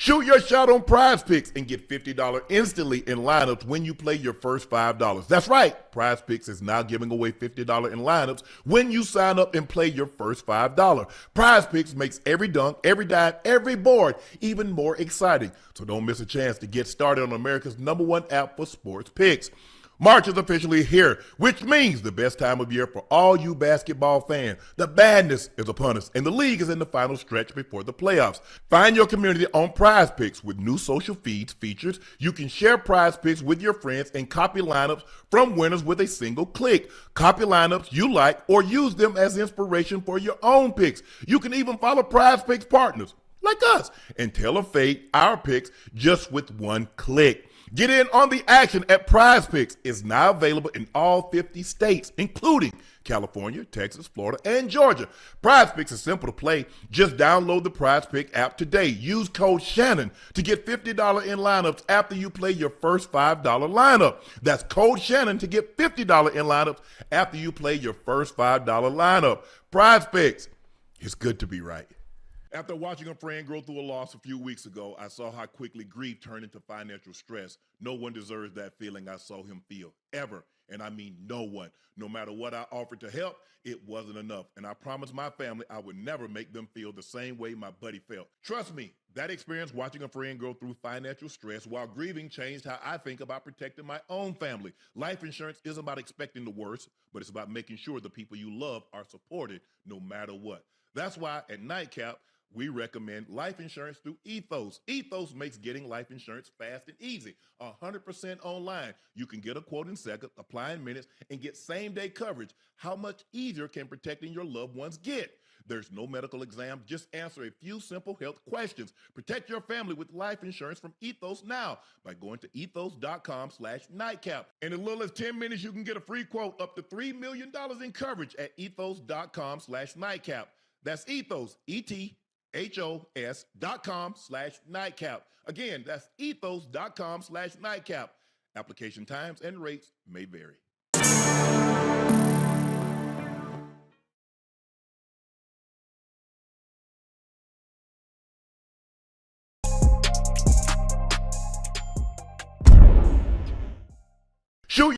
Shoot your shot on Prize Picks and get $50 instantly in lineups when you play your first $5. That's right, Prize Picks is now giving away $50 in lineups when you sign up and play your first $5. Prize Picks makes every dunk, every dive, every board even more exciting. So don't miss a chance to get started on America's #1 app for sports picks. March is officially here, which means the best time of year for all you basketball fans. The madness is upon us, and the league is in the final stretch before the playoffs. Find your community on Prize Picks with new social features. You can share Prize Picks with your friends and copy lineups from winners with a single click. Copy lineups you like or use them as inspiration for your own picks. You can even follow Prize Picks partners like us and tailor fade our picks just with one click. Get in on the action at Prize Picks. It's now available in all 50 states, including California, Texas, Florida, and Georgia. Prize Picks is simple to play. Just download the Prize Pick app today. Use code Shannon to get $50 in lineups after you play your first $5 lineup. That's code Shannon to get $50 in lineups after you play your first $5 lineup. Prize Picks. It's good to be right. After watching a friend go through a loss a few weeks ago, I saw how quickly grief turned into financial stress. No one deserves that feeling I saw him feel, ever. And I mean no one. No matter what I offered to help, it wasn't enough. And I promised my family I would never make them feel the same way my buddy felt. Trust me, that experience watching a friend go through financial stress while grieving changed how I think about protecting my own family. Life insurance isn't about expecting the worst, but it's about making sure the people you love are supported no matter what. That's why at Nightcap, we recommend life insurance through Ethos. Ethos makes getting life insurance fast and easy. 100% online. You can get a quote in seconds, apply in minutes, and get same-day coverage. How much easier can protecting your loved ones get? There's no medical exam. Just answer a few simple health questions. Protect your family with life insurance from Ethos now by going to ethos.com/nightcap. In as little as 10 minutes, you can get a free quote up to $3 million in coverage at ethos.com/nightcap. That's Ethos, ethos.com/nightcap. Again, that's ethos.com/nightcap. Application times and rates may vary. Shoot.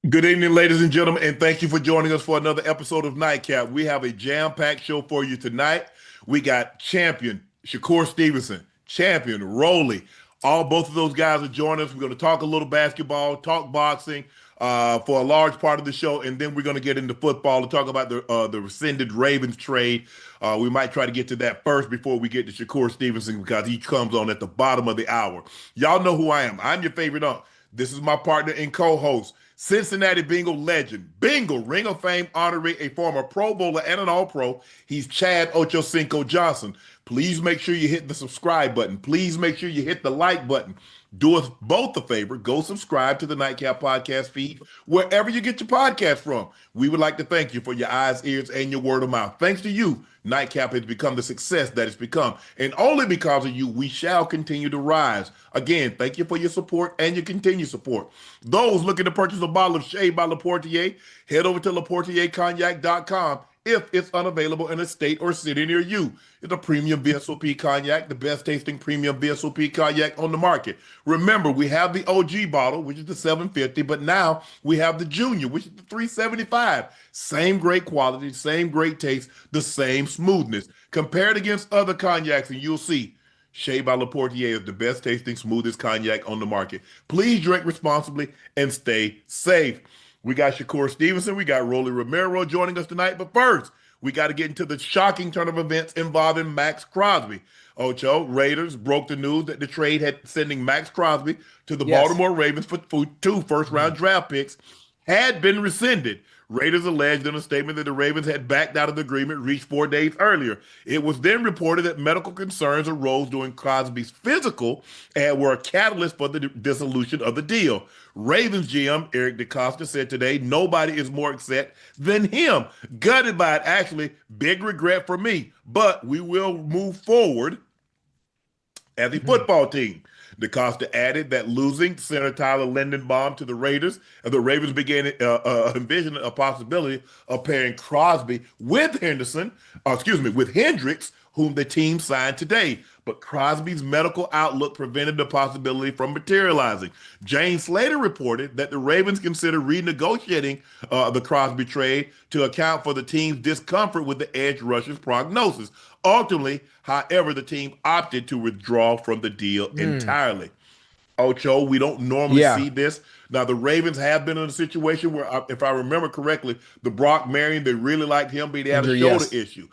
Good evening, ladies and gentlemen, and thank you for joining us for another episode of Nightcap. We have a jam-packed show for you tonight. We got champion Shakur Stevenson, champion Rolly. Both of those guys are joining us. We're going to talk a little basketball, talk boxing for a large part of the show, and then we're going to get into football and talk about the rescinded Ravens trade. We might try to get to that first before we get to Shakur Stevenson because he comes on at the bottom of the hour. Y'all know who I am. I'm your favorite Unc. This is my partner and co-host, Cincinnati Bengal legend, Bengal Ring of Fame honoree, a former Pro Bowler and an All-Pro. He's Chad Ochocinco Johnson. Please make sure you hit the subscribe button. Please make sure you hit the like button. Do us both a favor. Go subscribe to the Nightcap podcast feed wherever you get your podcast from. We would like to thank you for your eyes, ears, and your word of mouth. Thanks to you, Nightcap has become the success that it's become. And only because of you, we shall continue to rise. Again, thank you for your support and your continued support. Those looking to purchase a bottle of Shea by LaPortier, head over to LaPortierCognac.com. If it's unavailable in a state or city near you. It's a premium VSOP cognac, the best tasting premium VSOP cognac on the market. Remember, we have the OG bottle, which is the $750, but now we have the Junior, which is the $375. Same great quality, same great taste, the same smoothness. Compare it against other cognacs and you'll see Shea by LaPortier is the best tasting, smoothest cognac on the market. Please drink responsibly and stay safe. We got Shakur Stevenson. We got Rolly Romero joining us tonight. But first, we got to get into the shocking turn of events involving Maxx Crosby. Ocho, Raiders broke the news that the trade had sending Maxx Crosby to the Baltimore Ravens for 2 first-round draft picks had been rescinded. Raiders alleged in a statement that the Ravens had backed out of the agreement reached 4 days earlier. It was then reported that medical concerns arose during Crosby's physical and were a catalyst for the dissolution of the deal. Ravens GM Eric DeCosta said today, nobody is more upset than him. Gutted by it, actually. Big regret for me. But we will move forward as a football team. DaCosta added that losing center Tyler Lindenbaum to the Raiders, and the Ravens began envisioning a possibility of pairing Crosby with with Hendricks, whom the team signed today. But Crosby's medical outlook prevented the possibility from materializing. Jane Slater reported that the Ravens considered renegotiating the Crosby trade to account for the team's discomfort with the edge rusher's prognosis. Ultimately, however, the team opted to withdraw from the deal entirely. Ocho, we don't normally Yeah. see this. Now, the Ravens have been in a situation where, if I remember correctly, the Brock Marion, they really liked him, but he had a Injury, shoulder yes. issue.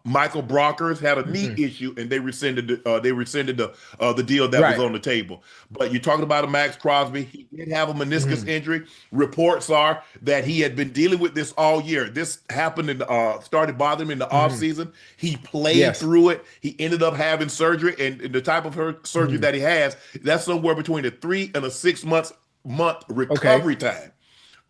Michael Brockers had a knee issue, and they rescinded the deal that was Right. on the table. But you're talking about a Maxx Crosby. He did have a meniscus injury. Reports are that he had been dealing with this all year. This happened and started bothering him in the offseason. He played Yes. through it. He ended up having surgery, and the type of surgery that he has, that's somewhere between a 3 and a 6 month Okay. recovery time.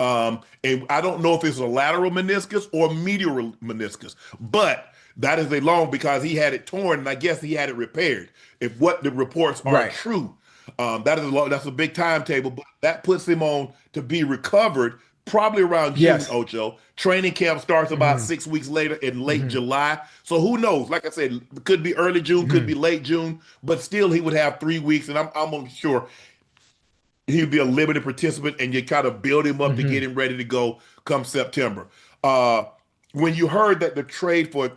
And I don't know if it's a lateral meniscus or medial meniscus, but that is a long because he had it torn, and I guess he had it repaired. If what the reports are Right. true, that's a big timetable, but that puts him on to be recovered probably around June, Yes. Ocho. Training camp starts about 6 weeks later in late July. So who knows? Like I said, could be early June, could be late June, but still he would have 3 weeks, and I'm sure he'd be a limited participant, and you kind of build him up to get him ready to go come September. When you heard that the trade for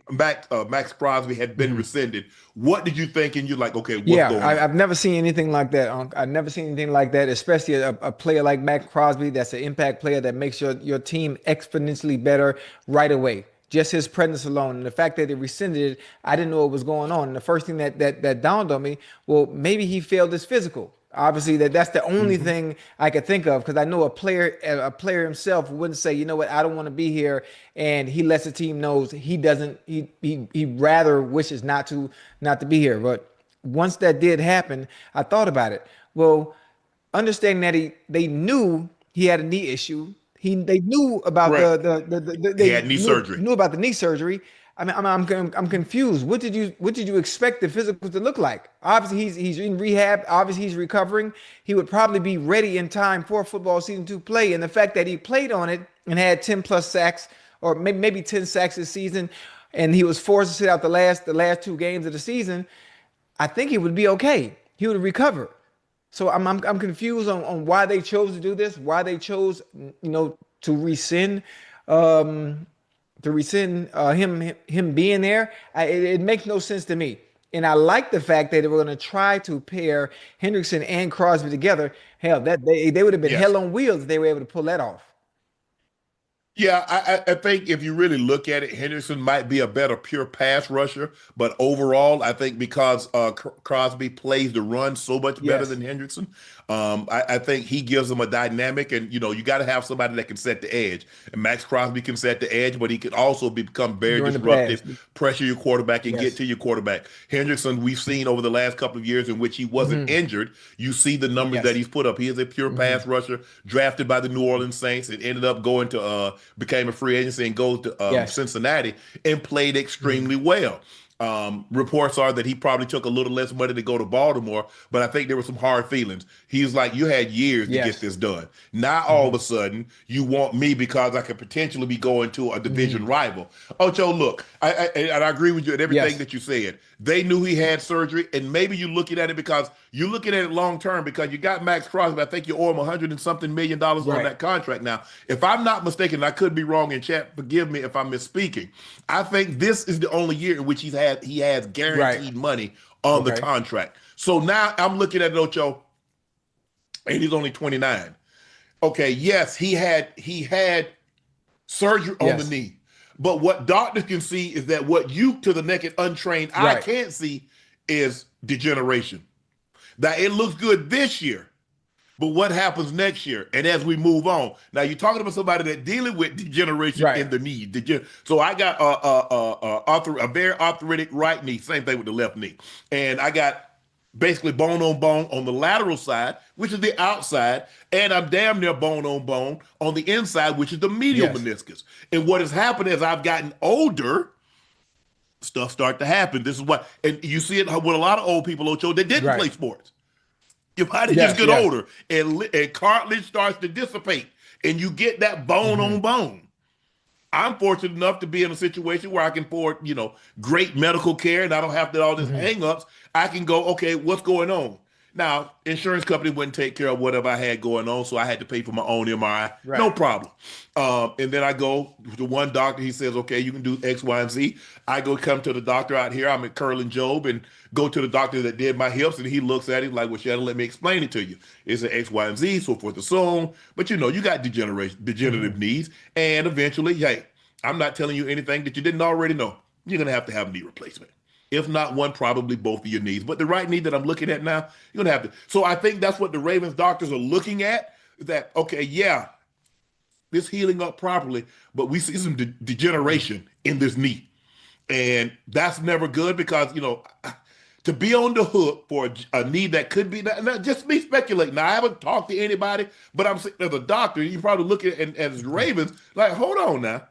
Maxx Crosby had been rescinded, what did you think? And you're like, okay, what's Yeah, going on? I've never seen anything like that, Unc. I've never seen anything like that, especially a player like Maxx Crosby that's an impact player that makes your team exponentially better right away. Just his presence alone. And the fact that they rescinded it, I didn't know what was going on. And the first thing that dawned on me, well, maybe he failed his physical. Obviously, that's the only thing I could think of because I know a player himself wouldn't say, you know what, I don't want to be here, and he lets the team knows he doesn't. He rather wishes not to be here. But once that did happen, I thought about it. Well, understanding that they knew he had a knee issue. They knew about Right. He they had knee surgery. knew about the knee surgery. I mean, I'm confused. What did you expect the physical to look like? Obviously, he's in rehab. Obviously, he's recovering. He would probably be ready in time for football season to play. And the fact that he played on it and had 10 plus sacks, or maybe 10 sacks this season, and he was forced to sit out the last 2 games of the season, I think he would be okay. He would recover. So I'm confused on why they chose to do this, why they chose to rescind him being there. It makes no sense to me. And I like the fact that they were going to try to pair Hendrickson and Crosby together. Hell, that they would have been Yes. hell on wheels if they were able to pull that off. Yeah, I think if you really look at it, Henderson might be a better pure pass rusher. But overall, I think because Crosby plays the run so much better Yes, than Henderson, I think he gives them a dynamic. And, you got to have somebody that can set the edge. And Maxx Crosby can set the edge, but he can also become very during the pass. disruptive, pressure your quarterback, and get Yes. to your quarterback. Henderson, we've seen over the last couple of years in which he wasn't injured. You see the numbers that Yes. he's put up. He is a pure pass rusher, drafted by the New Orleans Saints, and ended up going to became a free agency and goes to Yes. Cincinnati and played extremely well. Reports are that he probably took a little less money to go to Baltimore, but I think there were some hard feelings. He's like, you had years to get Yes. this done. Now all of a sudden, you want me because I could potentially be going to a division rival. Ocho, look, and I agree with you at everything Yes. that you said. They knew he had surgery, and maybe you're looking at it because you're looking at it long term because you got Maxx Crosby. I think you owe him $100 and something million on Right. that contract now. If I'm not mistaken, I could be wrong in chat. Forgive me if I'm misspeaking. I think this is the only year in which he has Right. guaranteed money on the Okay. contract. So now I'm looking at it, Ocho, and he's only 29. Okay, yes, he had surgery on the Yes. knee. But what doctors can see is that what you to the naked untrained eye Right. can't see is degeneration. That it looks good this year, but what happens next year? And as we move on, now you're talking about somebody that dealing with degeneration Right. in the knee. So I got a very arthritic right knee. Same thing with the left knee, and I got basically bone on the lateral side, which is the outside, and I'm damn near bone on the inside, which is the medial Yes. meniscus. And what has happened as I've gotten older, stuff start to happen. This is why, and you see it with a lot of old people, Ocho, that didn't play sports. Your body just get older, and cartilage starts to dissipate, and you get that bone on bone. I'm fortunate enough to be in a situation where I can afford, great medical care, and I don't have to all this hang-ups. I can go, okay, what's going on? Now, insurance company wouldn't take care of whatever I had going on, so I had to pay for my own MRI. Right. No problem. And then I go to one doctor. He says, okay, you can do X, Y, and Z. I go come to the doctor out here. I'm at Curlin Job, and go to the doctor that did my hips, and he looks at it like, well, Shannon, let me explain it to you. It's an X, Y, and Z, so forth and so on. But, you got degenerative needs, and eventually, hey, I'm not telling you anything that you didn't already know. You're going to have a knee replacement. If not one, probably both of your knees. But the right knee that I'm looking at now, you're going to have to. So I think that's what the Ravens doctors are looking at, that, okay, yeah, this healing up properly, but we see some degeneration in this knee. And that's never good because, to be on the hook for a knee that could be, not just me speculating. Now, I haven't talked to anybody, but I'm sitting as a doctor, you probably look at it as Ravens, like, hold on now.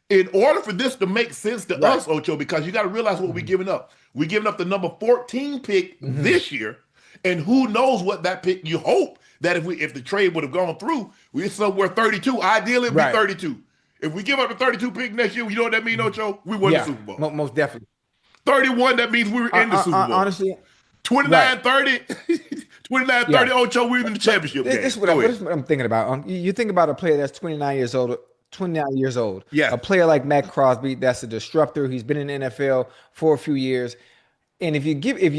In order for this to make sense to us, Ocho, because you got to realize what we're giving up. We're giving up the number 14 pick this year, and who knows what that pick, you hope that if the trade would have gone through, we're somewhere 32. Ideally, it'd be 32. If we give up the 32 pick next year, you know what that means, Ocho? We won the Super Bowl. Most definitely. 31, that means we were in the Super Bowl. Honestly. 29-30, 29-30, Ocho, we were in the championship game. This is what I'm thinking about. You think about a player that's 29 years old. Yeah. A player like Maxx Crosby, that's a disruptor. He's been in the NFL for a few years. And if you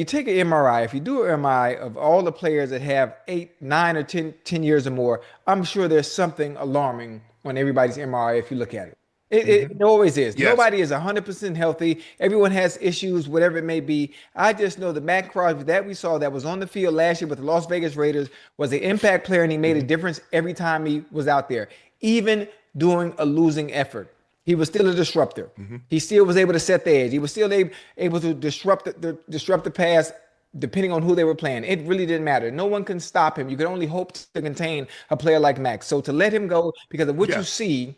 take an MRI, if you do an MRI of all the players that have 8, 9, or 10 years or more, I'm sure there's something alarming on everybody's MRI if you look at it. It always is. Yes. Nobody is 100% healthy. Everyone has issues, whatever it may be. I just know that Maxx Crosby that we saw that was on the field last year with the Las Vegas Raiders was an impact player, and he made a difference every time he was out there. Even doing a losing effort, he was still a disruptor. He still was able to set the edge. He was still able to disrupt the pass depending on who they were playing. It really didn't matter. No one can stop him. You can only hope to contain a player like Maxx. So to let him go because of what you see,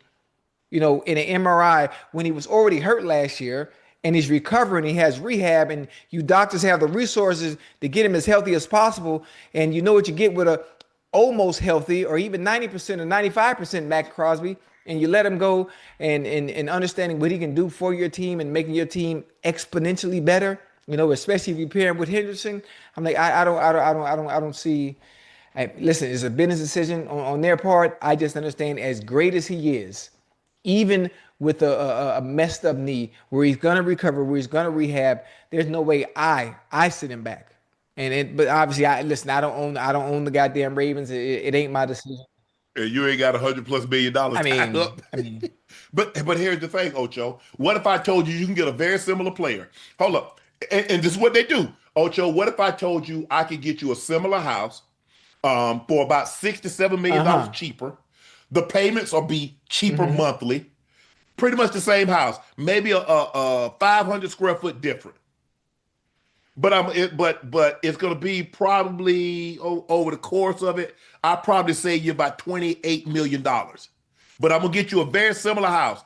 in an MRI when he was already hurt last year and he's recovering, he has rehab, and you doctors have the resources to get him as healthy as possible. And you know what you get with a almost healthy or even 90% or 95% Maxx Crosby, and you let him go and understanding what he can do for your team and making your team exponentially better, especially if you pair him with Henderson. I'm like, I don't see. Listen, it's a business decision on their part. I just understand as great as he is, even with a messed up knee where he's going to recover, where he's going to rehab, there's no way I sit him back. But obviously, I don't own the goddamn Ravens. It ain't my decision. And you ain't got $100+ million tied up. But here's the thing, Ocho. What if I told you can get a very similar player? Hold up. And this is what they do. Ocho, what if I told you I could get you a similar house for about $6 to $7 million cheaper? The payments will be cheaper monthly. Pretty much the same house. Maybe a 500 square foot different. But it's going to be probably over the course of it, I'll probably save you about $28 million. But I'm going to get you a very similar house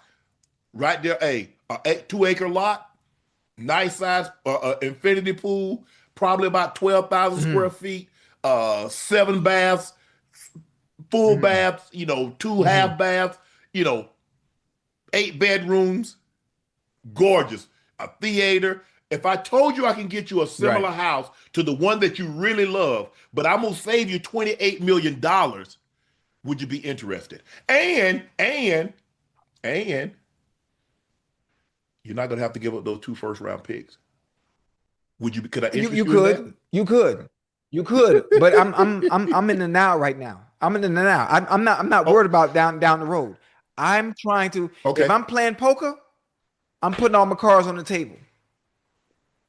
right there. A 2-acre lot, nice size, infinity pool, probably about 12,000 square feet, 7 baths, full baths, 2 half baths, 8 bedrooms, gorgeous, a theater. If I told you I can get you a similar house to the one that you really love, but I'm going to save you $28 million, would you be interested? And you're not going to have to give up those 2 first-round picks. Would you? Could I interest you could. in that? You could. But I'm in the now right now. I'm in the now. I'm not worried about down the road. I'm trying to. Okay. If I'm playing poker, I'm putting all my cards on the table.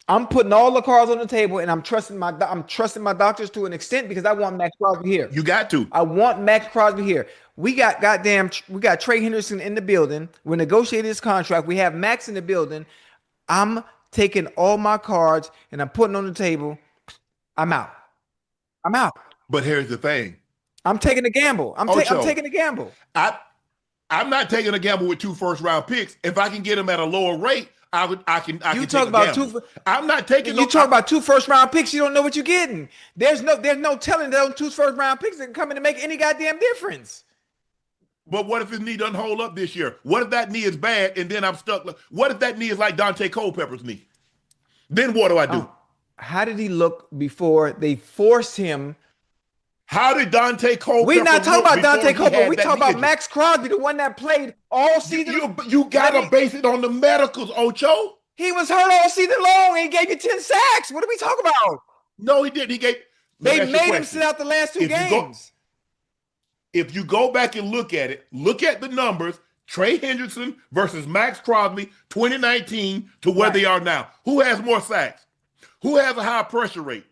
I'm putting all the cards on the table, and I'm trusting my doctors to an extent because I want Maxx Crosby here. You got to. I want Maxx Crosby here. We got Trey Henderson in the building. We're negotiating his contract. We have Maxx in the building. I'm taking all my cards and I'm putting on the table. I'm out. But here's the thing. I'm taking a gamble. I'm taking a gamble. I'm not taking a gamble with 2 first-round picks. If I can get him at a lower rate, I can talk take a about gamble. two. I'm not taking You no. talk about 2 first-round picks. You don't know what you're getting. There's no telling those 2 first-round picks that can come in to make any goddamn difference. But what if his knee doesn't hold up this year? What if that knee is bad and then I'm stuck? What if that knee is like Dante Culpepper's knee? Then what do I do? How did he look before they forced him? How did Dante Culpepper We're not talking look about Dante before he Culpepper. had We that talk knee about injury? Maxx Crosby, the one that played all season. You gotta base it on the medicals, Ocho. He was hurt all season long and he gave you 10 sacks. What are we talking about? No, he didn't. He gave. They made him sit out the last 2 games. If you go back and look at it, look at the numbers. Trey Hendrickson versus Maxx Crosby, 2019 to where they are now. Who has more sacks? Who has a higher pressure rate?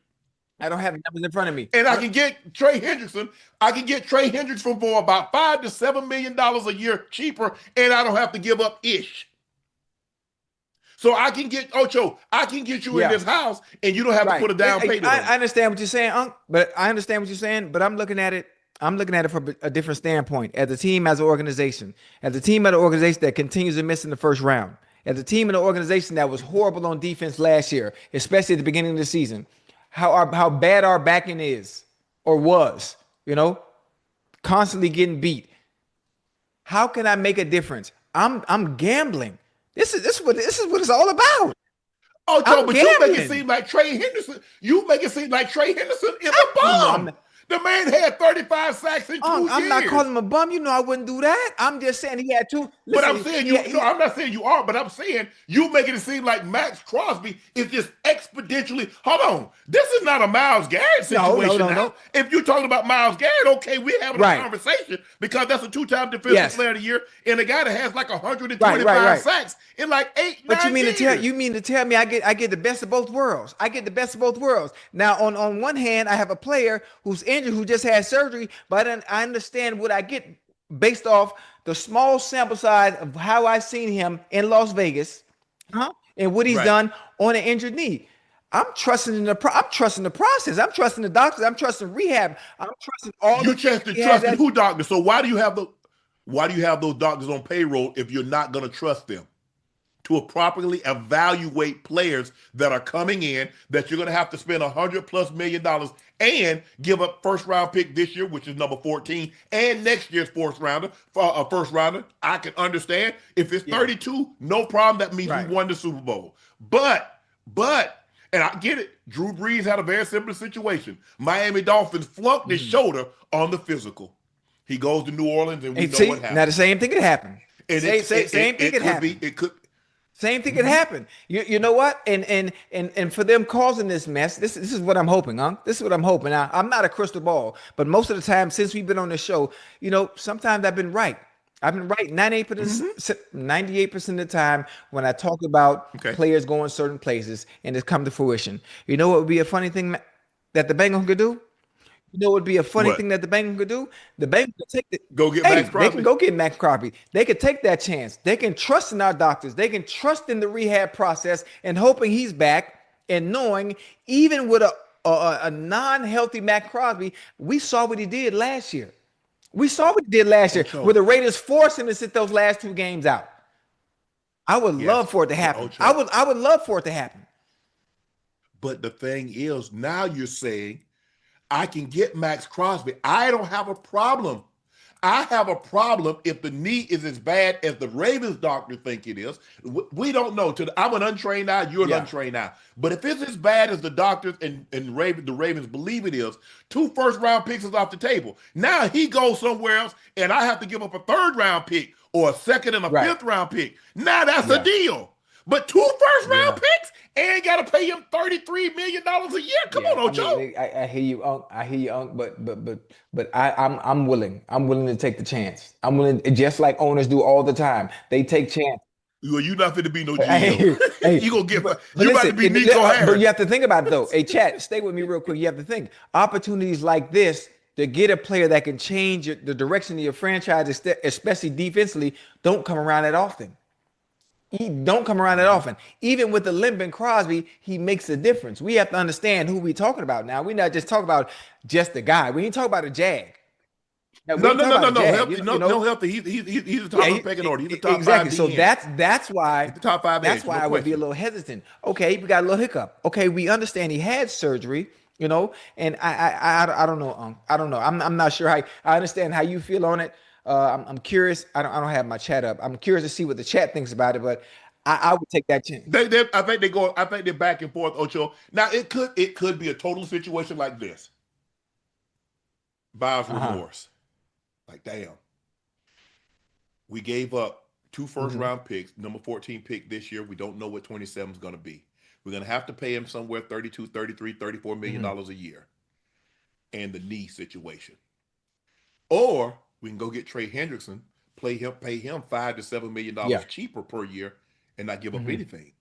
I don't have the numbers in front of me. And I can get Trey Hendrickson. I can get Trey Hendrickson for about $5 to $7 million a year cheaper, and I don't have to give up ish. So I can get Ocho. I can get you in this house, and you don't have to put a down payment. I understand what you're saying, Unc, but I understand what you're saying. But I'm looking at it. I'm looking at it from a different standpoint. As a team, as an organization, as a team, as an organization that continues to miss in the first round, as a team and an organization that was horrible on defense last year, especially at the beginning of the season, how bad our backing is or was, constantly getting beat. How can I make a difference? I'm gambling. This is what it's all about. Oh, Joe, but you make it seem like Trey Henderson. You make it seem like Trey Henderson is a bum. The man had 35 sacks in 2 years. I'm not calling him a bum. I wouldn't do that. I'm just saying he had 2. But I'm saying no, I'm not saying you are, but I'm saying you making it seem like Maxx Crosby is just exponentially. Hold on. This is not a Myles Garrett situation now. If you're talking about Myles Garrett, okay, we're having a conversation because that's a 2-time defensive player of the year and a guy that has like 125 sacks in like 8, but 9 years. You mean to tell me I get the best of both worlds. I get the best of both worlds. Now, on one hand, I have a player who's injured, who just had surgery, but I understand what I get based off the small sample size of how I seen him in Las Vegas, and what he's done on an injured knee. I'm trusting the process. I'm trusting the doctors. I'm trusting rehab. I'm trusting all. You trusting who doctors? So why do you have those doctors on payroll if you're not going to trust them to properly evaluate players that are coming in that you're going to have to spend $100+ million and give up first round pick this year, which is number 14, and next year's first rounder. I can understand if it's 32, no problem. That means we won the Super Bowl. But, and I get it. Drew Brees had a very similar situation. Miami Dolphins flunked his shoulder on the physical. He goes to New Orleans, and we know what happened. Now the same thing could happen. Same thing could happen. Same thing could happen. You know what? And for them causing this mess, this is what I'm hoping, huh? This is what I'm hoping. Now, I'm not a crystal ball, but most of the time since we've been on the show, sometimes I've been right. I've been right 98% of the time when I talk about players going certain places and it's come to fruition. You know what would be a funny thing that the Bengals could do? You know what would be a funny thing that the Bengals could do? The Bengals could take the Maxx Crosby. They can go get Maxx Crosby. They could take that chance. They can trust in our doctors. They can trust in the rehab process and hoping he's back and knowing even with a non-healthy Maxx Crosby, we saw what he did last year. Where the Raiders forced him to sit those last 2 games out. I would love for it to happen. I would love for it to happen. But the thing is, now you're saying I can get Maxx Crosby. I don't have a problem. I have a problem if the knee is as bad as the Ravens doctor think it is. We don't know. I'm an untrained eye. You're an untrained eye. But if it's as bad as the doctors and the Ravens believe it is, 2 first-round picks is off the table. Now he goes somewhere else, and I have to give up a 3rd-round pick or a 2nd and a 5th-round pick. Now that's a deal. But 2 first-round picks and got to pay him $33 million a year. Come on, Ocho. I hear you, Unc. But I'm willing. I'm willing to take the chance. I'm willing, just like owners do all the time. They take chance. Well, you're not going to be no GM. You gonna get. You about to be Nico Harris. But you have to think about it though. Hey, Chad, stay with me real quick. You have to think opportunities like this to get a player that can change the direction of your franchise, especially defensively, don't come around that often. Even with the limping Crosby, he makes a difference. We have to understand who we're talking about now. We're not just talking about just the guy. We ain't talking about a jag. Now, we No, ain't no, talking no, about no, a no. jag. Healthy, no, no healthy. He's the top Yeah, of the pecking order. He's the top exactly. five So DN. that's why He's the top five that's edge. why No I would be a question. little hesitant. Okay, we got a little hiccup. Okay, we understand he had surgery, and I don't know. I don't know. I'm not sure how. I understand how you feel on it. I'm curious. I don't have my chat up. I'm curious to see what the chat thinks about it, but I would take that chance. I think they go. I think they're back and forth, Ocho. Now it could be a total situation like this. Buyer's Uh-huh. remorse. Like, damn, we gave up two first Hmm. round picks, number 14 pick this year. We don't know what 27 is going to be. We're going to have to pay him somewhere 32, 33, 34 million Hmm. dollars a year. And the knee situation. Or we can go get Trey Hendrickson, pay him $5 to $7 million Yeah. cheaper per year and not give up Hmm. anything.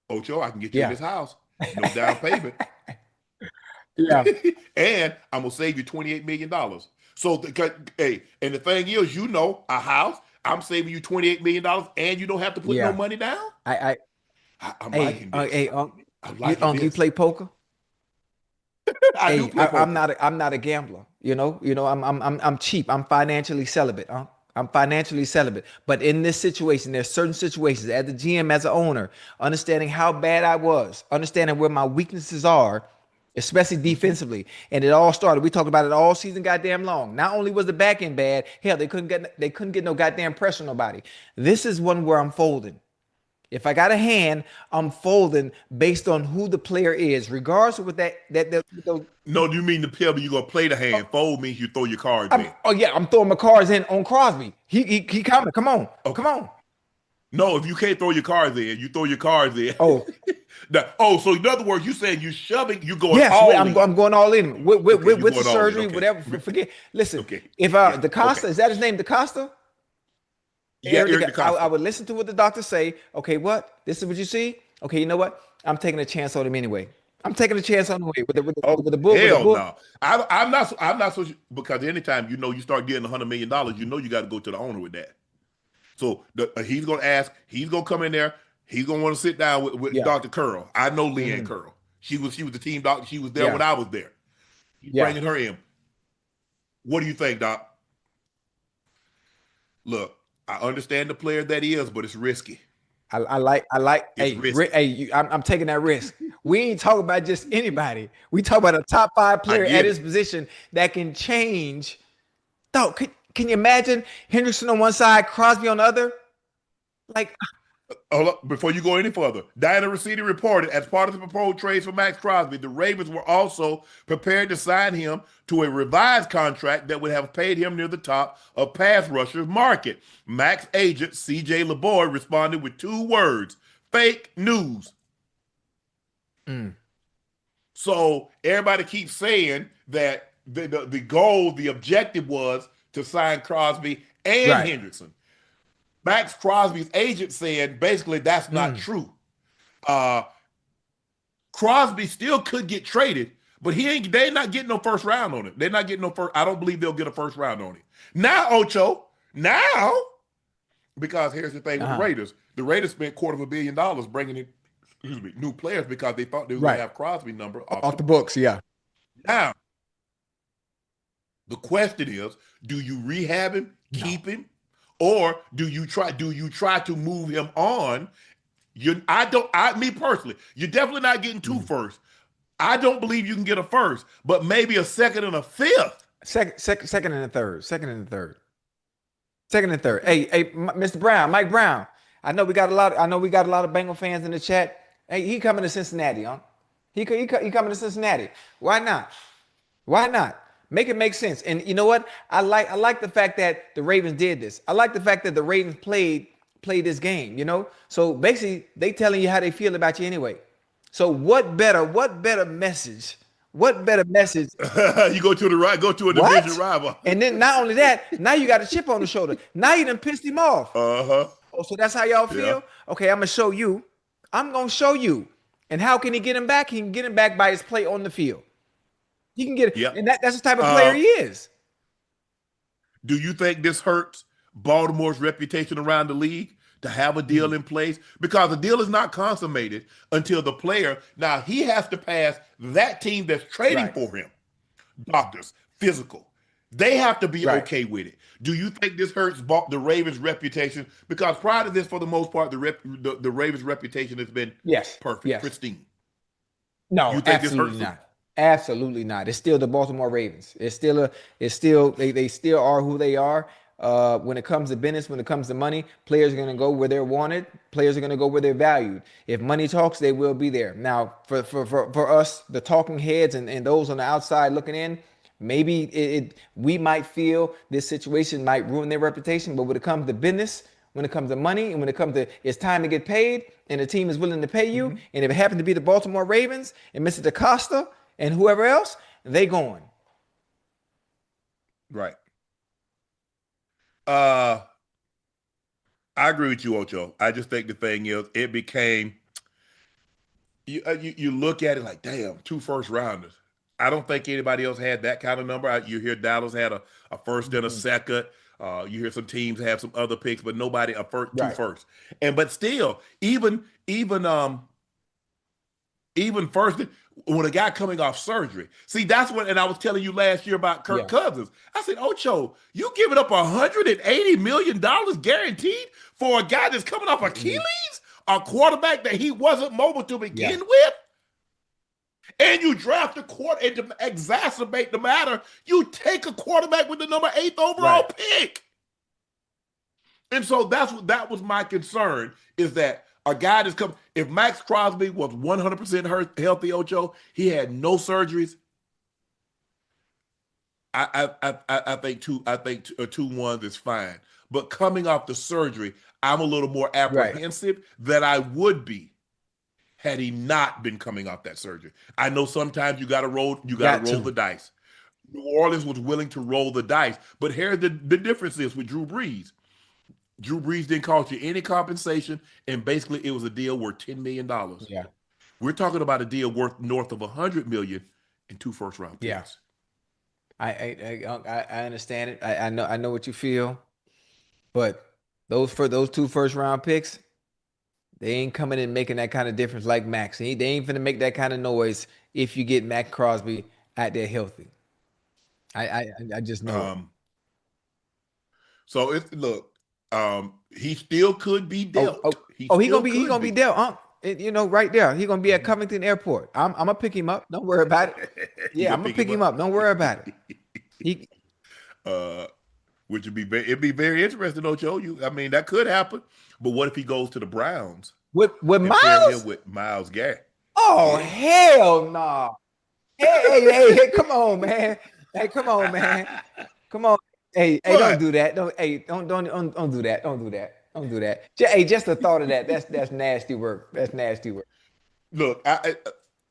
Ocho, I can get you in Yeah. this house. No down payment. Yeah. And I'm gonna save you $28 million. So hey, and the thing is, a house, I'm saving you $28 million and you don't have to put no Yeah. money down. I I'm hey, liking this. hey, Unc, I'm liking You this. play poker? I do Hey, play I'm poker. not a gambler. I'm cheap. I'm financially celibate. I'm financially celibate. But in this situation, there's certain situations as a GM, as an owner, understanding how bad I was, understanding where my weaknesses are, especially Mhm. defensively. And it all started. We talked about it all season, goddamn long. Not only was the back end bad, hell, they couldn't get no goddamn pressure on nobody. This is one where I'm folding. If I got a hand, I'm folding based on who the player is, regardless of what those. No, do you mean the pill? You're gonna play the hand. Fold means you throw your cards in. Oh yeah, I'm throwing my cards in on Crosby. He coming. Come on, Okay. come on. No, if you can't throw your cards in, you throw your cards in. Oh So in other words, you saying you shoving, you going yes, all I'm in. I'm going all in Okay, you with the going all in. surgery, Okay. whatever. Forget. Listen, Okay. if Yeah. Okay. DaCosta, is that his name, DaCosta? Yeah, Eric I DeCosta. would listen to what the doctor say. Okay, what? This is what you see. Okay, you know what? I'm taking a chance on him anyway. I'm taking a chance on him anyway Oh, with the hell book. no. I'm not so because anytime you start getting $100 million, you got to go to the owner with that. So he's gonna ask, he's gonna come in there, he's gonna want to sit down with Yeah. Dr. Curl. I know Leanne Hmm. Curl. She was the team doctor. She was there Yeah. when I was there. He's Yeah. bringing her in. What do you think, Doc? Look, I understand the player that he is, but it's risky. Hey, It's risky. I'm taking that risk. We ain't talking about just anybody. We talk about a top five I player at get his it. position that can change. Dog, can you imagine Henderson on one side, Crosby on the other? Like, Hold up, before you go any further, Diana Rossetti reported as part of the proposed trades for Maxx Crosby, the Ravens were also prepared to sign him to a revised contract that would have paid him near the top of pass rushers market. Max agent CJ LeBoy responded with two words: fake news. mm, So everybody keeps saying that the goal, the objective was to sign Crosby and right. Hendrickson. Max Crosby's agent said basically that's not Mm, true. Uh, Crosby still could get traded, but they're not getting no first round on it. They're not getting no first. I don't believe they'll get a first round on it. Now, Ocho, now, because here's the thing with the uh-huh. Raiders. The Raiders spent $250 million bringing in, new players because they thought they were going to Right. have Crosby number off Off the the books, books. yeah. Now, the question is, do you rehab him, No. keep him, or do you try to move him on? I don't. Me personally, you're definitely not getting two Mm. first. I don't believe you can get a first, but maybe a second and a fifth. Second and a third. Second and a third. Second and third. Okay. Mr. Brown, Mike Brown. I know we got a lot of Bengal fans in the chat. Hey, he coming to Cincinnati, huh? He coming to Cincinnati. Why not? Why not? Make it make sense. And you know what? I like the fact that the Ravens did this. I like the fact that the Ravens played this game, So basically, they telling you how they feel about you anyway. So what better message? What better message? You go to the right, go to a division What? rival. And then not only that, now you got a chip on the shoulder. Now you done pissed him off. Uh-huh. Oh, so that's how y'all Yeah. feel? Okay, I'm gonna show you. I'm gonna show you. And how can he get him back? He can get him back by his play on the field. He can get it, Yep. and that's the type of player Uh, he is. do you think this hurts Baltimore's reputation around the league to have a deal Mm, in place? Because the deal is not consummated until the player, now he has to pass that team that's trading right. for him. doctors, physical. They have to be Right. okay with it. Do you think this hurts the Ravens' reputation? Because prior to this, for the most part, the Ravens' reputation has been Yes. perfect, Yes. pristine. No, You think this absolutely hurts them? not. Absolutely not. It's still the Baltimore Ravens. They still are who they are. When it comes to business, when it comes to money, players are going to go where they're wanted. Players are going to go where they're valued. If money talks, they will be there. Now, for us, the talking heads and those on the outside looking in, maybe we might feel this situation might ruin their reputation. But when it comes to business, when it comes to money, and when it comes to it's time to get paid, and the team is willing to pay you, and if it happened to be the Baltimore Ravens and Mr. DaCosta and whoever else, they going. Right. I agree with you, Ocho. I just think the thing is, it became you look at it like, damn, 2 first rounders. I don't think anybody else had that kind of number. You hear Dallas had a first and a second. You hear some teams have some other picks, but nobody a first, two Right. first. And but still, even first when a guy coming off surgery. See, that's what, and I was telling you last year about Kirk Yeah. Cousins. I said, Ocho, you giving up $180 million guaranteed for a guy that's coming off Achilles, a quarterback that he wasn't mobile to Yeah. begin with? And you draft a quarter, and to exacerbate the matter, you take a quarterback with the number 8th overall Right. pick. And so that was my concern, is that a guy that's come. If Maxx Crosby was 100% healthy, Ocho, he had no surgeries. I think 2-1 is fine. But coming off the surgery, I'm a little more Right. apprehensive than I would be had he not been coming off that surgery. I know sometimes you got to roll Got the to. dice. New Orleans was willing to roll the dice, but here the difference is with Drew Brees. Drew Brees didn't cost you any compensation, and basically it was a deal worth $10 million. Yeah. We're talking about a deal worth north of $100 million and 2 first-round Yeah. picks. I understand it. I know what you feel, but those 2 first round picks, they ain't coming and making that kind of difference like Max. They ain't finna make that kind of noise if you get Maxx Crosby out there healthy. I just know it. Um, so he still could be Oh, dealt. oh, He oh, still he could gonna be be. there, right there. He gonna be at Covington Airport. I'm gonna pick him up. Don't worry about it. You Yeah, gonna I'm gonna pick pick him him up? up. Don't worry about it. He uh, which it'd be very interesting, Ocho. I mean, that could happen. But what if he goes to the Browns with and pair him Miles? with Myles Garrett? Oh Yeah. hell no! Hey, come on, man. Hey, come on, man. Come on. Hey, don't What? do that. Don't do that. Don't do that. Don't do that. Hey, just the thought of that. That's nasty work. That's nasty work. Look,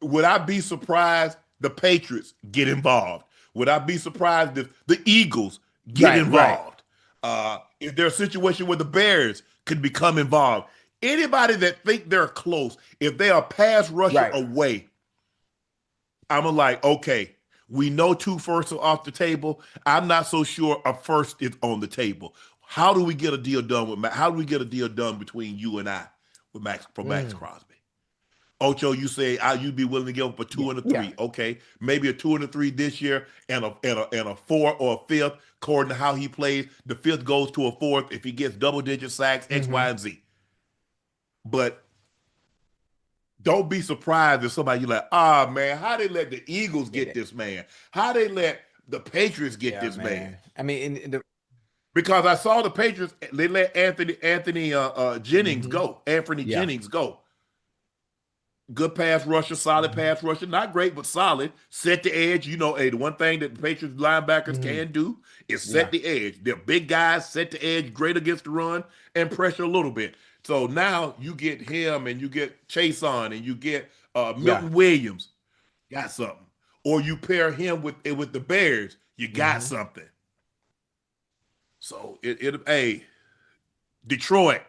would I be surprised the Patriots get involved? Would I be surprised if the Eagles get Right. involved? If there's a situation where the Bears could become involved? Anybody that think they're close, if they are pass rusher Right. away, I'm like, okay, we know 2 firsts are off the table. I'm not so sure a first is on the table. How do we get a deal done with How do we get a deal done between you and I with Maxx Crosby? Ocho, you say you'd be willing to give up a 2 and a Yeah. 3. Okay, maybe a 2 and a 3 this year, and a 4 or a fifth, according to how he plays. The fifth goes to a fourth if he gets double-digit sacks, X, Mm-hmm. Y, and Z. But don't be surprised if somebody, you're like, man, how they let the Eagles get this man? How they let the Patriots get Yeah, this man? man. I mean, Because I saw the Patriots, they let Anthony Jennings mm-hmm. go. Anthony Yeah. Jennings go. Good pass rusher, solid Mm-hmm. pass rusher. Not great, but solid. Set the edge. The one thing that the Patriots linebackers Mm-hmm. can do is Yeah. set the edge. They're big guys, set the edge, great against the run, and pressure a little bit. So now you get him and you get Chase on and you get Yeah. Milton Williams. Got something. Or you pair him with the Bears. You got Mm-hmm. something. So hey, Detroit.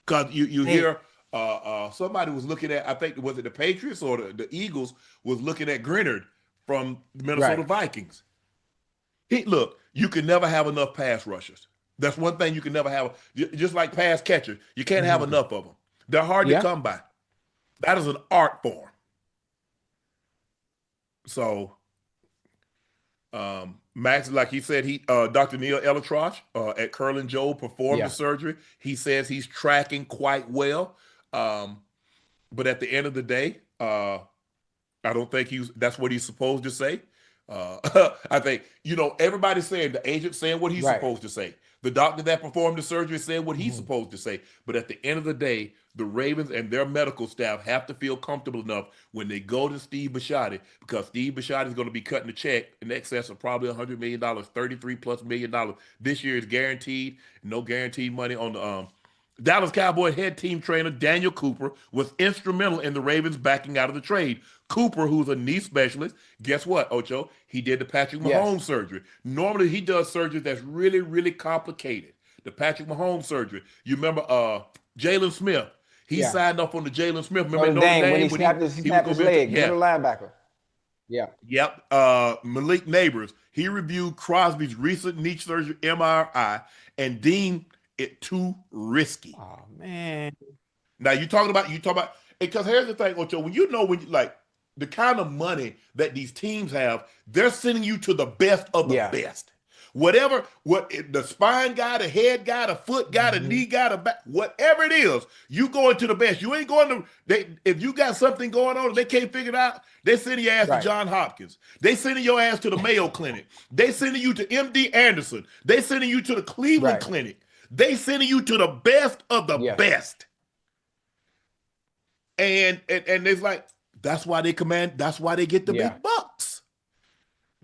Because you Hey. hear somebody was looking at, I think, was it the Patriots or the Eagles was looking at Grenard from the Minnesota Right. Vikings. Look, you can never have enough pass rushers. That's one thing you can never have. Just like pass catchers, you can't have Mm-hmm. enough of them. They're hard to Yeah. come by. That is an art form. So Max, like he said, he Dr. Neil Elatrosh at Curlin Joe performed the Yeah. surgery. He says he's tracking quite well. Um, but at the end of the day, I don't think that's what he's supposed to say. I think, everybody's saying, the agent saying what he's Right. supposed to say. The doctor that performed the surgery said what he's Mhm. supposed to say. But at the end of the day, the Ravens and their medical staff have to feel comfortable enough when they go to Steve Bisciotti, because Steve Bisciotti is going to be cutting a check in excess of probably $100 million, 33 plus $1 million. This year is guaranteed. No guaranteed money on the Dallas Cowboy head team trainer Daniel Cooper was instrumental in the Ravens backing out of the trade. Cooper, who's a knee specialist, guess what, Ocho? He did the Patrick Yes. Mahomes surgery. Normally, he does surgery that's really, really complicated. The Patrick Mahomes surgery. You remember Jalen Smith? He Yeah. signed off on the Jalen Smith. Remember in Notre Notre Dame when Dame when he, he he was snapped going his to be, leg, yeah. middle linebacker. Yeah. Yep. Malik Neighbors, he reviewed Crosby's recent knee surgery MRI and deemed it too risky. Oh man. Now you talk about because here's the thing, Ocho. When you like the kind of money that these teams have, they're sending you to the best of the Yeah. best. Whatever, the spine guy, the head guy, the foot guy, the Hmm. knee guy, the back, whatever it is, you going to the best. You ain't going to if you got something going on and they can't figure it out, they sending your ass to Right. John Hopkins. They sending your ass to the Mayo Clinic. They sending you to MD Anderson. They sending you to the Cleveland Right. Clinic. They sending you to the best of the Yes. best. And it's like that's why they get the Yeah. big bucks.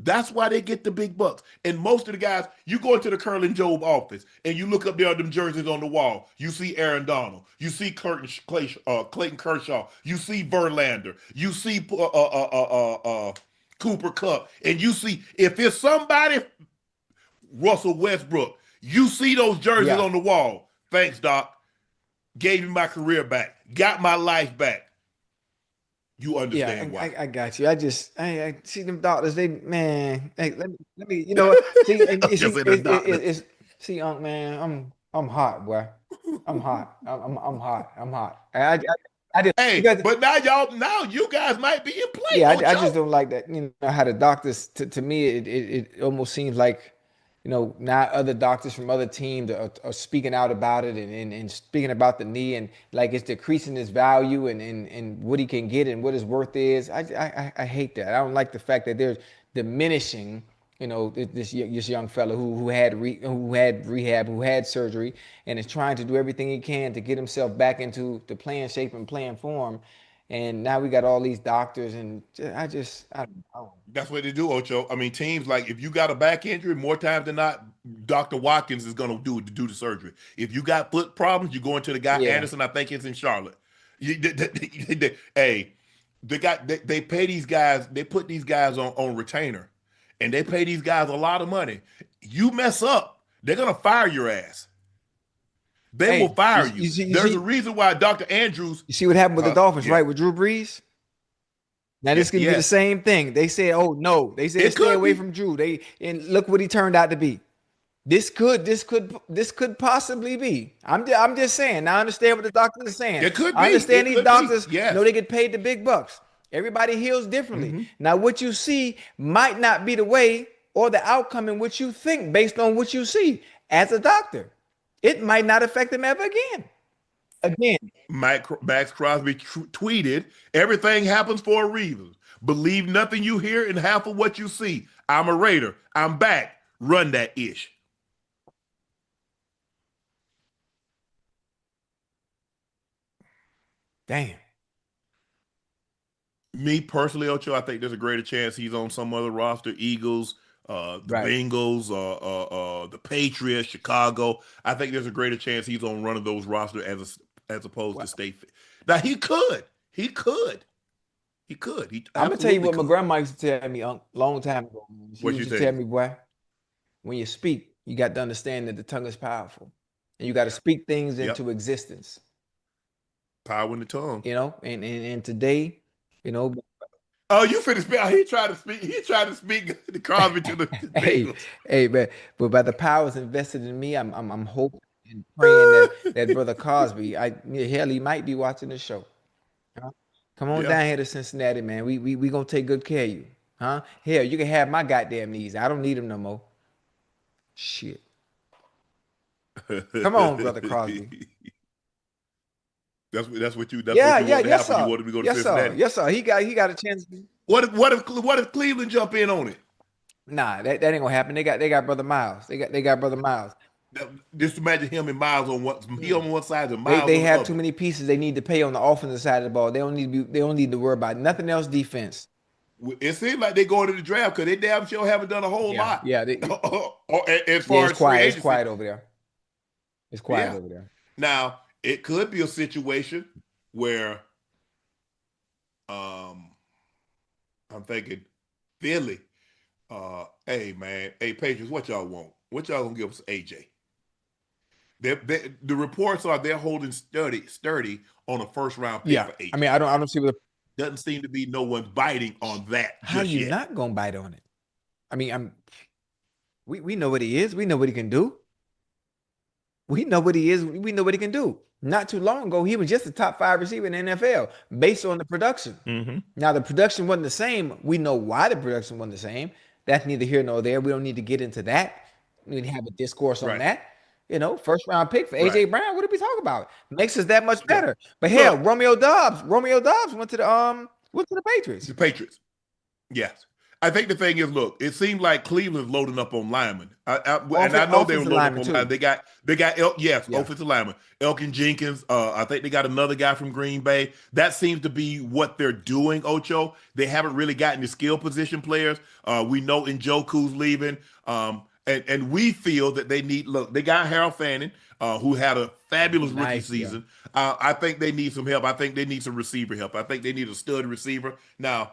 That's why they get the big bucks. And most of the guys, you go into the Curlin Job office and you look up there at them jerseys on the wall. You see Aaron Donald. You see Clayton Kershaw. You see Verlander. You see Cooper Kupp. And you see, if it's somebody, Russell Westbrook, you see those jerseys Yeah. on the wall. Thanks, Doc. Gave me my career back. Got my life back. You Yeah, understand why. I got you. I see them doctors. They man, hey, let me. You know what? See, I'm just in the doctor. see, Unc, man. I'm hot, boy. I'm hot. I'm hot. I'm hot. I just Hey, because but now you guys might be in play, yeah, I just Ocho. don't like that. How the doctors to me it almost seems like now other doctors from other teams are speaking out about it and speaking about the knee and like it's decreasing his value and what he can get and what his worth is. I hate that. I don't like the fact that they're diminishing this young fella who had rehab, who had surgery, and is trying to do everything he can to get himself back into the playing shape and playing form. And now we got all these doctors, and I don't know. That's what they do, Ocho. I mean, teams like if you got a back injury, more times than not, Dr. Watkins is going to do the surgery. If you got foot problems, you go into the guy Yeah, Anderson. I think it's in Charlotte. Hey, they pay these guys. They put these guys on retainer, and they pay these guys a lot of money. You mess up, they're going to fire your ass. They will hey, fire you. you There's a see reason why Dr. Andrews. you see what happened with the Dolphins, Yeah, right? With Drew Brees. Now yeah, this can be the yes. same thing. They said, "Oh no," they said, It "Stay could away be. from Drew." And look what he turned out to be. This could possibly be. I'm just saying. Now I understand what the doctors are saying. It could I be. understand It these could be. doctors. Yes. They get paid the big bucks. Everybody heals differently. Hmm. Now what you see might not be the way or the outcome in which you think based on what you see as a doctor. It might not affect them ever again. Again, Maxx Crosby tweeted, "Everything happens for a reason. Believe nothing you hear and half of what you see. I'm a Raider. I'm back. Run that ish." damn. Me personally, Ocho, I think there's a greater chance he's on some other roster. Eagles, the Right. Bengals, the Patriots, Chicago. I think there's a greater chance he's on one of those rosters as opposed to Well, State. Now he could. He could. He could. He I'm gonna tell you absolutely what my could. grandma used to tell me a long time ago. She What you used to tell say? me, boy, when you speak, you got to understand that the tongue is powerful, and you got to speak things Yep. into existence. Power in the tongue. And today, you know, Oh, you finished speak. He tried to speak. He tried to speak the Crosby to the hey, Bengals. hey, but by the powers invested in me, I'm hoping and praying that brother Cosby, hell, he might be watching the show. Huh? Come on Yeah. down here to Cincinnati, man. We gonna take good care of you. Huh? Hell, you can have my goddamn knees. I don't need them no more. Shit. Come on, brother Crosby. That's what Yeah, you yeah, want to yes, happen. You sir. want him to go to Yes, sir. Cincinnati. Yes, sir. He got a chance. What if Cleveland jump in on it? Nah, that ain't gonna happen. They got brother Miles. They got brother Miles. Just imagine him and Miles on one side and They Miles they on the have too other. many pieces they need to pay on the offensive side of the ball. They don't need to worry about nothing else defense. It seems like they going to the draft because they damn sure haven't done a whole Yeah, lot yeah, as yeah. far It's as free quiet. It's agency. quiet over there. It's quiet Yeah. over there. Now it could be a situation where um I'm thinking Philly. Hey man, hey Patriots, what y'all want? What y'all gonna give us, AJ? The reports are they're holding sturdy on a first round pick Yeah, for I mean, AJ. I don't see what. Doesn't seem to be no one biting on that How just you yet. not gonna bite on it? I mean, we know what he is. We know what he can do. We know what he is. We know what he can do. Not too long ago, he was just a top 5 receiver in the NFL based on the production. Mm-hmm. Now the production wasn't the same. We know why the production wasn't the same. That's neither here nor there. We don't need to get into that. We need to have a discourse on Right, that. First round pick for right. AJ Brown. What are we talking about? Makes us that much Yeah. better. But hell, Look, Romeo Dobbs went to the the Patriots. Patriots. Yes. I think the thing is, look, it seemed like Cleveland's loading up on linemen. And I know they were Offensive loading up lineman on linemen. too. They got yes, Yeah. offensive linemen. Elkin Jenkins. I think they got another guy from Green Bay. That seems to be what they're doing, Ocho. They haven't really gotten the skill position players. We know Njoku's leaving. And we feel that they got Harold Fanning, who had a fabulous rookie Nice. Yeah. season. I think they need some help. I think they need some receiver help. I think they need a stud receiver. Now,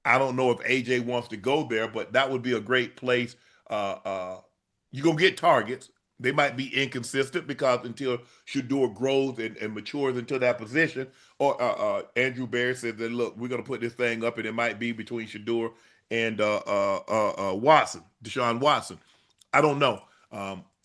I don't know if AJ wants to go there, but that would be a great place. You're going to get targets. They might be inconsistent because until Shador grows and matures into that position, or Andrew Barry said that, look, we're going to put this thing up and it might be between Shador and Watson, Deshaun Watson. I don't know.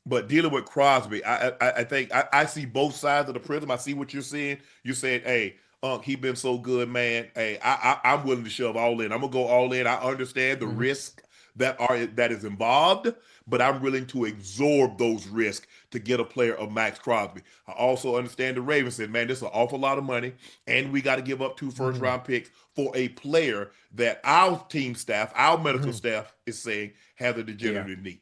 But dealing with Crosby, I think I see both sides of the prism. I see what you're seeing. You're saying, hey, he been so good, man. Hey, I'm willing to shove all in. I'm gonna go all in. I understand the Mhm. risk that is involved, but I'm willing to absorb those risks to get a player of Maxx Crosby. I also understand the Ravens said, man, this is an awful lot of money, and we got to give up 2 first Mhm. round picks for a player that our team staff, our medical Mhm. staff is saying has a Yeah. degenerative knee.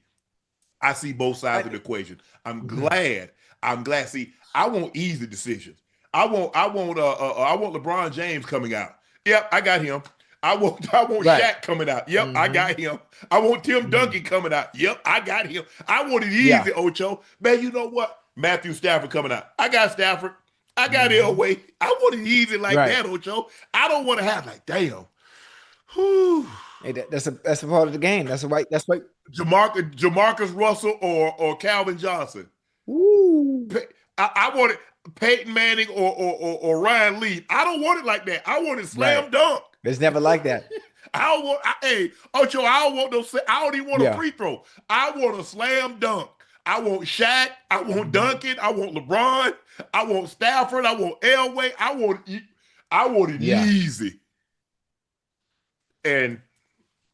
I see both sides of the I, equation. I'm mhm. glad. I'm glad. See, I want easy decisions. I want LeBron James coming out. Yep, I got him. I want Right. Shaq coming out. Yep, I Hmm. got him. I want Tim Hmm. Duncan coming out. Yep, I got him. I want it Yeah. easy, Ocho. Man, you know what? Matthew Stafford coming out. I got Stafford. I got Hmm. Elway. I want it easy like Right. that, Ocho. I don't want to have like, damn. Whew. Hey, that's a part of the game. That's a right. That's right. Jamarcus Russell or Calvin Johnson. Woo. I want it Peyton Manning or Ryan Leaf. I don't want it like that. I want it Right. slam dunk. It's never like that. Hey, Ocho, I don't want no, I don't even want a Yeah. free throw. I want a slam dunk. I want Shaq. I want Mhm. Duncan. I want LeBron. I want Stafford. I want Elway. I want it Yeah. easy. And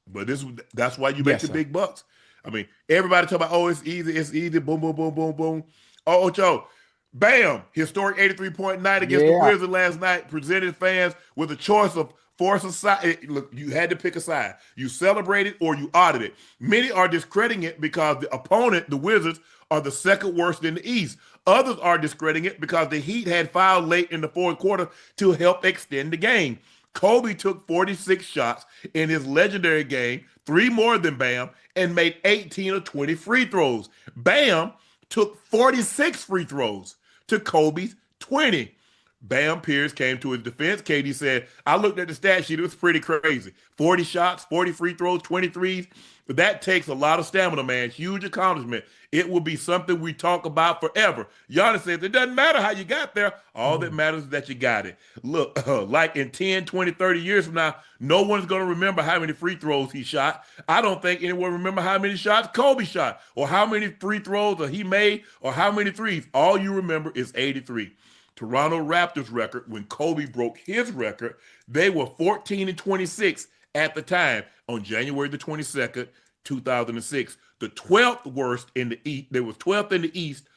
but that's why you make Yes, the sir. big bucks. I mean, everybody talk about, oh, it's easy, boom, boom, boom, boom, boom. Oh, Ocho, bam, historic 83-point night against the Yeah. Wizards last night, presented fans with a choice of force a side. Look, you had to pick a side. You celebrated or you audited. Many are discrediting it because the opponent, the Wizards, are the second worst in the East. Others are discrediting it because the Heat had fouled late in the fourth quarter to help extend the game. Kobe took 46 shots in his legendary game, 3 more than Bam, and made 18 of 20 free throws. Bam took 46 free throws to Kobe's 20. Bam Pierce came to his defense. KD said, I looked at the stat sheet. It was pretty crazy. 40 shots, 40 free throws, 23s. But that takes a lot of stamina, man. Huge accomplishment. It will be something we talk about forever. Giannis says, it doesn't matter how you got there. All that Mhm. matters is that you got it. Look, like in 10, 20, 30 years from now, no one's going to remember how many free throws he shot. I don't think anyone remember how many shots Kobe shot or how many free throws he made or how many threes. All you remember is 83. Toronto Raptors record, when Kobe broke his record, they were 14 and 26 At the time, on January the 22nd, 2006, the 12th worst in the East. There was 12th in the East,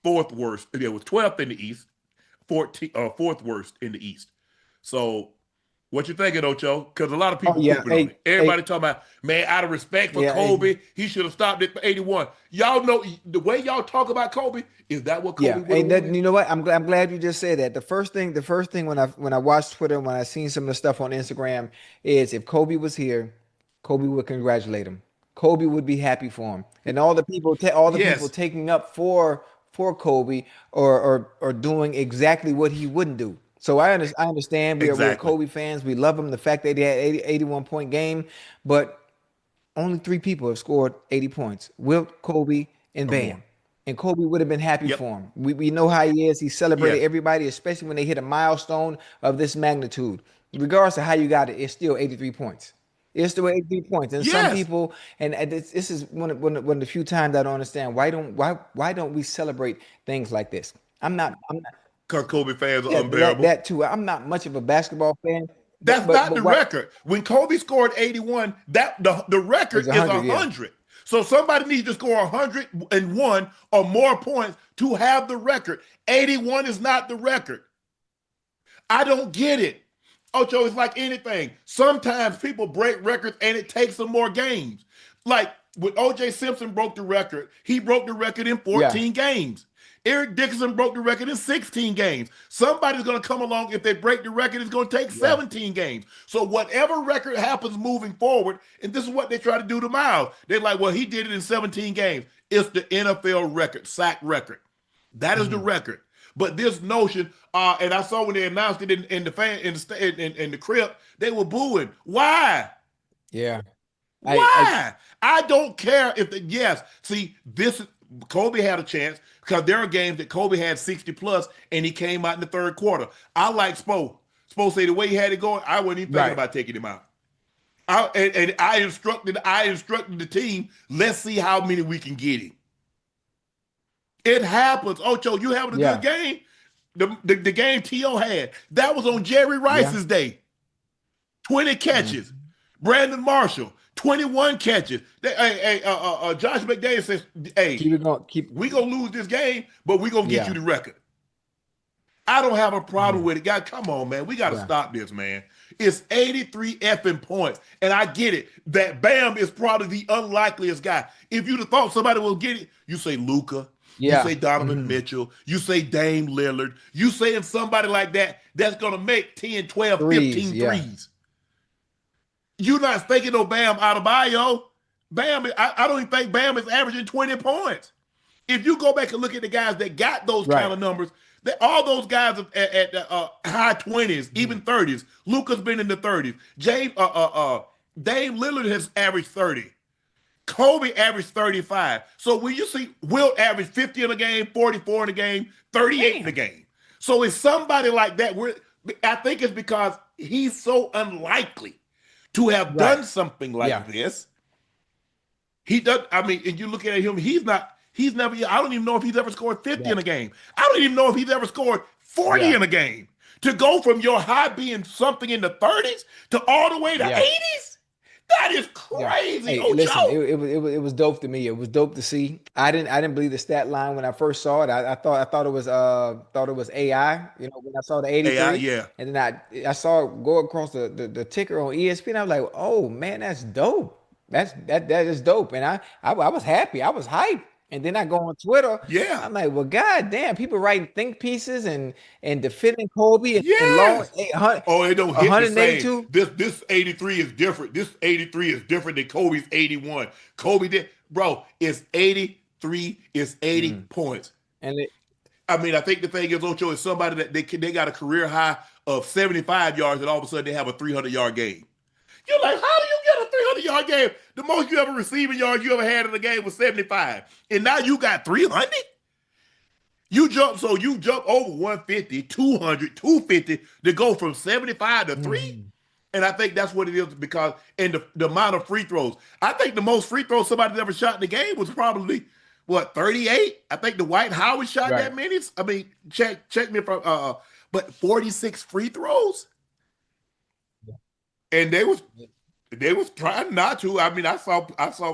fourth worst. There was 12th in the East, fourth worst in the East. So what you thinking, Ocho? Because a lot of Oh people yeah, pooping on hey, it. Everybody talking about, man, out of respect for yeah, hey, Kobe, he should have stopped it for 81. Y'all know the way y'all talk about Kobe, is that what yeah. Kobe would Hey, have wanted? you know what? I'm glad you just said that. The first thing when I watched Twitter, when I seen some of the stuff on Instagram, is if Kobe was here, Kobe would congratulate him. Kobe would be happy for him, and all the people Yes, taking up for Kobe or doing exactly what he wouldn't do. So I understand we are exactly. Kobe fans. We love him. The fact that he had 81 point game, but only three people have scored 80 points. Wilt, Kobe, and Or more. Bam. And Kobe would have been happy Yep. for him. We know how he is. He celebrated Yes. everybody, especially when they hit a milestone of this magnitude. Regardless of how you got it, it's still 83 points. It's still 83 points. And some Yes. people, and this is one of the few times I don't understand why don't we celebrate things like this? I'm not Because Kobe fans are yeah, unbearable. that too. I'm not much of a basketball fan, That's not but the what record. When Kobe scored 81, the is record is 100, yeah. 100. So somebody needs to score 101 or more points to have the record. 81 is not the record. I don't get it. Ocho, it's like anything. Sometimes people break records and it takes them more games. Like when OJ Simpson broke the record, he broke the record in Yeah. 14 games. Eric Dickerson broke the record in 16 games. Somebody's going to come along. If they break the record, it's going to take Yeah. 17 games. So whatever record happens moving forward, and this is what they try to do to Miles. They're like, well, he did it in 17 games. It's the NFL record, sack record. That is the Mhm. record. But this notion, and I saw when they announced it in the fan in the crib, they were booing. Why? Yeah. I Why? I don't care if the yes. See, this Kobe had a chance because there are games that Kobe had 60 plus and he came out in the third quarter. I like Spo. Spo say the way he had it going, I wasn't even thinking right. about taking him out. And I instructed the team, let's see how many we can get him. It happens. Ocho, you having a good Yeah. game? The game T.O. had, that was on Jerry Yeah. Rice's day. 20 Mm. catches. Brandon Marshall, 21 catches. Josh McDaniels says, hey, Keep it going. we going to lose this game, but we going to get you Yeah. the record. I don't have a problem Mhm. with it. God, come on, man. We got to Yeah. stop this, man. It's 83 effing points. And I get it. That Bam is probably the unlikeliest guy. If you'd have thought somebody will get it, you say Luka, you Yeah. say Donovan Hmm. Mitchell, you say Dame Lillard, you saying somebody like that that's going to make 10, 12, Threes. 15 Yeah. threes. You're not thinking no Bam Adebayo. I don't even think Bam is averaging 20 points. If you go back and look at the guys that got those kind Right. of numbers, all those guys at high 20s, Mhm. even 30s. Luka's been in the 30s. Dame Lillard has averaged 30. Kobe averaged 35. So when you see Wilt average 50 in a game, 44 in a game, 38 in a Damn. game. So it's somebody like that where I think it's because he's so unlikely to have Right. done something Yeah. like this. He does. I mean, and you look at him, he's not. He's never. I don't even know if he's ever scored 50 in Right. a game. I don't even know if he's ever scored 40 Yeah. in a game. To go from your high being something in the 30s to all the way to Yeah. 80s, that is Yeah. crazy, Hey, listen, Ocho. it was dope to me. It was dope to see. I didn't believe the stat line when I first saw it. I thought it was AI, when I saw the AI, 83. yeah, And then I saw it go across the ticker on ESPN. I was like, oh man, that's dope. That is dope. And I was happy. I was hyped. And then I go on Twitter. yeah, I'm like, well, god damn, people writing think pieces and defending Kobe and long yes. Oh, it don't hit the same. 182. This 83 is different. This 83 is different than Kobe's 81. Kobe did, bro. It's 83. It's 80 Mm. points. And it, I mean, I think the thing is, Ocho, is somebody that they got a career high of 75 yards, and all of a sudden they have a 300-yard game. You're like, how do you get a 300-yard game? The most you ever receiving yards you ever had in a game was 75, and now you got 300. You jump over 150, 200, 250 to go from 75 to 3. Mhm. And I think that's what it is because and the amount of free throws. I think the most free throws somebody's ever shot in the game was probably what 38. I think the White Howard shot Right. that many. I mean, check me if but 46 free throws, and they was They was trying not to. I mean, I saw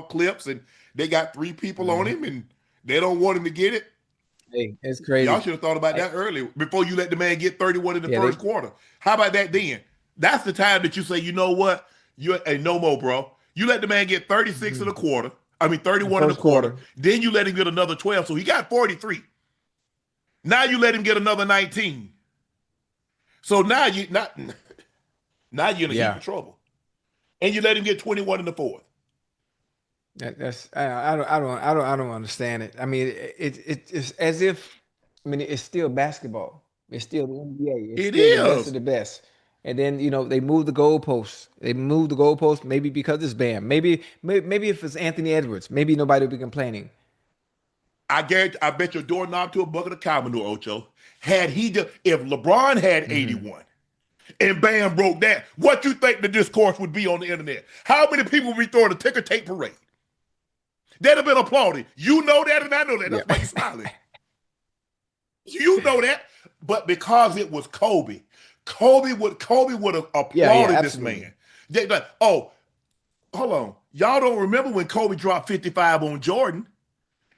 clips and they got 3 people on him and they don't want him to get it. Hey, it's Y'all crazy. should have thought about that earlier before you let the man get 31 in the Yeah, first quarter. How about that then? That's the time that you say, you know what? You hey, no more, bro. You let the man get 36 in the quarter. I mean, the 31 in the first quarter. quarter. Then you let him get another 12. So he got 43. Now you let him get another 19. So now you're in a heap Yeah, of trouble. And you let him get 21 in the fourth. that's I don't understand it. I mean, it's as if I mean it's still basketball. It's still the NBA. It's It still the best of is. the best. And then they move the goalposts. They move the goalposts maybe because it's Bam. Maybe if it's Anthony Edwards, maybe nobody would be complaining. I guarantee, I bet your doorknob to a bucket of Commodore, Ocho. Had he just, if LeBron had 81 and Bam broke that, what you think the discourse would be on the internet? How many people would be throwing a ticker tape parade? They'd have been applauding. You know that, and I know that. Yeah. That's why you're smiling. You know that. But because it was Kobe, Kobe would have Yeah, applauded this absolutely. man. They like, oh, hold on. Y'all don't remember when Kobe dropped 55 on Jordan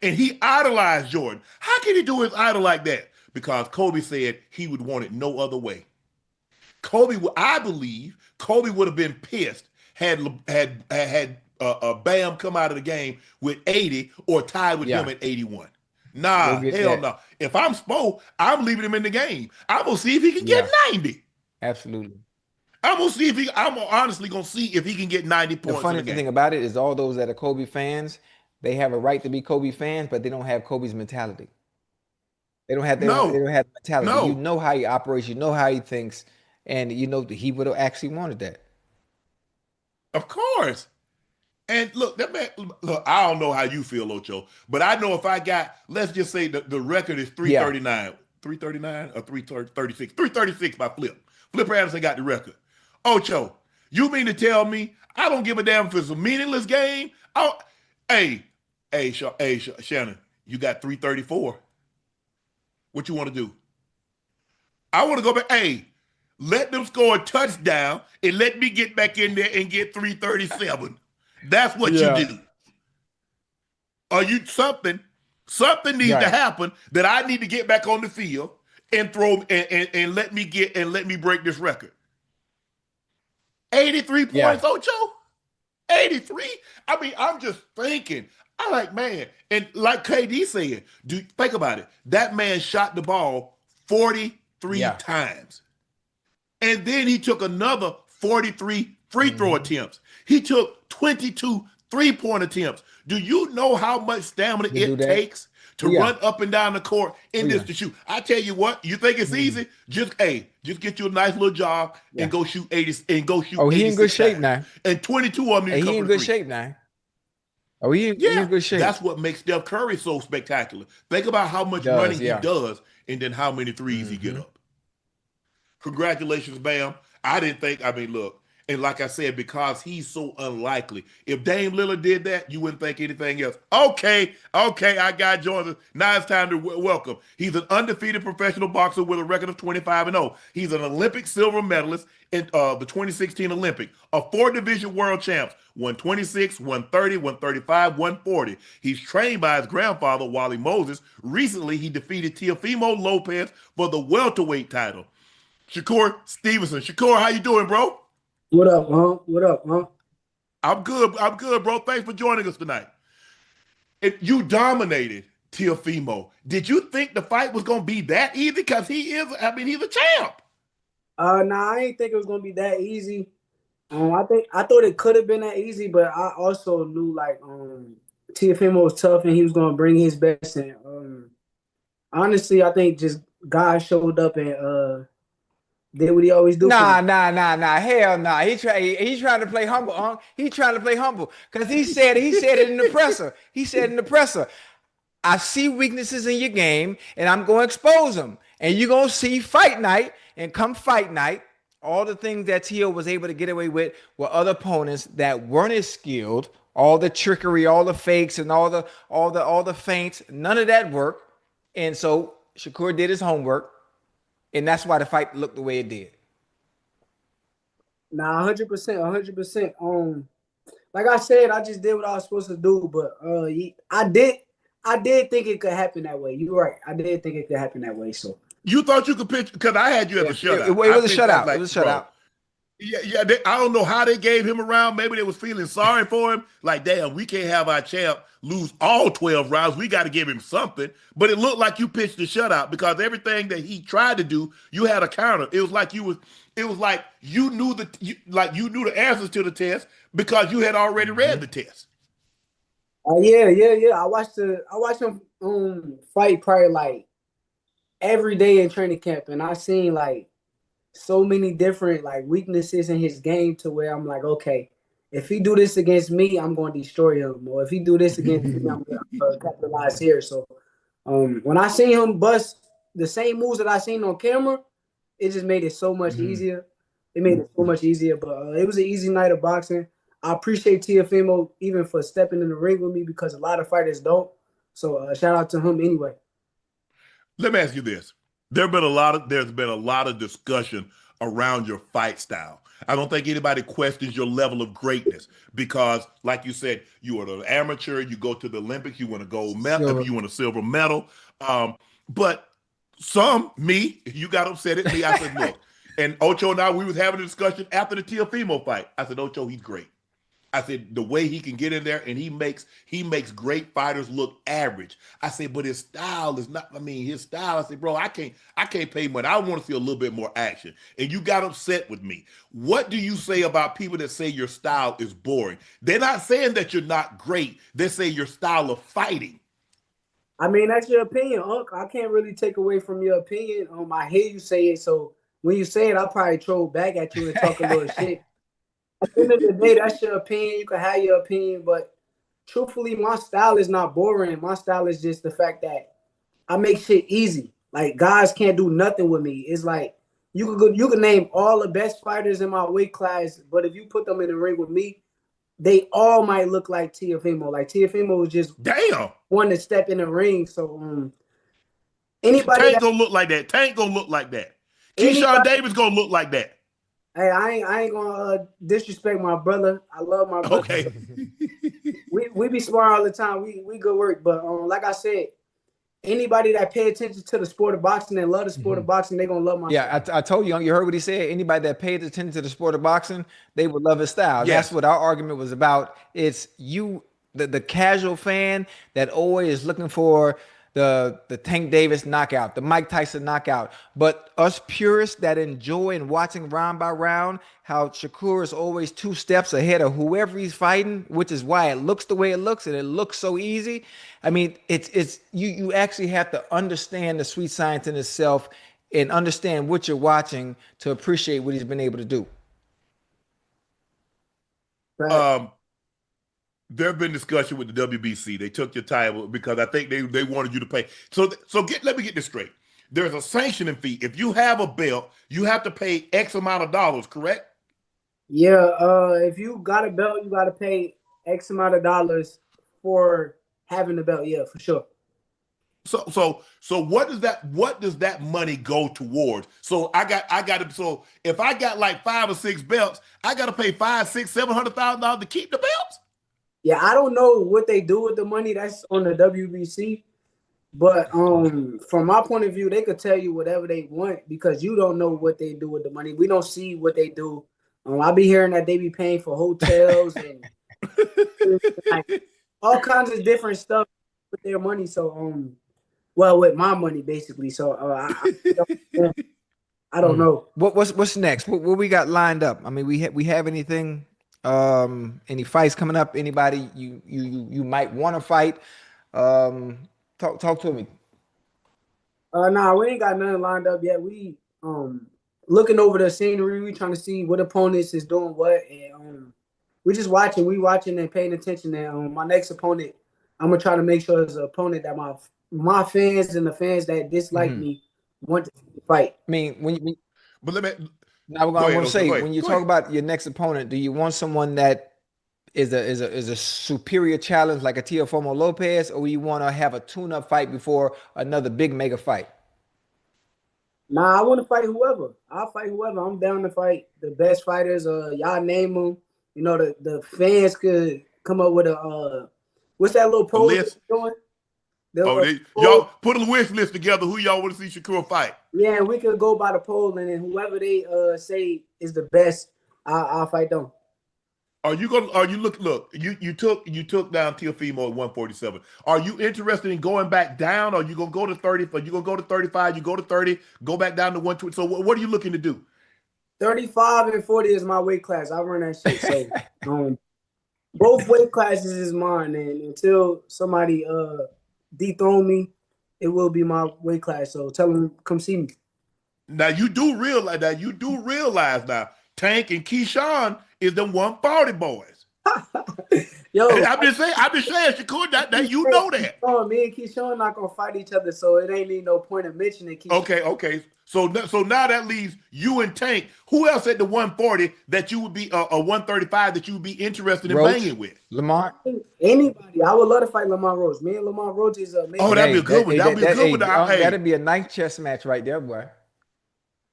and he idolized Jordan. How can he do his idol like that? Because Kobe said he would want it no other way. I believe Kobe would have been pissed had Bam come out of the game with 80 or tied with him Yeah, at 81. go Nah, get hell that. no. If I'm Spo, I'm leaving him in the game. I'm gonna see if he can get Yeah, 90. absolutely. I'm gonna see if he. I'm honestly gonna see if he can get 90 The points in funny the thing game. about it is all those that are Kobe fans, they have a right to be Kobe fans, but they don't have Kobe's mentality. They No, don't have the mentality. You no, know how he operates, you know how he thinks, and you know that he would have actually wanted that. of course. And look, that man, look, I don't know how you feel, Ocho, but I know if I got, let's just say the record is Yeah. 339, 339 or 336, 336 by Flip. Flip Anderson got the record. Ocho, you mean to tell me I don't give a damn if it's a meaningless game? Oh, hey, Shannon, you got 334. What you want to do? I want to go back. Hey, let them score a touchdown and let me get back in there and get 337. That's what you Yeah. do. Are you something? Something needs to Right. happen that I need to get back on the field and throw and let me break this record. 83 Yeah. points, Ocho? 83? I mean, I'm just thinking. I like, man, and like KD said, think about it. That man shot the ball 43 Yeah. times. And then he took another 43 free throw Hmm. attempts. He took 22 three-point attempts. Do you know how much stamina To do it that. takes Oh to yeah. run up and down the court Oh in this yeah. to shoot? I tell you what, you think it's Mhm. easy? Just get you a nice little job Yeah. and go shoot 80 and go shoot Oh, he in good 86 shape times. now. And 22 of them need Hey, to come he in from the good three. shape now. Oh, he in Yeah, good shape. that's what makes Steph Curry so spectacular. Think about how He much running does, he yeah. does and then how many threes he get Hmm. up. Congratulations, Bam. I didn't think, I mean, look, and like I said, because he's so unlikely. If Dame Lillard did that, you wouldn't think anything else. Okay, I got Jordan. Now it's time to welcome. He's an undefeated professional boxer with a record of 25-0. He's an Olympic silver medalist in the 2016 Olympic, a 4 division world champ, 126, 130, 135, 140. He's trained by his grandfather, Wally Moses. Recently, he defeated Teofimo Lopez for the welterweight title. Shakur Stevenson. Shakur, how you doing, bro? What up, huh? What up, huh? I'm good. I'm good, bro. Thanks for joining us tonight. You dominated Teofimo. Did you think the fight was gonna be that easy? Because he's a champ. Nah, I ain't think it was gonna be that easy. I thought it could have been that easy, but I also knew like Tiafimo was tough and he was gonna bring his best. And honestly, I think just God showed up and did what he always do for me. Nah. Hell nah. He trying to play humble, huh? He trying to play humble. Because he said it in the presser. He said in the presser, I see weaknesses in your game, and I'm gonna expose them. And you're gonna see fight night, and come fight night, all the things that Tio was able to get away with other opponents that weren't as skilled, all the trickery, all the fakes, and all the feints, none of that worked. And so Shakur did his homework, and that's why the fight looked the way it did. Nah, 100%, 100%. Like I said, I just did what I was supposed to do, but I did think it could happen that way. You're right. I did think it could happen that way. So You thought you could pitch because I had you as Yeah, a it shutout. I was a pitched. I was shutout. It like, was a bro, shutout. yeah. I don't know how they gave him around. Maybe they was feeling sorry for him. Like, damn, we can't have our champ lose all 12 rounds. We got to give him something. But it looked like you pitched the shutout because everything that he tried to do, you had a counter. It was like you was. It was like you knew you knew the answers to the test because you had already read the test. yeah. I watched him fight probably like every day in training camp, and I seen like so many different like weaknesses in his game to where I'm like, okay, if he do this against me, I'm going to destroy him, or if he do this against me, I'm going to capitalize here. So when I seen him bust the same moves that I seen on camera, it just made it so much easier. It made it so much easier, but it was an easy night of boxing. I appreciate Tiafimo even for stepping in the ring with me because a lot of fighters don't. So shout out to him anyway. Let me ask you this. There's been a lot of discussion around your fight style. I don't think anybody questions your level of greatness because, like you said, you are an amateur, you go to the Olympics, you want a gold medal, Silver. you want a silver medal. But you got upset at me. I said, look, and Ocho and I, we was having a discussion after the Teofimo fight. I said, Ocho, he's great. I said the way he can get in there and he makes great fighters look average. I said, but his style is not. I mean, his style. I said, bro, I can't pay money. I want to see a little bit more action. And you got upset with me. What do you say about people that say your style is boring? They're not saying that you're not great. They say your style of fighting. I mean, that's your opinion, Unc. I can't really take away from your opinion. I hear you say it, so when you say it, I'll probably troll back at you and talk a little shit. At the end of the day, that's your opinion. You can have your opinion, but truthfully, my style is not boring. My style is just the fact that I make shit easy. Like guys can't do nothing with me. It's like you can name all the best fighters in my weight class, but if you put them in the ring with me, they all might look like Tiafimo. Like Tiafimo was just Damn. one to step in the ring. So anybody Tank that gonna look like that. Tank gonna look like that. Keyshawn anybody Davis gonna look like that. hey, I ain't gonna disrespect my brother. I love my brother. Okay. We be smart all the time. We good work. But like I said, anybody that pay attention to the sport of boxing and love the sport of boxing, they gonna love my Yeah, style. I told you, you heard what he said. Anybody that pays attention to the sport of boxing, they would love his style. And that's Yes. what our argument was about. It's you, the casual fan that always is looking for the Tank Davis knockout, the Mike Tyson knockout. But us purists that enjoy and watching round by round, how Shakur is always 2 steps ahead of whoever he's fighting, which is why it looks the way it looks and it looks so easy. I mean, it's you actually have to understand the sweet science in itself and understand what you're watching to appreciate what he's been able to do. Right. Um, there have been discussion with the WBC. They took your title because I think they wanted you to pay. Let me get this straight. There's a sanctioning fee. If you have a belt, you have to pay X amount of dollars, correct? Yeah, if you got a belt, you gotta pay X amount of dollars for having the belt. Yeah, for sure. So what does that money go towards? So if I got like 5 or 6 belts, I gotta pay 5, 6, 700,000 dollars to keep the belts? Yeah, I don't know what they do with the money. That's on the WBC. But from my point of view, they could tell you whatever they want because you don't know what they do with the money. We don't see what they do. I be hearing that they be paying for hotels and like all kinds of different stuff with their money. So well, with my money basically. So I don't know. What's next? What we got lined up? I mean, we have anything? Any fights coming up? Anybody you might want to fight? Talk to me. Nah, we ain't got nothing lined up yet. We looking over the scenery. We trying to see what opponents is doing what, and we just watching. We watching and paying attention. And my next opponent, I'm gonna try to make sure it's an opponent that my fans and the fans that dislike me want to fight. I mean, But let me now go I'm ahead, gonna Ocho. say Go ahead. when you Go talk ahead. about your next opponent, do you want someone that is a superior challenge like a Teofimo Lopez, or you want to have a tune-up fight before another big mega fight? Nah, I want to fight whoever. I'll fight whoever. I'm down to fight the best fighters. Y'all name them. You know, the fans could come up with what's that little A poll list. doing? The Oh, poll. y'all put a wish list together. Who y'all want to see Shakur fight? Yeah, we could go by the poll, and then whoever they say is the best, I'll fight them. Are you gonna? Are you look? You took down Teofimo at 147. Are you interested in going back down? Or are you gonna go to 30? Or you gonna go to 35? You go to 30, go back down to 120. So what are you looking to do? 35 and 40 is my weight class. I run that shit. So both weight classes is mine, and until somebody dethrone me, it will be my weight class. So tell them come see me. Now you do realize that now Tank and Keyshawn is the 140 boys. Yo, I'm just saying, Shakur, that you know that. me and Keyshawn not gonna fight each other, so it ain't need no point of mentioning Keyshawn. Okay. So now that leaves you and Tank. Who else at the 140 that you would be a 135 that you would be interested in Roach, banging with? Lamar. Anybody, I would love to fight Lamar Roach. Me and Lamar Roach is amazing. Oh, that'd be a good one. That'd be a good one. That'd be a nice chess match right there, boy.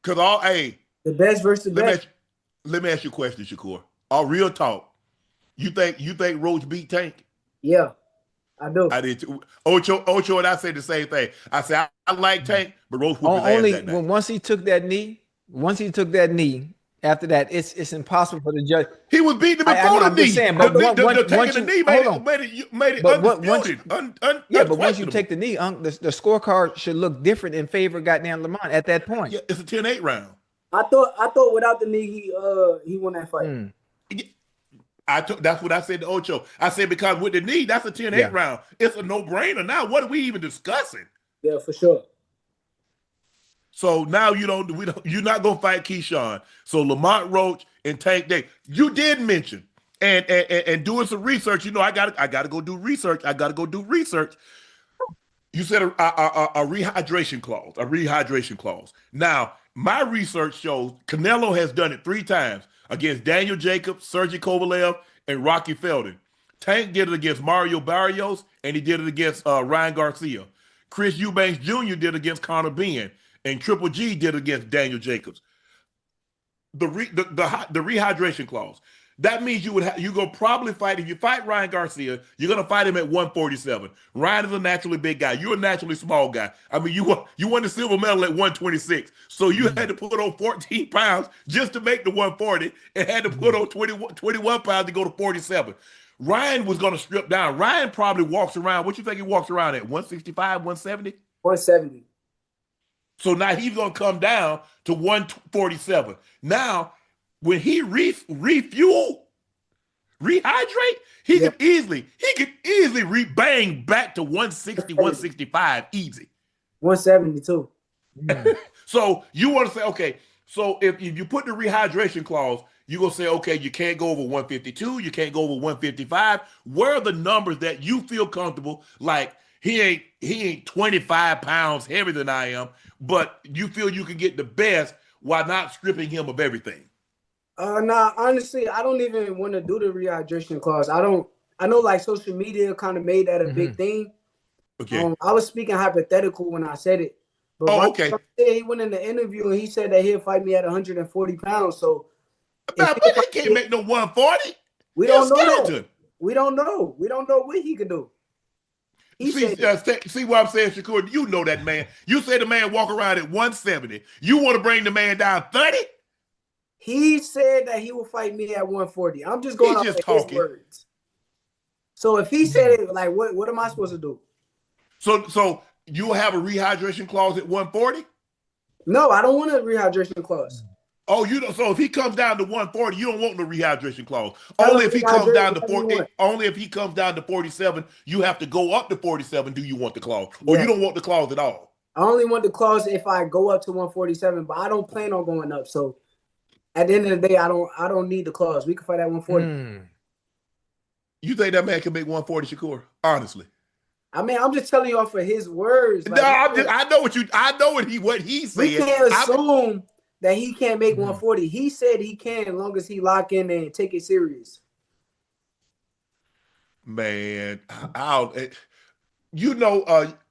Cause the best versus the best. Let me ask you a question, Shakur. All real talk. You think Roach beat Tank? Yeah, I do. I did too. Ocho and I said the same thing. I said I like Tank, but Roach whooped his ass that night. Once he took that knee, after that, it's impossible for the judge. He was beating him before the knee. Just saying, but once you made it undisputed. Yeah, but once you take the knee, the scorecard should look different in favor of goddamn Lamont at that point. Yeah, it's a 10-8 round. I thought without the knee he won that fight. That's what I said to Ocho. I said because with the knee, that's a 10-8 round. It's a no-brainer. Now, what are we even discussing? Yeah, for sure. So now you're not gonna fight Keyshawn. So Lamont Roach and Tank Day. You did mention and doing some research. You know, I gotta go do research. You said a rehydration clause. A rehydration clause. Now, my research shows Canelo has done it 3 times against Daniel Jacobs, Sergey Kovalev, and Rocky Feldon. Tank did it against Mario Barrios, and he did it against Ryan Garcia. Chris Eubanks Jr. did it against Conor Benn, and Triple G did it against Daniel Jacobs. The rehydration clause. That means you're gonna probably fight. If you fight Ryan Garcia, you're gonna fight him at 147. Ryan is a naturally big guy. You're a naturally small guy. I mean, you won the silver medal at 126, so you had to put on 14 pounds just to make the 140, and had to put on 21 pounds to go to 47. Ryan was gonna strip down. Ryan probably walks around. What you think he walks around at? 165, 170? 170. So now he's gonna come down to 147. Now, when he refuel, rehydrate, he could easily bang back to 160, 165 easy. 172. So you want to say, okay, so if you put the rehydration clause, you're gonna say, okay, you can't go over 152, you can't go over 155. Where are the numbers that you feel comfortable? Like he ain't 25 pounds heavier than I am, but you feel you can get the best while not stripping him of everything. Nah, honestly, I don't even want to do the rehydration clause. I know like social media kind of made that a big thing. Okay. I was speaking hypothetical when I said it. But okay. He went in the interview and he said that he'll fight me at 140 pounds. So but he can't make no 140. We don't know that. We don't know. We don't know what he can do. See what I'm saying, Shakur? You know that man. You say the man walk around at 170. You want to bring the man down 30? He said that he will fight me at 140. I'm just going off of his words. So if he said it, like, what am I supposed to do? So you will have a rehydration clause at 140? No, I don't want a rehydration clause. Oh, you don't. So if he comes down to 140, you don't want the rehydration clause. Only if he comes down to 40. Only if he comes down to 47, you have to go up to 47. Do you want the clause, or you don't want the clause at all? I only want the clause if I go up to 147, but I don't plan on going up. So at the end of the day, I don't need the clause. We can fight at 140. You think that man can make 140, Shakur? Honestly. I mean, I'm just telling you off of his words. Like, no, I know what he said. We can't assume that he can't make 140. He said he can as long as he lock in and take it serious. Man,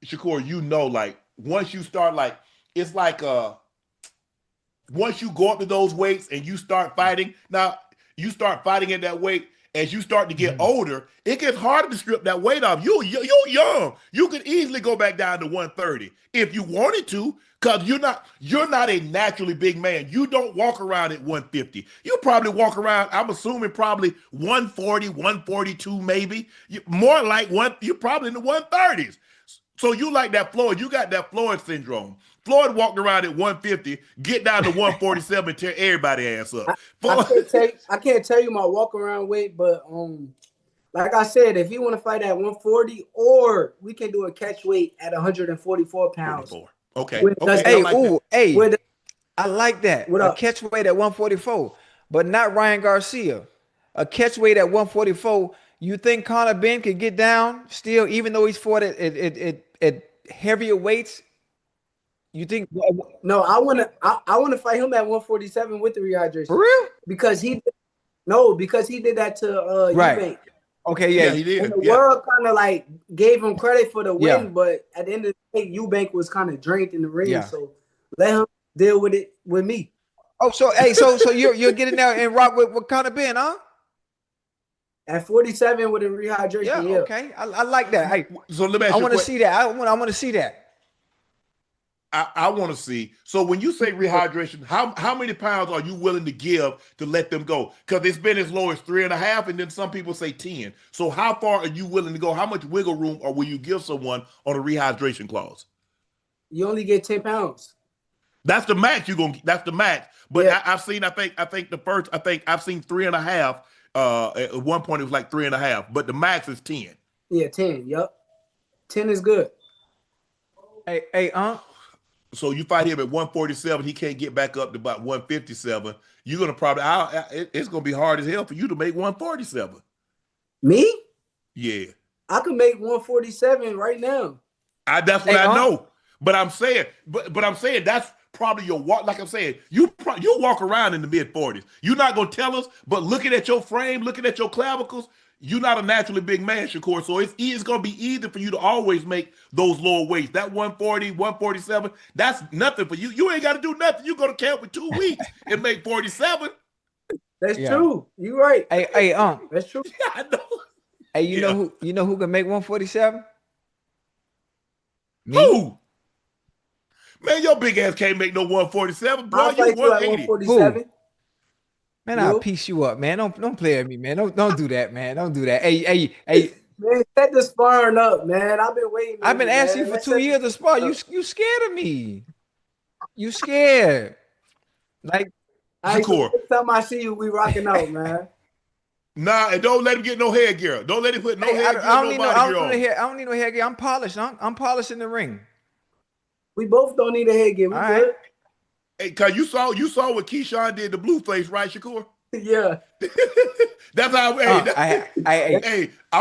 Shakur, like once you start, like it's like once you go up to those weights and you start fighting, now you start fighting at that weight. As you start to get older, it gets harder to strip that weight off. You're young. You could easily go back down to 130 if you wanted to, because you're not a naturally big man. You don't walk around at 150. You probably walk around, I'm assuming probably 140, 142 maybe. More like you're probably in the 130s. So you like that Floyd. You got that Floyd syndrome. Floyd walked around at 150, get down to 147 and tear everybody ass up. I can't tell you my walk around weight, but like I said, if you want to fight at 140, or we can do a catch weight at 144 pounds. 44. Okay. I like that. A catch weight at 144, but not Ryan Garcia. A catch weight at 144. You think Conor Ben could get down still, even though he's fought at heavier weights? You think? No, I wanna fight him at 147 with the rehydration. For real? Because he did that to right. Eubank. Okay, yeah, he did. And the world kind of like gave him credit for the win, but at the end of the day, Eubank was kind of drained in the ring. So let him deal with it with me. Oh, so you're getting there and rock with Conor Ben, huh? At 47 with a rehydration. Yeah. Okay. I like that. Hey, so let me ask I want to see that. I want to see that. I want to see. So when you say rehydration, how many pounds are you willing to give to let them go? Because it's been as low as 3.5, and then some people say 10. So how far are you willing to go? How much wiggle room or will you give someone on a rehydration clause? You only get 10 pounds. That's the max that's the max. But I've seen 3.5. At one point it was like 3.5, but the max is 10. Yeah, 10. Yep. 10 is good. Hey, So you fight him at 147, he can't get back up to about 157. You're gonna probably it's gonna be hard as hell for you to make 147. Me? Yeah. I can make 147 right now. That's what I know. But I'm saying, but I'm saying that's probably your walk. Like I'm saying, you walk around in the mid 40s. You're not gonna tell us, but looking at your frame, looking at your clavicles, you're not a naturally big man, Shakur. So it's gonna be easy for you to always make those lower weights. That 140, 147, that's nothing for you. You ain't got to do nothing. You go to camp for 2 weeks and make 47. That's true. You're right. Hey, that's true. Yeah, I know. Hey, you know who can make 147? Me? Who? Man, your big ass can't make no 147. Boy, you 180. Who? Man, I'll piece you up, man. Don't play with me, man. Don't do that, man. Don't do that. Hey. Man, set the sparring up, man. I've been waiting. I've been asking you for 2 years to spar. You scared of me. You scared. Like, Shakur. Next time I see you, we rocking out, man. Nah, and don't let him get no headgear. Don't let him put no headgear. I don't need no headgear. I'm polished. I'm polished in the ring. We both don't need a headgear. We good. Right. Hey, cause you saw what Keyshawn did to Blueface, right, Shakur? Yeah. That's how. I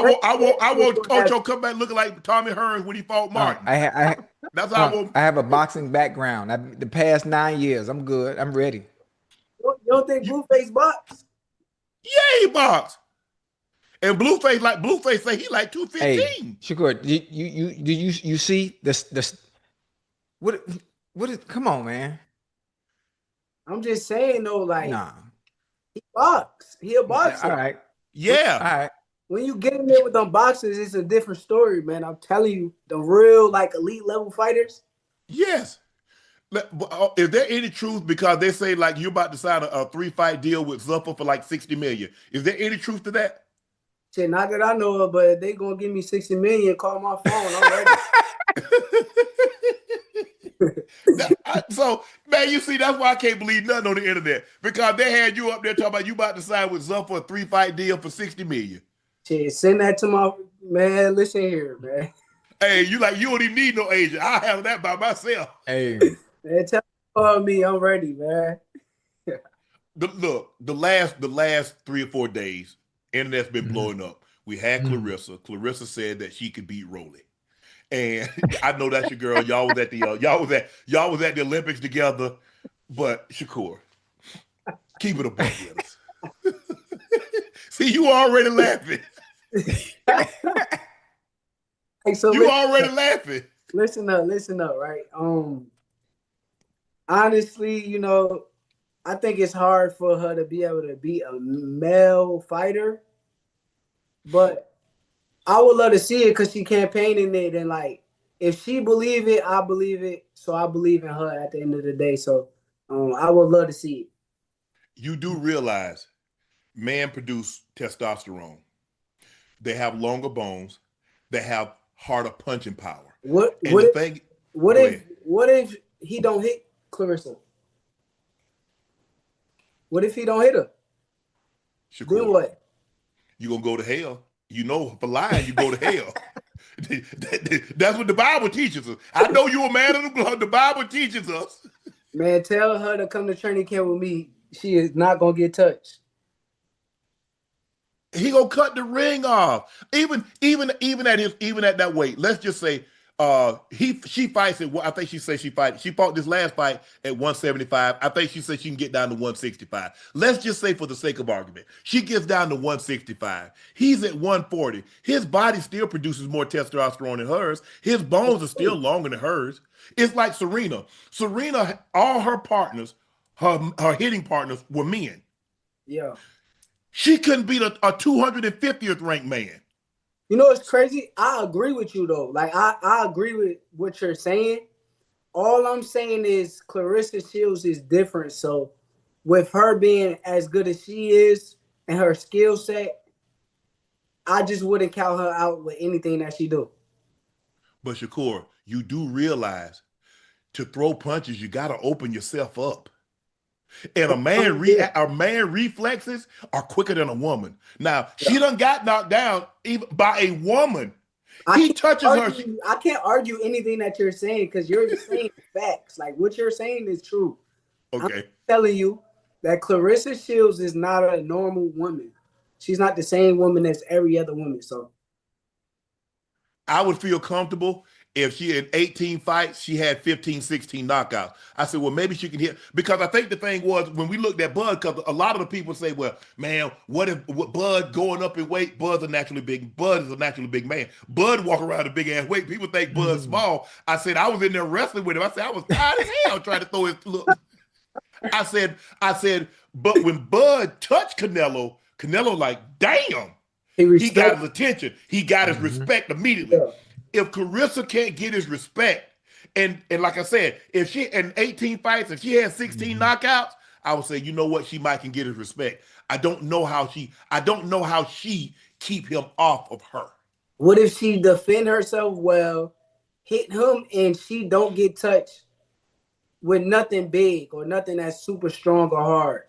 want Ocho come back looking like Tommy Hearns when he fought Martin. That's how I want. I have a boxing background. The past 9 years, I'm good. I'm ready. You don't think Blueface box? Yeah, he boxed. And Blueface say he like 215. Hey, Shakur, you see this? What is? Come on, man. I'm just saying though, like, nah. He box. He a boxer. All right. Yeah. All right. When you get in there with them boxers, it's a different story, man. I'm telling you, the real like elite level fighters. Yes. Is there any truth, because they say like you're about to sign a 3-fight deal with Zuffa for like $60 million? Is there any truth to that? Shit, not that I know of, but if they gonna give me $60 million, call my phone. I'm ready. So, man, you see, that's why I can't believe nothing on the internet, because they had you up there talking about you about to sign with Zuffa for a 3-fight deal for $60 million. Shit, send that to my man. Listen here, man. Hey, you don't even need no agent. I have that by myself. Hey, man, tell me I'm ready, man. The last 3 or 4 days, internet's been blowing up. We had Claressa. Claressa said that she could beat Rolly. And I know that's your girl. Y'all was at the Olympics together. But Shakur, keep it a buck with us. See, you already laughing. Hey, so you already laughing. Listen up, right? Honestly, I think it's hard for her to be able to beat a male fighter, but I would love to see it because she campaigning it, and like if she believe it, I believe it. So I believe in her at the end of the day. So I would love to see it. You do realize men produce testosterone. They have longer bones. They have harder punching power. What And what the if, thing, what go if ahead. what if he don't hit Claressa? What if he don't hit her? Then Shakur, what? you gonna go to hell. You know, for lying, you go to hell. That's what the Bible teaches us. I know you're a man of the blood. The Bible teaches us. Man, tell her to come to training camp with me. She is not gonna get touched. He gonna cut the ring off. Even at that weight. Let's just say she fights at I think she fought this last fight at 175. I think she said she can get down to 165. Let's just say for the sake of argument, she gets down to 165. He's at 140. His body still produces more testosterone than hers. His bones are still longer than hers. It's like Serena. Serena, all her partners, her hitting partners were men. Yeah. She couldn't beat a 250th ranked man. You know what's crazy? I agree with you though. Like I agree with what you're saying. All I'm saying is Claressa Shields is different. So with her being as good as she is and her skill set, I just wouldn't count her out with anything that she do. But Shakur, you do realize to throw punches, you got to open yourself up. And a man reflexes are quicker than a woman. Now, she done got knocked down even by a woman. He touches her. I can't argue anything that you're saying because you're just saying facts. Like what you're saying is true. Okay. I'm telling you that Claressa Shields is not a normal woman. She's not the same woman as every other woman. So I would feel comfortable if she had 18 fights, she had 15, 16 knockouts. I said, well, maybe she can hit. Because I think the thing was, when we looked at Bud, because a lot of the people say, well, man, what if Bud going up in weight? Bud's a naturally big. Bud is a naturally big man. Bud walk around a big-ass weight. People think Bud's small. I said, I was in there wrestling with him. I said, I was tired as hell trying to throw his look. I said, but when Bud touched Canelo like, damn. He got his attention. He got his respect immediately. Yeah. If Claressa can't get his respect, and like I said, if she in 18 fights, if she has 16 knockouts, I would say, you know what, she might can get his respect. I don't know how she keep him off of her. What if she defend herself well, hit him, and she don't get touched with nothing big or nothing that's super strong or hard?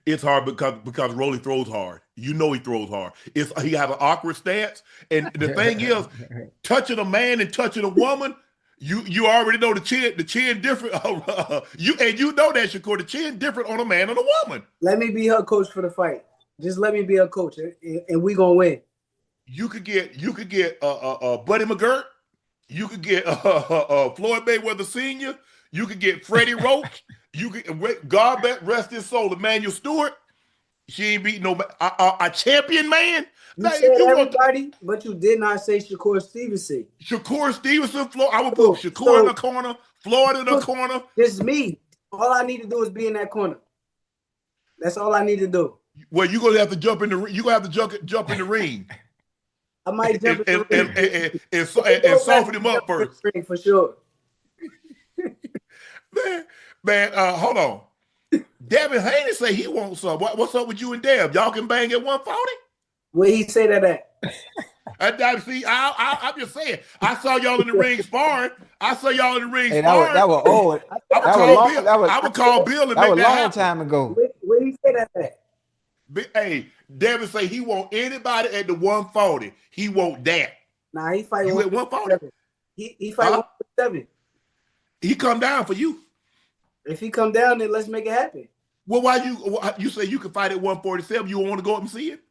It's hard because Rolly throws hard. You know he throws hard. He have an awkward stance, and the thing is, touching a man and touching a woman, you already know the chin different. You know that, Shakur, the chin different on a man and a woman. Let me be her coach for the fight. Just let me be her coach, and we gonna win. You could get Buddy McGirt. You could get Floyd Mayweather Sr. You could get Freddie Roach. You could, God rest his soul, Emmanuel Stewart. She ain't beating no a champion man. You said everybody, but you did not say Shakur Stevenson. Shakur Stevenson, I would put Shakur in the corner, Floyd in the corner. Just me. All I need to do is be in that corner. That's all I need to do. Well, you're gonna have to jump in the. You gonna have to jump in the ring. I might jump in the ring and soften him up first. For sure. Man, hold on. Devin Haney say he wants some. What's up with you and Dev? Y'all can bang at 140? Where he say that at? I'm just saying. I saw y'all in the ring sparring. Hey, that was old. I would call Bill and make that happen. That was a long time ago. Where he say that at? Hey, Devin say he want anybody at the 140. He want that. Nah, he fight you at 140. He fight 147. He come down for you. If he come down, then let's make it happen. Well, why you say you can fight at 147? You want to go up and see it?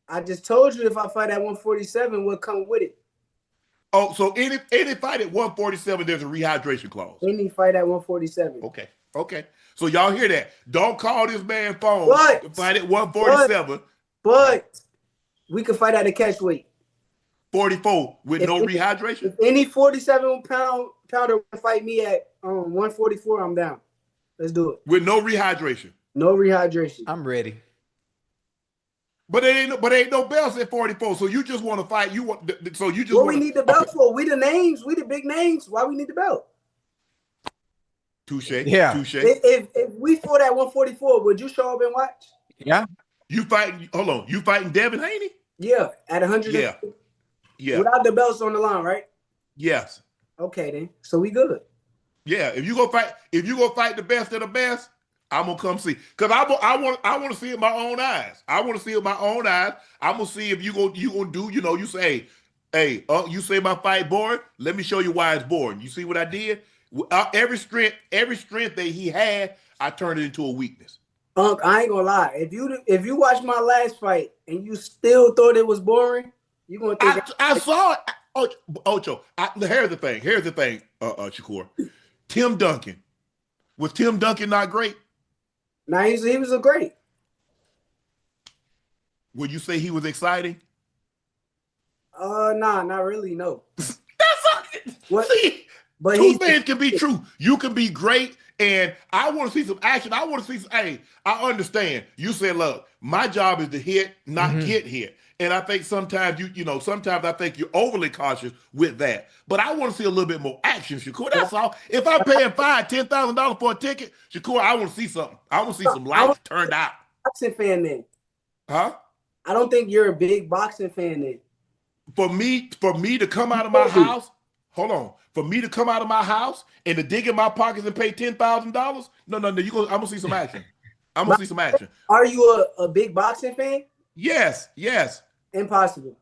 I just told you if I fight at 147, what come with it. Oh, so any fight at 147, there's a rehydration clause. Any fight at 147. Okay. So y'all hear that? Don't call this man phone. Fight at 147. But we can fight at a catch weight. 44 with no rehydration. If any 47-pounder fight me at 144, I'm down. Let's do it. With no rehydration. No rehydration. I'm ready. But it ain't no belts at 44. So you just want to fight. So you just What want we need the belt for? We the names. We the big names. Why we need the belt? Touche. Yeah. Touche. If we fought at 144, would you show up and watch? Yeah. You fighting? Hold on. You fighting Devin Haney? Yeah, at 100. Yeah. Yeah. Without the belts on the line, right? Yes. Okay, then. So we good. Yeah. If you go fight the best of the best, I'm gonna come see. Cause I want to see it with my own eyes. I want to see it with my own eyes. I'm gonna see if you gonna do. You know, you say, hey, you say my fight boring. Let me show you why it's boring. You see what I did? Every strength that he had, I turned it into a weakness. Unc, I ain't gonna lie. If you watched my last fight and you still thought it was boring, you gonna think I saw it. Ocho. Here's the thing. Shakur. Tim Duncan. Was Tim Duncan not great? Nah, he was a great. Would you say he was exciting? Nah, not really. No. That's What? See, But two things can be true. You can be great, and I want to see some action. I want to see some. Hey, I understand. You said, look, my job is to hit, not get hit. And I think sometimes sometimes I think you're overly cautious with that. But I want to see a little bit more action, Shakur. That's all. If I'm paying $10,000 for a ticket, Shakur, I want to see something. I want to see some lights turned out. Boxing fan then. Huh? I don't think you're a big boxing fan then. For me to come out of my house, hold on. For me to come out of my house and to dig in my pockets and pay $10,000, no. I'm gonna see some action. I'm gonna see some action. Are you a big boxing fan? Yes. Impossible.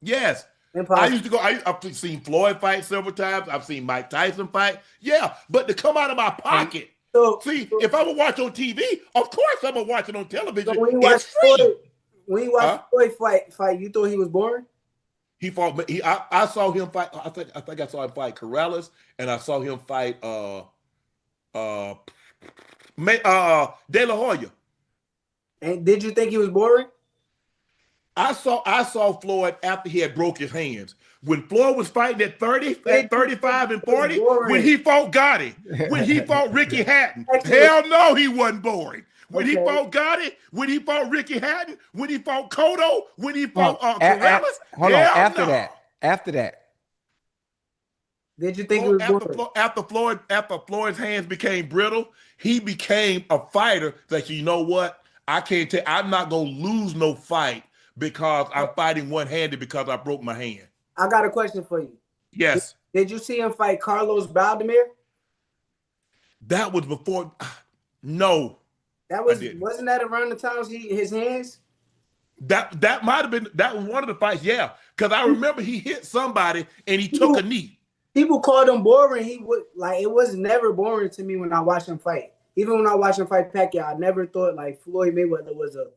Yes. Impossible. I used to go. I've seen Floyd fight several times. I've seen Mike Tyson fight. Yeah, but to come out of my pocket. If I'm gonna watch on TV, of course I'm gonna watch it on television. So when you watch Floyd fight, you thought he was boring? He fought. I saw him fight. I think I saw him fight Corrales, and I saw him fight De La Hoya. And did you think he was boring? I saw Floyd after he had broke his hands. When Floyd was fighting at 30, at 35 and 40, when he fought Gotti, when he fought Ricky Hatton, hell no, he wasn't boring. When he fought Gotti, when he fought Ricky Hatton, when he fought Cotto, when he fought Corrales, After that. Did you think it was boring? After Floyd's hands became brittle, he became a fighter that, you know what, I'm not gonna lose no fight because I'm fighting one-handed because I broke my hand. I got a question for you. Yes. Did you see him fight Carlos Baldomir? That was before. No. Wasn't that around the times his hands? That might have been one of the fights, yeah. Because I remember he hit somebody and he took a knee. People called him boring. It was never boring to me when I watched him fight. Even when I watched him fight Pacquiao, I never thought like Floyd Mayweather was a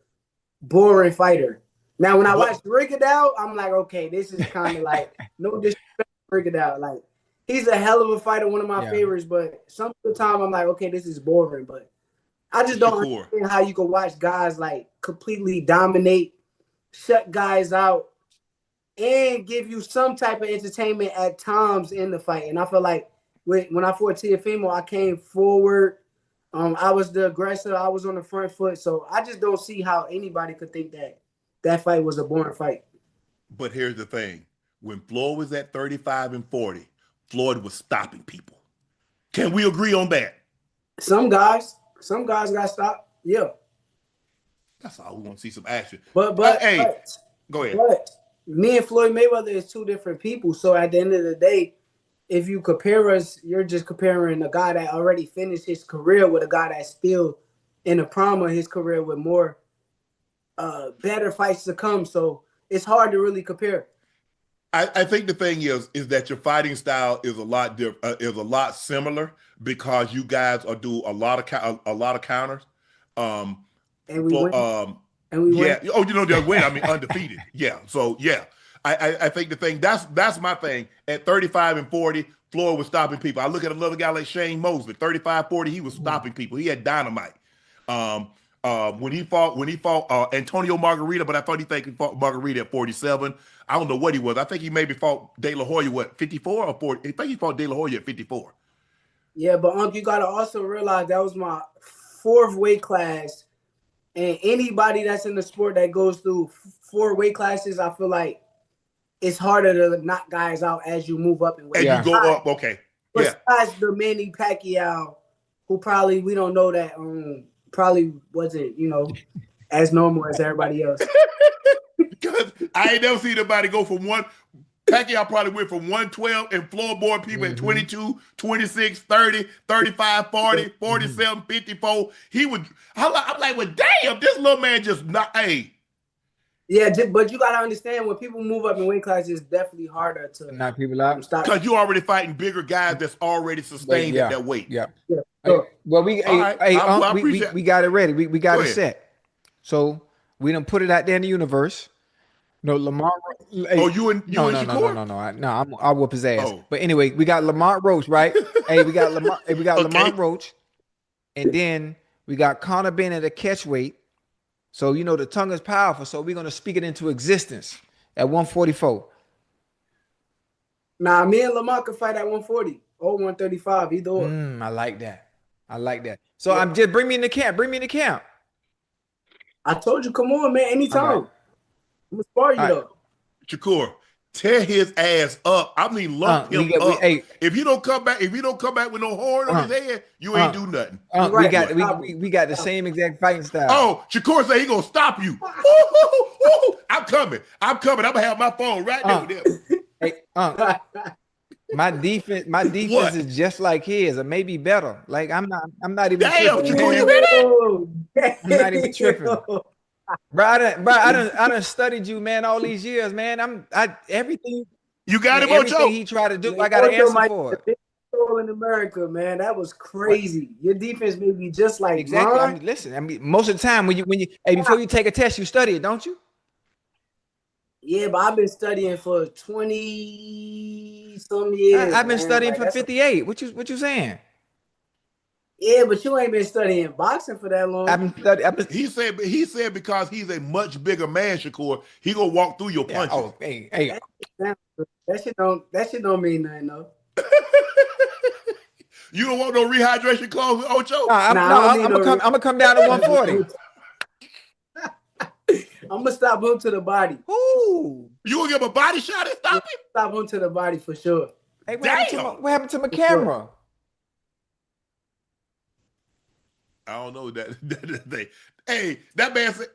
boring fighter. Now, when I watched Rigondeaux, I'm like, okay, this is kind of like no disrespect to Rigondeaux. Like, he's a hell of a fighter, one of my favorites, but some of the time I'm like, okay, this is boring. But I just don't understand how you can watch guys like completely dominate, shut guys out, and give you some type of entertainment at times in the fight. And I feel like when I fought Teofimo, I came forward. I was the aggressor. I was on the front foot. So I just don't see how anybody could think that fight was a boring fight. But here's the thing. When Floyd was at 35 and 40, Floyd was stopping people. Can we agree on that? Some guys got stopped. Yeah. That's all. We want to see some action. But go ahead. But me and Floyd Mayweather is two different people. So at the end of the day, if you compare us, you're just comparing a guy that already finished his career with a guy that's still in the prime of his career with more better fights to come. So it's hard to really compare. I think the thing is that your fighting style is a lot different, is a lot similar because you guys do a lot of counters. And we win. Yeah. Oh, they win. I mean, undefeated. Yeah. So yeah, I think the thing that's my thing. At 35 and 40, Floyd was stopping people. I look at another guy like Shane Mosley, 35, 40, he was stopping people. He had dynamite. When he fought Antonio Margarita, but I thought he fought Margarita at 47. I don't know what he was. I think he maybe fought De La Hoya, 54 or 40? I think he fought De La Hoya at 54. Yeah, but Unc, you gotta also realize that was my 4th weight class, and anybody that's in the sport that goes through 4 weight classes, I feel like it's harder to knock guys out as you move up in weight. And you Yeah. go up, okay. Yeah. Besides the Manny Pacquiao, who probably we don't know that probably wasn't as normal as everybody else. Because I ain't never seen anybody go from one. Pacquiao probably went from 112 and floorboard people at 22, 26, 30, 35, 40, 47, 54. He would, I'm like, well, damn, this little man just not, hey. Yeah, but you got to understand when people move up in weight classes, it's definitely harder to knock people out. stop. Because you're already fighting bigger guys that's already sustained at that weight. Yeah. Sure. Well, we got it ready. We got Go it ahead. set. So we done put it out there in the universe. No, Lamont. Oh, you and Shakur? No. I'll whoop his ass. Oh. But anyway, we got Lamont Roach, right? We got Lamont. We got Okay. Lamont Roach, and then we got Conor Benn at a catch weight. So the tongue is powerful. So we're gonna speak it into existence at 144. Nah, me and Lamont can fight at 140 or 135, either or. I like that. So I'm just bring me in the camp. I told you, come on, man, anytime. Okay. I'm gonna spar you though. Shakur, tear his ass up. I mean, lump him up. If he don't come back with no horn on his head, you ain't do nothing. We got the same exact fighting style. Oh, Shakur said he gonna stop you. I'm coming. I'm gonna have my phone right there with him. Hey, my defense What? is just like his, or maybe better. Like I'm not even Damn, tripping. Shakur, you hear that? I'm not even tripping. Bro, I done studied you, man, all these years, man. Everything. You got him, everything Ocho? he tried to do, I got an answer for it. In America, man, that was crazy. Your defense may be just like Exactly. mine. Listen, most of the time when you before you take a test, you study it, don't you? Yeah, but I've been studying for 20 some years. I've been studying like, for 58. What you saying? Yeah, but you ain't been studying boxing for that long. He said because he's a much bigger man, Shakur, he gonna walk through your punches. Oh, hey. That shit don't mean nothing though. You don't want no rehydration clothes with Ocho? I'm gonna come down to 140. I'm gonna stop him to the body. Ooh. You gonna give him a body shot and stop him? Stop him to the body for sure. Hey, what happened to my camera? I don't know that. Hey, that man said,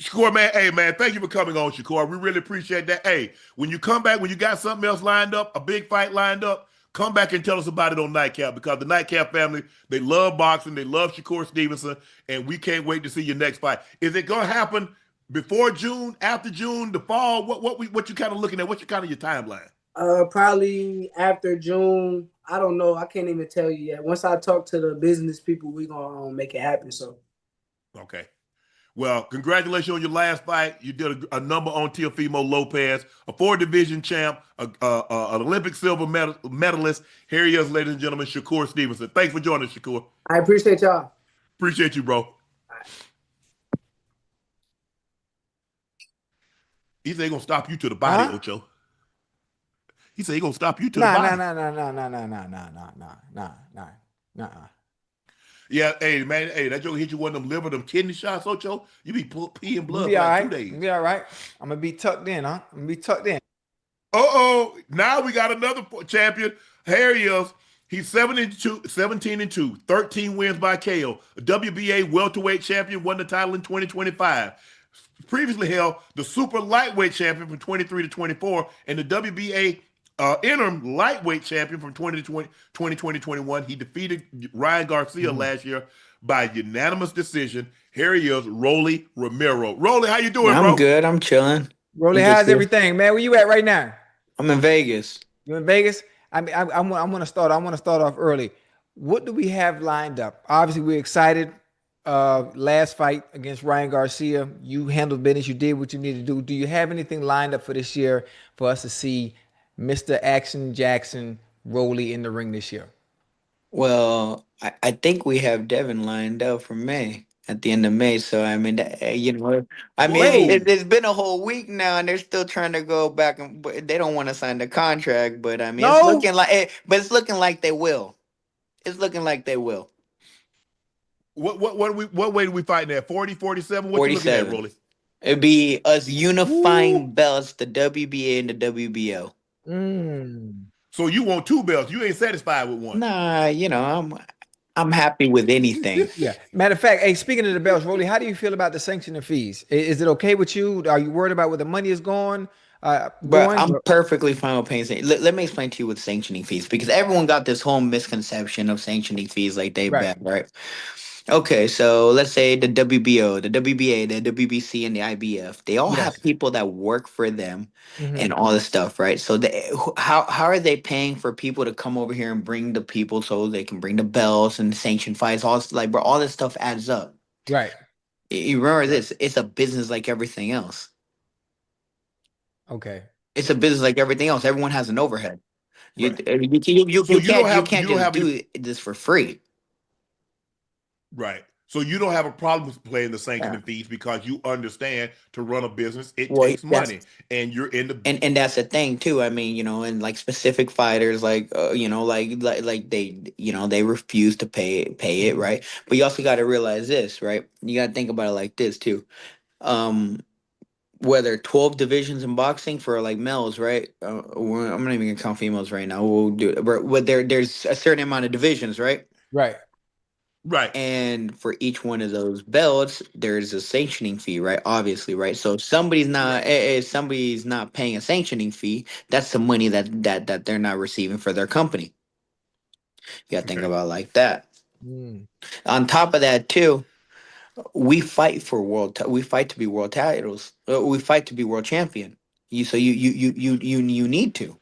Shakur, man, hey, man, thank you for coming on, Shakur. We really appreciate that. Hey, when you come back, when you got something else lined up, a big fight lined up, come back and tell us about it on Nightcap, because the Nightcap family, they love boxing, they love Shakur Stevenson, and we can't wait to see your next fight. Is it going to happen before June, after June, the fall? What you kind of looking at? What's your timeline? Probably after June. I don't know. I can't even tell you yet. Once I talk to the business people, we're going to make it happen. So, okay. Well, congratulations on your last fight. You did a number on Teofimo Lopez, a 4-division champ, an Olympic silver medalist. Here he is, ladies and gentlemen, Shakur Stevenson. Thanks for joining us, Shakur. I appreciate y'all. Appreciate you, bro. He said he's going to stop you to the body, Ocho. He said he's going to stop you to the body. Nah. Yeah, hey, man, hey, that joke hit you one of them liver, them kidney shots, Ocho. You be peeing blood for like 2 days. Be all right. I'm going to be tucked in, huh? I'm going to be tucked in. Now we got another champion. Here he is. He's 17-2, 13 wins by KO. A WBA welterweight champion, won the title in 2025. Previously held the super lightweight champion from 23 to 24, and the WBA interim lightweight champion from 2020-21. He defeated Ryan Garcia last year by unanimous decision. Here he is, Rolly Romero. Rolly, how you doing, bro? I'm good. I'm chilling. Rolly, how's everything, man? Where you at right now? I'm in Vegas. You in Vegas? I want to start off early. What do we have lined up? Obviously, we're excited. Last fight against Ryan Garcia, you handled business. You did what you needed to do. Do you have anything lined up for this year for us to see Mr. Action Jackson Rolly in the ring this year? Well, I think we have Devin lined up for May, at the end of May. So, I mean, it's been a whole week now, and they're still trying to go back, and they don't want to sign the contract. But I mean, it's looking like they will. It's looking like they will. What way do we fighting at? 40, 47? What you looking at, 47. Rolly? It'd be us Ooh. unifying belts, the WBA and the WBO. Mm. So you want 2 belts. You ain't satisfied with one. Nah, I'm happy with anything. Yeah. Matter of fact, hey, speaking of the belts, Rolly, how do you feel about the sanctioning fees? Is it okay with you? Are you worried about where the money is going? But I'm perfectly fine with paying. Let me explain to you with sanctioning fees because everyone got this whole misconception of sanctioning fees like they Right. bad, right? Okay, so let's say the WBO, the WBA, the WBC, and the IBF, they all have Yes. people that work for them and Hmm. all this stuff, right? So how are they paying for people to come over here and bring the people so they can bring the belts and sanction fights? All this, like, bro, all this stuff adds up. Right. You remember Right. this? It's a business like everything else. Okay. It's a business like everything else. Everyone has an overhead. You Right. So you can't you don't just have any do this for free. right. So you don't have a problem with paying the Yeah. sanctioning fees because you understand to run a business it Well, takes that's money, and you're in the and that's the thing too. I mean, and like specific fighters, like like they they refuse to pay it, Hmm. right? But you also got to realize this, right? You got to think about it like this too. Um, whether 12 divisions in boxing for like males, right? I'm not even gonna count females right now. We'll do it. But there's a certain amount of divisions, right? Right. right. And for each one of those belts, there's a sanctioning fee, right? Obviously, right? So Right. if somebody's not paying a sanctioning fee, that's the money that they're not receiving for their company. You gotta think Okay. about it like that. Mm. On top of that, too, we fight for we fight to be world titles. We fight to be world champion. You need to.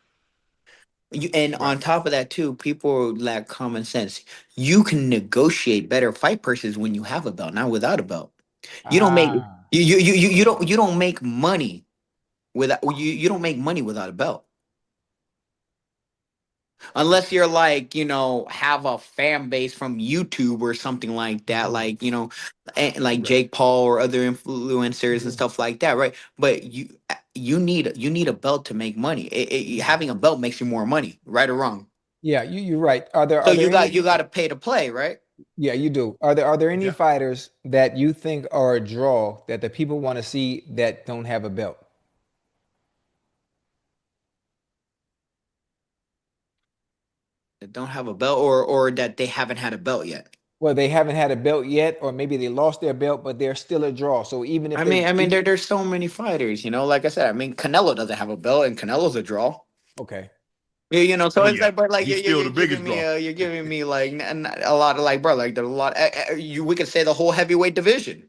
And Right. on top of that too, people lack common sense. You can negotiate better fight purses when you have a belt, not without a belt. You don't make Ah. you don't make money without you don't make money without a belt. Unless Okay. you're like, have a fan base from YouTube or something like that, Hmm. like, like Right. Jake Paul or other influencers and Hmm. stuff like that, right? But you need a belt to make money. Having a belt makes you more money, right or wrong. Yeah, you're right. So Are there you any? got to pay to play, right? Yeah, you do. Are there any Yeah. fighters that you think are a draw that the people want to see that don't have a belt? That don't have a belt or that they haven't had a belt yet. Well, they haven't had a belt yet, or maybe they lost their belt, but they're still a draw. So even if they, There's so many fighters, like I said, Canelo doesn't have a belt and Canelo's a draw. okay, Yeah, so Oh it's yeah. like, but like He's still you're the giving biggest me draw. like a lot of like, bro, like there's a lot. We could say the whole heavyweight division.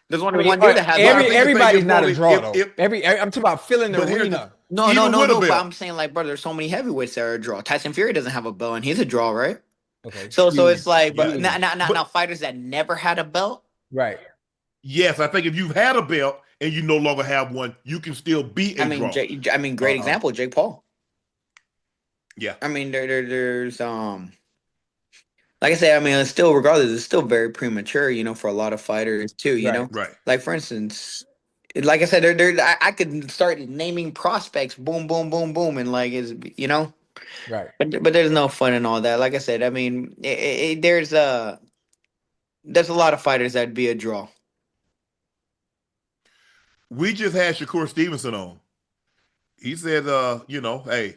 There's I only mean, one dude that has a But I every belt. think the thing everybody's is, not a Rolly, draw though. if I'm talking about filling the but here's the arena. No, no, even no, with a no. But belt, I'm saying like, bro, there's so many heavyweights that are a draw. Tyson Fury doesn't have a belt and he's a draw, right? Okay, So it's huge, like, but yes. huge, now But fighters that never had a belt. right? yes, I think if you've had a belt and you no longer have one, you can still be a draw. Great Uh, example, Jake Paul. yeah. There's like I say, it's still regardless, it's still very premature, for a lot of fighters too, Right. Right. Like for instance, like I said, I could start naming prospects, boom, boom, boom, boom, and like is Right. but there's no fun in all that. Like I said, there's a lot of fighters that'd be a draw. We just had Shakur Stevenson on. He said, hey,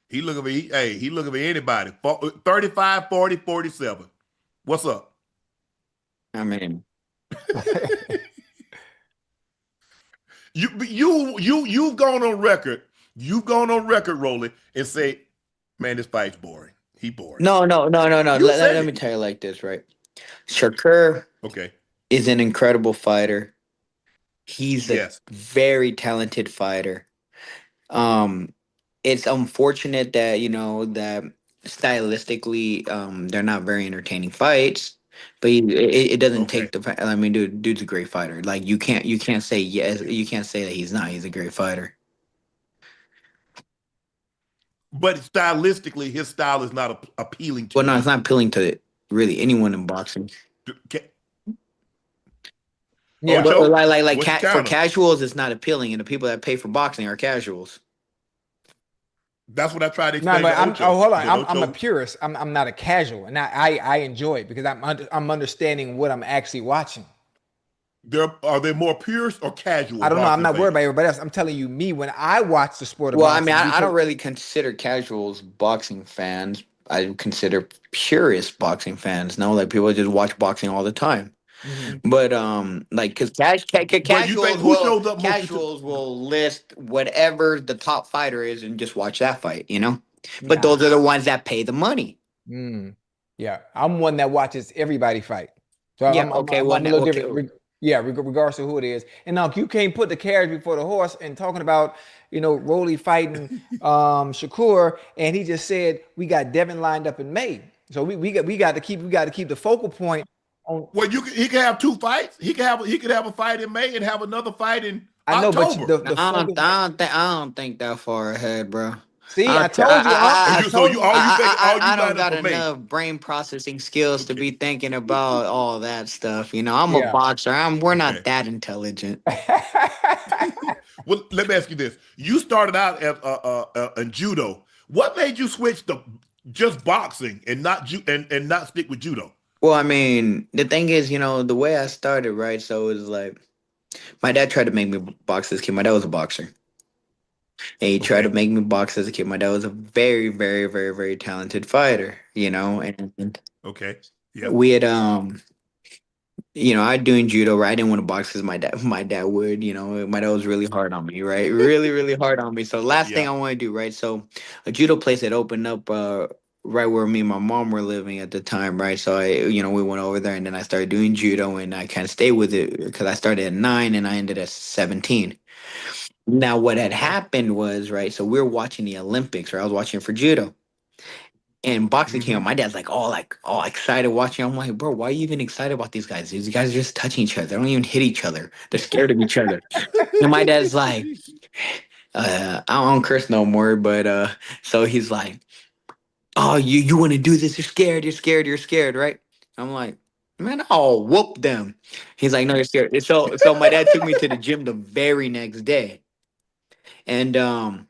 he looking for anybody. 35, 40, 47. What's up? I mean, You've gone on record. You've gone on record, Rolly, and say, man, this fight's boring. He boring. no, no, no, no, no. You said Let me it. tell you like this, right? Shakur Okay. is an incredible fighter. He's a Yes. very talented fighter. Um, it's unfortunate that that stylistically, they're not very entertaining fights. But it doesn't Okay. take dude's a great fighter. Like you can't say yes, you can't say that he's not. He's a great fighter. But stylistically, his style is not appealing to Well, no, it's you. not appealing to really anyone in boxing. Yeah. But Ocho, like what's your for counter? casuals, it's not appealing, and the people that pay for boxing are casuals. That's what I tried to No, explain but to I'm Ocho. hold on. But I'm a Ocho, purist. I'm not a casual, and I enjoy it because I'm understanding what I'm actually watching. are they more purists or casual I don't know. I'm boxing not worried about fans? everybody else. I'm telling you, me when I watch the sport of Well, I mean, boxing I because don't really consider casuals boxing fans. I consider purist boxing fans. No, like people just watch boxing all the time. Mhm. But like, cause But you think who shows up most? casuals will list whatever the top fighter is and just watch that fight, you know. But Nah. those are the ones that pay the money. Mm. Yeah, I'm one that watches everybody fight. So Yeah. Okay. Well, I'm a little okay. different. Yeah, regardless of who it is. And now you can't put the carriage before the horse and talking about, Rolly fighting Shakur, and he just said we got Devin lined up in May. So we got to keep the focal point on. Well, he can have two fights. He could have a fight in May and have another fight in I know, but October. the focus. I don't think that far ahead, bro. See, I told you, And I told you. all you I don't lining up got for May. enough brain processing skills to Okay. be thinking about all that stuff. You know, I'm a Yeah. boxer. We're not Okay. that intelligent. Well, let me ask you this: you started out at in judo. What made you switch to just boxing and and not stick with judo? Well, I mean, the thing is, you know, the way I started, right? So it was like my dad tried to make me box as a kid. My dad was a boxer. And he tried to Okay. make me box as a kid. My dad was a very, very, very, very talented fighter, you know, and Okay. Yeah. we had you know, I doing judo, right? I didn't want to box because my dad would, you know, my dad was really hard on me, right? Really, really hard on me. So last thing Yeah. I want to do, right? So a judo place had opened up right where me and my mom were living at the time, right? So we went over there and then I started doing judo and I kind of stayed with it because I started at 9 and I ended at 17. Now what had Okay. happened was, right, so we were watching the Olympics, right? I was watching for judo. And boxing came out. Hmm. My dad's like all excited watching. I'm like, bro, why are you even excited about these guys? These guys are just touching each other. They don't even hit each other. They're scared of each other. And my dad's like, I don't curse no more, but so he's like, oh, you want to do this? You're scared. You're scared. You're scared, right? I'm like, man, I'll whoop them. He's like, no, you're scared. And so my dad took me to the gym the very next day, and I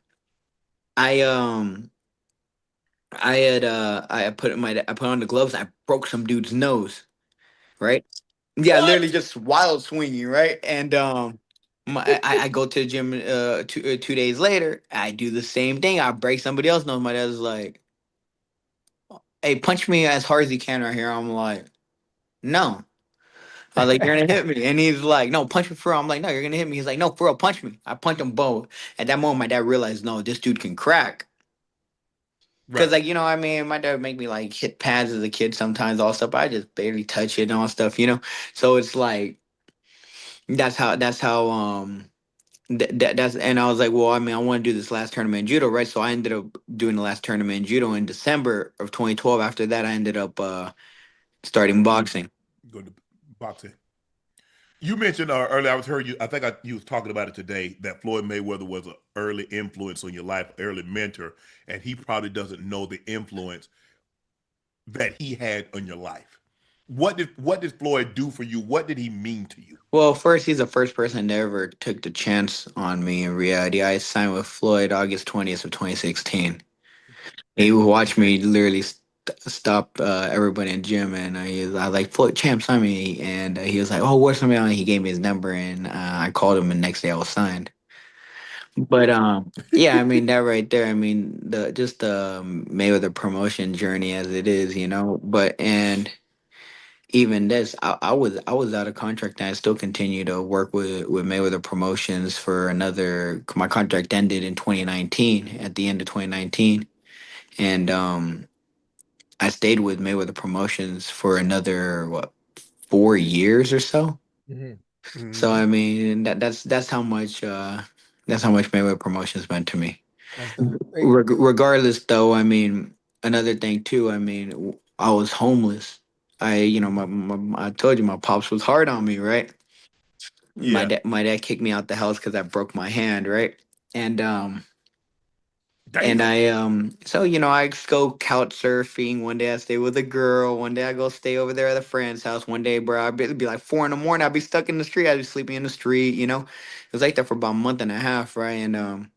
I put on the gloves. I broke some dude's nose. Right? Yeah, literally What? just wild swinging, right? And I go to the gym 2 days later. I do the same thing. I break somebody else nose. My dad's like, "Hey, punch me as hard as you can right here." I'm like, "No." I was like, "You're gonna hit me," and he's like, "No, punch me for real." I'm like, "No, you're gonna hit me." He's like, "No, for real, punch me." I punched them both. At that moment, my dad realized, no, this dude can crack. Cause Right. like I mean, my dad would make me like hit pads as a kid sometimes, all stuff. But I just barely touch it and all stuff, you know. So it's like that's how that's and I was like, well, I mean, I want to do this last tournament in judo, right? So I ended up doing the last tournament in judo in December of 2012. After that, I ended up starting boxing. Go to boxing. You mentioned earlier. I was heard you. I think you was talking about it today. That Floyd Mayweather was an early influence on your life, early mentor, and he probably doesn't know the influence that he had on your life. What did Floyd do for you? What did he mean to you? Well, first, he's the first person that ever took the chance on me. In reality, I signed with Floyd August 20th of 2016. He would watch Okay. me literally stop everybody in the gym, and I was like, Floyd, champ, sign me. And he was like, oh, what's something on? He gave me his number, and I called him, and the next day I was signed. But yeah, I mean that right there. I mean the Mayweather promotion journey as it is, you know. But and even this, I was out of contract and I still continue to work with Mayweather Promotions for another. My contract ended in 2019, at the end of 2019, and I stayed with Mayweather Promotions for another what 4 years or so. Mhm. So Hmm. I mean that's how much Mayweather Promotions meant to me. That's dope. Hey, Regardless, though, I mean, another thing too. I mean, I was homeless. I told you my pops was hard on me, right? My Yeah. dad, my dad kicked me out the house because I broke my hand, right? And Damn. so I go couch surfing. One day I stay with a girl. One day I go stay over there at a friend's house. One day, bro, it'd be like 4 in the morning. I'd be stuck in the street. I'd be sleeping in the street. It was like that for about a month and a half, right? And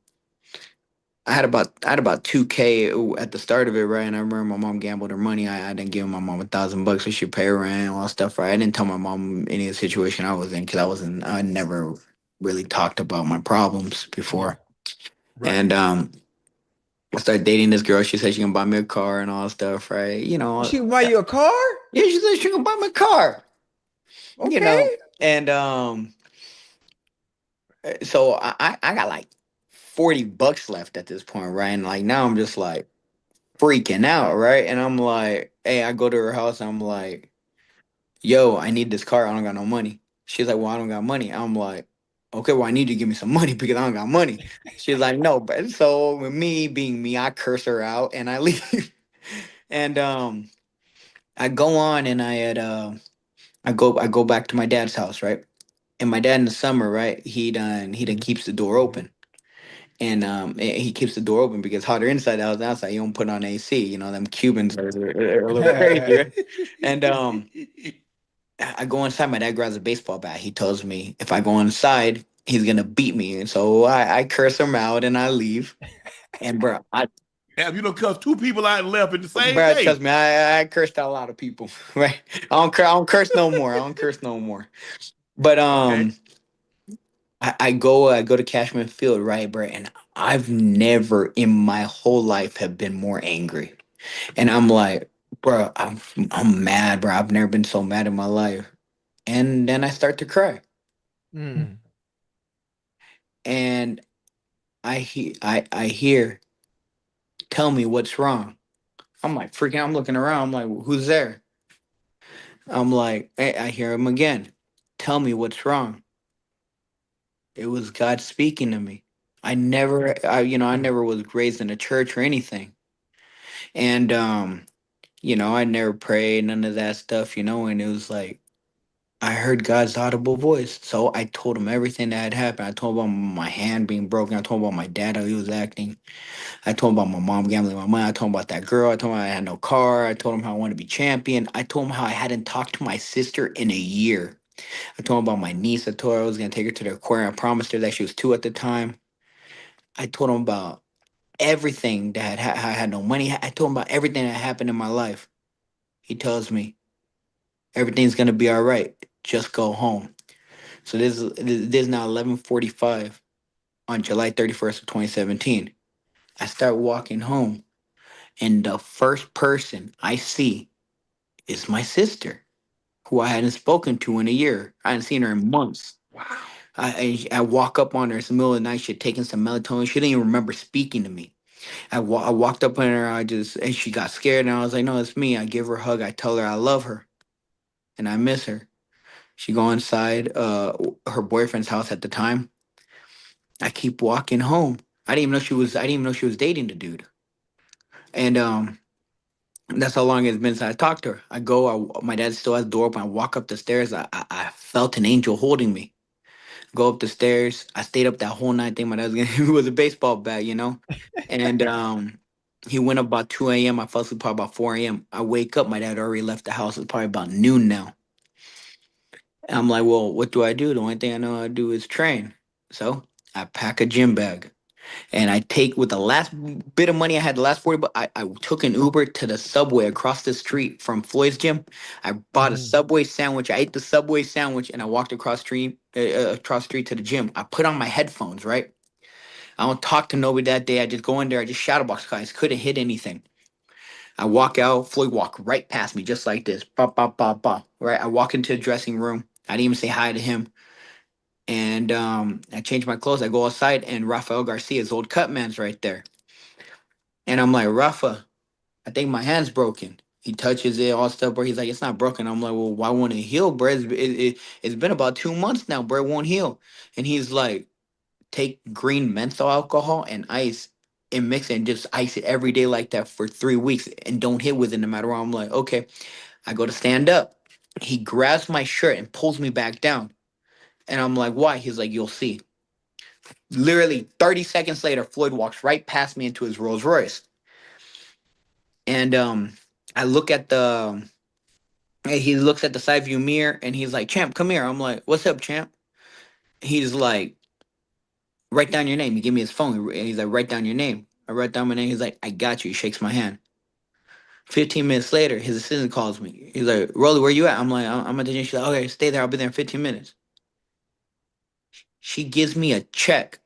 I had about 2K at the start of it, right? And I remember my mom gambled her money. I didn't give my mom $1,000 so she pay her rent and all that stuff, right? I didn't tell my mom any of the situation I was in because I never really talked about my problems before. Right. And I started dating this girl. She said she gonna buy me a car and all that stuff, right? She can buy you a car? Yeah, she said she gonna buy me a car, you know. Okay. And so I got like $40 left at this point, right? And like now I'm just like freaking out, right? And I'm like, hey, I go to her house. I'm like, yo, I need this car. I don't got no money. She's like, well, I don't got money. I'm like, okay, well, I need you to give me some money because I don't got money. She's like, no, but so with me being me, I curse her out and I leave. And I go on and I go back to my dad's house, right? And my dad in the summer, right? He done keeps the door open. And he keeps the door open because hotter inside out than outside. You don't put on AC. You know, them Cubans are a little crazy, right? And I go inside. My dad grabs a baseball bat. He tells me if I go inside, he's gonna beat me. And so I curse him out and I leave. And Have you done cussed 2 people out and left in the same bro, day? trust me, I cursed out a lot of people. Right? I don't curse no more. I don't curse no more. But Okay. I go to Cashman Field, right, bro? And I've never in my whole life have been more angry. And I'm like, bro, I'm mad, bro. I've never been so mad in my life. And then I start to cry. Mm. And I hear, tell me what's wrong. I'm like freaking I'm looking around. I'm like, who's there? I'm like, hey, I hear him again. Tell me what's wrong. It was God speaking to me. I never was raised in a church or anything. And I never prayed, none of that stuff, and it was like I heard God's audible voice. So I told him everything that had happened. I told him about my hand being broken. I told him about my dad, how he was acting. I told him about my mom gambling my money. I told him about that girl. I told him I had no car. I told him how I wanted to be champion. I told him how I hadn't talked to my sister in a year. I told him about my niece. I told her I was going to take her to the aquarium. I promised her that she was 2 at the time. I told him about everything that I had no money. I told him about everything that happened in my life. He tells me everything's going to be all right. Just go home. So this is now 11:45 on July 31st of 2017. I start walking home, and the first person I see is my sister, who I hadn't spoken to in a year. I hadn't seen her in months. I walk up on her. It's the middle of the night. She had taken some melatonin. She didn't even remember speaking to me. I walked up on her. And she got scared, and I was like, "No, it's me." I give her a hug. I tell her I love her and I miss her. She go inside her boyfriend's house at the time. I keep walking home. I didn't even know she was dating the dude. And that's how long it's been since I talked to her. My dad still has the door open. I walk up the stairs. I felt an angel holding me. Go up the stairs. I stayed up that whole night. Think my dad was gonna it was a baseball bat. And he went up about 2 a.m. I fell asleep probably about 4 a.m. I wake up. My dad already left the house. It's probably about noon now. And I'm like, well, what do I do? The only thing I know how to do is train. So I pack a gym bag. And I take with the last bit of money I had, the last 40 bucks, I took an Uber to the Subway across the street from Floyd's gym. I bought a Mm. Subway sandwich. I ate the Subway sandwich and I walked across street to the gym. I put on my headphones, right? I don't talk to nobody that day. I just go in there. I just shadowbox guys. Couldn't hit anything. I walk out. Floyd walked right past me just like this. Ba, ba, ba, ba, right? I walk into the dressing room. I didn't even say hi to him. And I change my clothes. I go outside, and Rafael Garcia's old cut man's right there. And I'm like, Rafa, I think my hand's broken. He touches it, all stuff, bro. He's like, it's not broken. I'm like, well, why won't it heal, bro? It's been about 2 months now, bro. It won't heal. And he's like, take green menthol alcohol and ice and mix it and just ice it every day like that for 3 weeks and don't hit with it no matter what. I'm like, okay. I go to stand up. He grabs my shirt and pulls me back down. And I'm like, why? He's like, you'll see. Literally 30 seconds later, Floyd walks right past me into his Rolls Royce. And I look at he looks at the side view mirror and he's like, Champ, come here. I'm like, what's up, Champ? He's like, write down your name. He gave me his phone. And he's like, write down your name. I write down my name. He's like, I got you. He shakes my hand. 15 minutes later, his assistant calls me. He's like, Rolly, where you at? I'm like, I'm at the gym. She's like, okay, stay there. I'll be there in 15 minutes. She gives me a check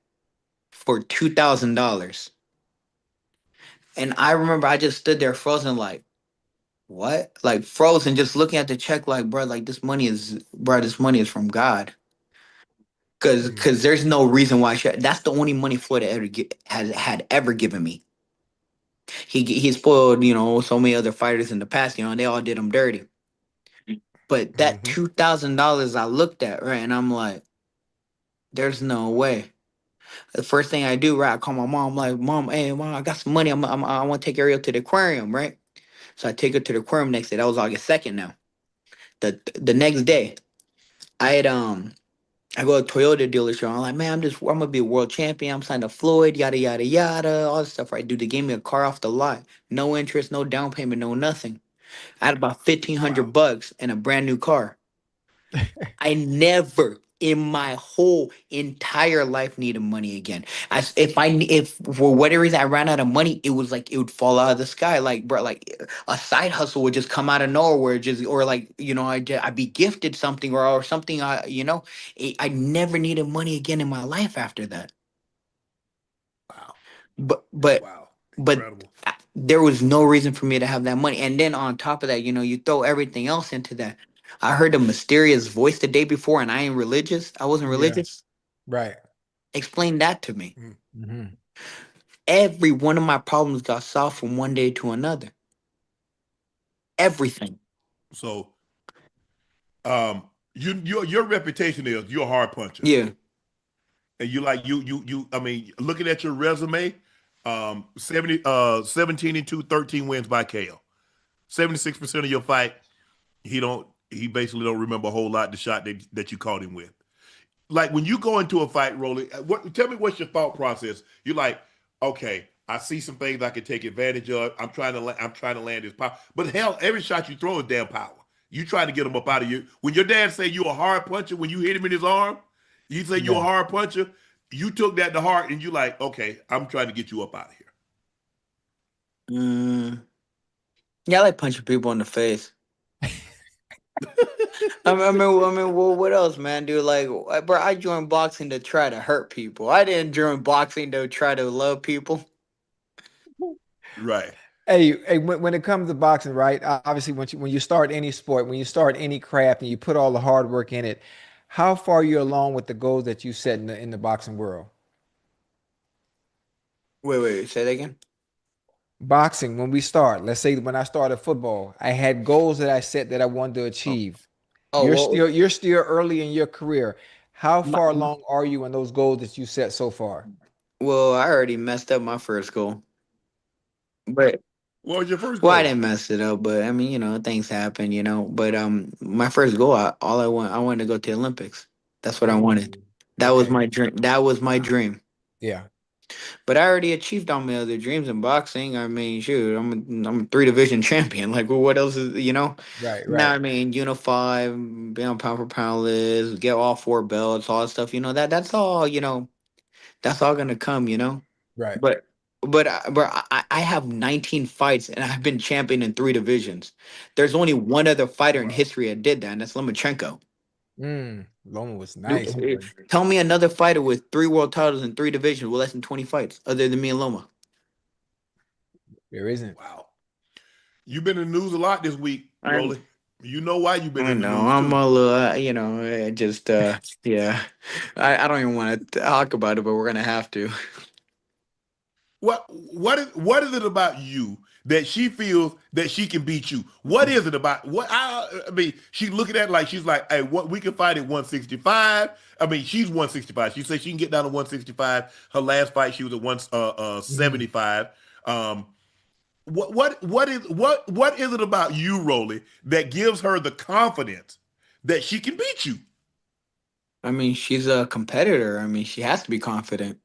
for $2,000. And I remember I just stood there frozen, like, what? Like frozen, just looking at the check, like, bro, like this money is from God. Cause there's no reason why that's the only money Floyd had ever given me. He spoiled, so many other fighters in the past, and they all did him dirty. But that $2,000 I looked at, right, and I'm like, there's no way. The first thing I do, right, I call my mom. I'm like, Mom, hey, Mom, I got some money. I want to take Ariel to the aquarium, right? So I take her to the aquarium next day. That was August 2nd now. The next day, I had I go to Toyota dealership. I'm like, man, I'm gonna be a world champion. I'm signed to Floyd, yada yada yada, all this stuff. Right, dude, they gave me a car off the lot, no interest, no down payment, no nothing. I had about 1,500 bucks and a brand new car. I never in my whole entire life needed money again. If for whatever reason I ran out of money, it was like it would fall out of the sky. Like, bro, like a side hustle would just come out of nowhere, just or like I'd be gifted something or something. I never needed money again in my life after that. Wow. But Wow. but Incredible. there was no reason for me to have that money. And then on top of that, you throw everything else into that. I heard a mysterious voice the day before, and I ain't religious. I wasn't Yeah. religious. Right. Explain that to me. Mm-hmm. Every one of my problems got solved from one day to another. Everything. So, your reputation is you're a hard puncher, Yeah. and you. I mean, looking at your resume, 17-2, 13 wins by KO. 76% of your fight, he basically don't remember a whole lot the shot that you caught him with. Like when you go into a fight, Rolly, tell me what's your thought process? You're like, okay, I see some things I can take advantage of. I'm trying to land his power. But hell, every shot you throw is damn power. You trying to get him up out of you. When your dad say you a hard puncher, when you hit him in his arm, you say you a Yeah. hard puncher. You took that to heart, and you like, okay, I'm trying to get you up out of here. Mm, yeah, I like punching people in the face. Well, what else, man, dude? Like, bro, I joined boxing to try to hurt people. I didn't join boxing to try to love people. Right. Hey, when it comes to boxing, right? Obviously, when you start any sport, when you start any craft, and you put all the hard work in it, how far are you along with the goals that you set in the boxing world? Wait, say that again. Boxing, when we start, let's say when I started football, I had goals that I set that I wanted to Oh, achieve. oh, well, You're still early in your career. How my, far along are you in those goals that you set so far? well, I already messed up my first goal, but What was your first well, I goal? didn't mess it up. But I mean, things happen, But my first goal, I wanted to go to the Olympics. That's what I wanted. Ooh, That was okay. my dream. That was my Wow. dream. Yeah. But I already achieved all my other dreams in boxing. I mean, shoot, I'm a three division champion. Like, well, what else is? Right, Now, right, I mean, unify, be on pound for pound list, get all four belts, all that stuff. That's all. That's all gonna come. right. But I have 19 fights and I've been champion in three divisions. There's only one other fighter in Wow. history that did that, and that's Lomachenko. Loma was Do- nice, eh, boy. Tell me another fighter with three world titles in three divisions with less than 20 fights, other than me and Loma. There isn't. Wow. You've been in the news a lot this week, I Rolly. You know why you've been I in the know news I'm too. a little, yeah. I don't even want to talk about it, but we're gonna have to. What is it about you that she feels that she can beat you? What is it about I mean, she looking at it like she's like, hey, what we can fight at 165. I mean, she's 165. She said she can get down to 165. Her last fight, she was at Mhm. 175. What is it about you, Rolly, that gives her the confidence that she can beat you? I mean, she's a competitor. I mean, she has to be confident.